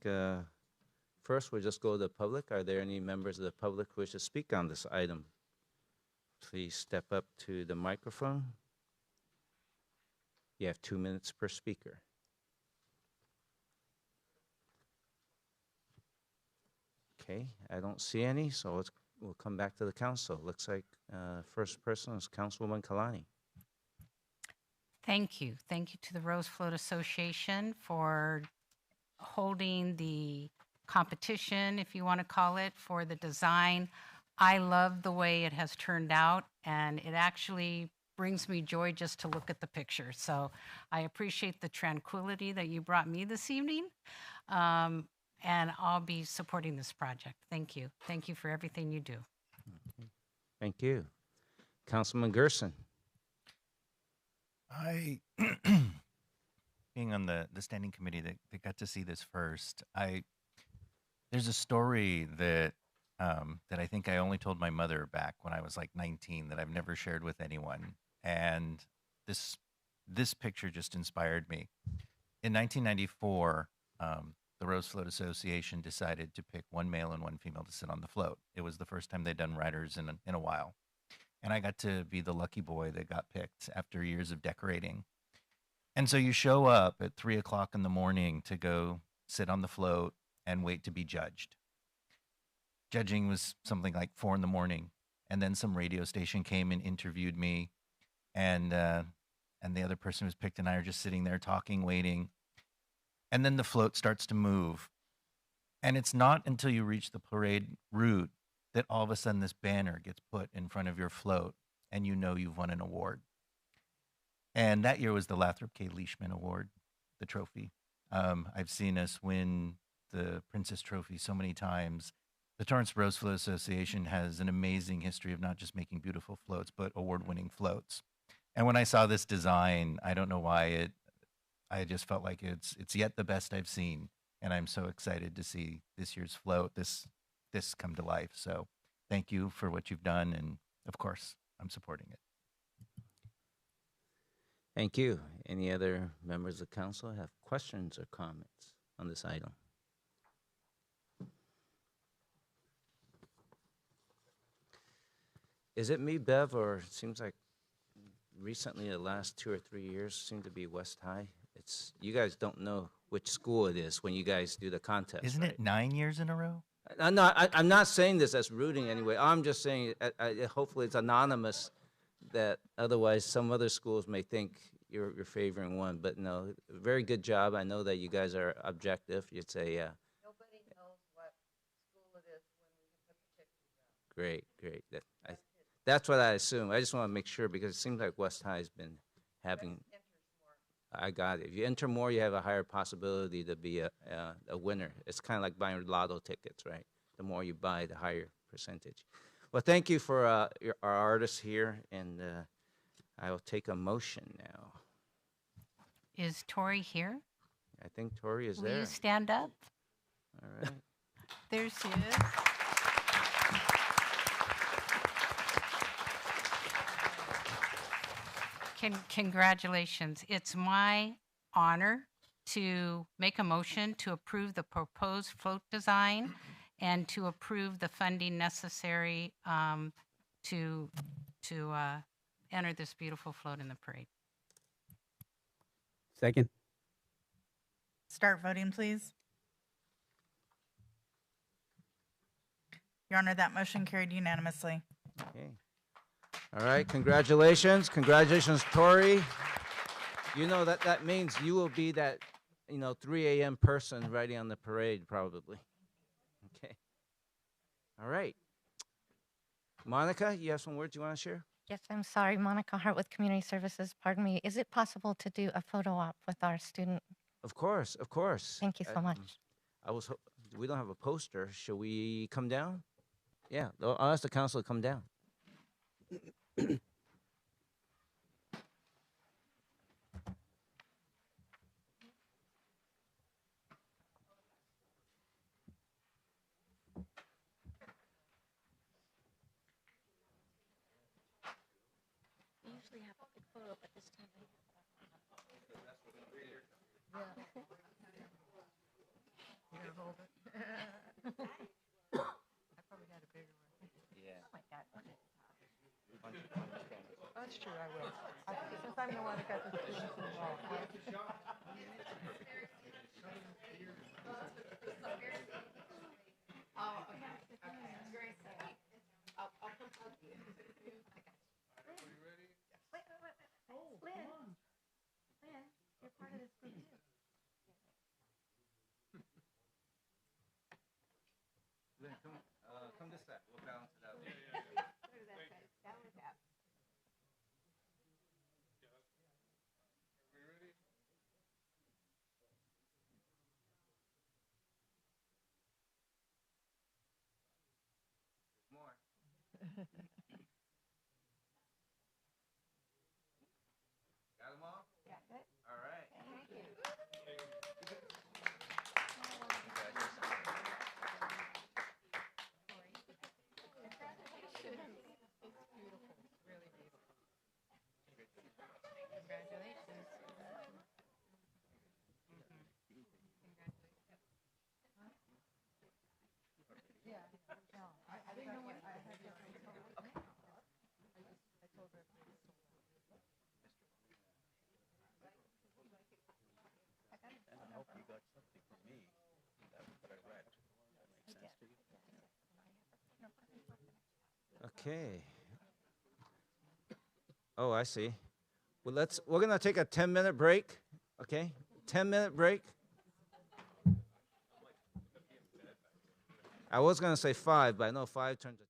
first we'll just go to the public. Are there any members of the public who wish to speak on this item? Please step up to the microphone. You have 2 minutes per speaker. Okay, I don't see any, so we'll come back to the council. Looks like first person is Councilwoman Kalani. Thank you. Thank you to the Rose Float Association for holding the competition, if you want to call it, for the design. I love the way it has turned out, and it actually brings me joy just to look at the picture. So I appreciate the tranquility that you brought me this evening, and I'll be supporting this project. Thank you. Thank you for everything you do. Thank you. Councilman Gerson. Being on the standing committee that got to see this first, there's a story that that I think I only told my mother back when I was like 19 that I've never shared with anyone, and this picture just inspired me. In 1994, the Rose Float Association decided to pick one male and one female to sit on the float. It was the first time they'd done riders in a while, and I got to be the lucky boy that got picked after years of decorating. And so you show up at 3 o'clock in the morning to go sit on the float and wait to be judged. Judging was something like 4 in the morning, and then some radio station came and interviewed me, and the other person who was picked and I are just sitting there talking, waiting, and then the float starts to move, and it's not until you reach the parade route that all of a sudden this banner gets put in front of your float, and you know you've won an award. And that year was the Lathrop K. Leishman Award, the trophy. I've seen us win the Princess Trophy so many times. The Torrance Rose Float Association has an amazing history of not just making beautiful floats, but award-winning floats. And when I saw this design, I don't know why I just felt like it's yet the best I've seen. And I'm so excited to see this year's float, this come to life. So thank you for what you've done. And of course, I'm supporting it. Thank you. Any other members of council have questions or comments on this item? Is it me, Bev, or it seems like recently the last 2 or 3 years seem to be West High? You guys don't know which school it is when you guys do the contest. Isn't it 9 years in a row? I'm not saying this as rooting anyway. I'm just saying hopefully it's anonymous, that otherwise some other schools may think you're favoring one. But no, very good job. I know that you guys are objective. You'd say, yeah. Nobody knows what school it is when we put the pictures up. Great. That's what I assume. I just want to make sure because it seems like West High has been having. I got it. If you enter more, you have a higher possibility to be a winner. It's kind of like buying lotto tickets, right? The more you buy, the higher percentage. Well, thank you for our artists here, and I will take a motion now. Is Tori here? I think Tori is Will there. you stand up? All right. There she is. Congratulations. It's my honor to make a motion to approve the proposed float design and to approve the funding necessary to enter this beautiful float in the parade. Second. Start voting, please. Your Honor, that motion carried unanimously. Okay. All right, congratulations. Congratulations, Tori. You know that means you will be that, 3 a.m. person riding on the parade, probably. Okay. All right. Monica, you have some words you want to share? Yes, I'm sorry, Monica Hart with Community Services. Pardon me. Is it possible to do a photo op with our student? Of course, of course. Thank you so much. We don't have a poster. Shall we come down? Yeah, I'll ask the council to come down. We usually have a big photo, but this time You gonna hold it? I probably had a bigger one. Yeah. Oh my God. That's true, I will. Since I'm the one that got the students involved. Oh, okay. Very sweet. I'll come hug you. Wait. Lynn, you're part of this group too. Lynn, come this side. We'll balance it out. Go to that side. Down with that. More. Got them all? Got it. All right. Thank you. It's beautiful. It's really beautiful. Congratulations. Yeah. No, I didn't know what I had different. Okay. I told her. And I hope you got something from me. That what I read. That makes sense to you? Okay. Oh, I see. Well, we're gonna take a 10-minute break. Okay, 10-minute break. I was gonna say 5, but I know 5 turns to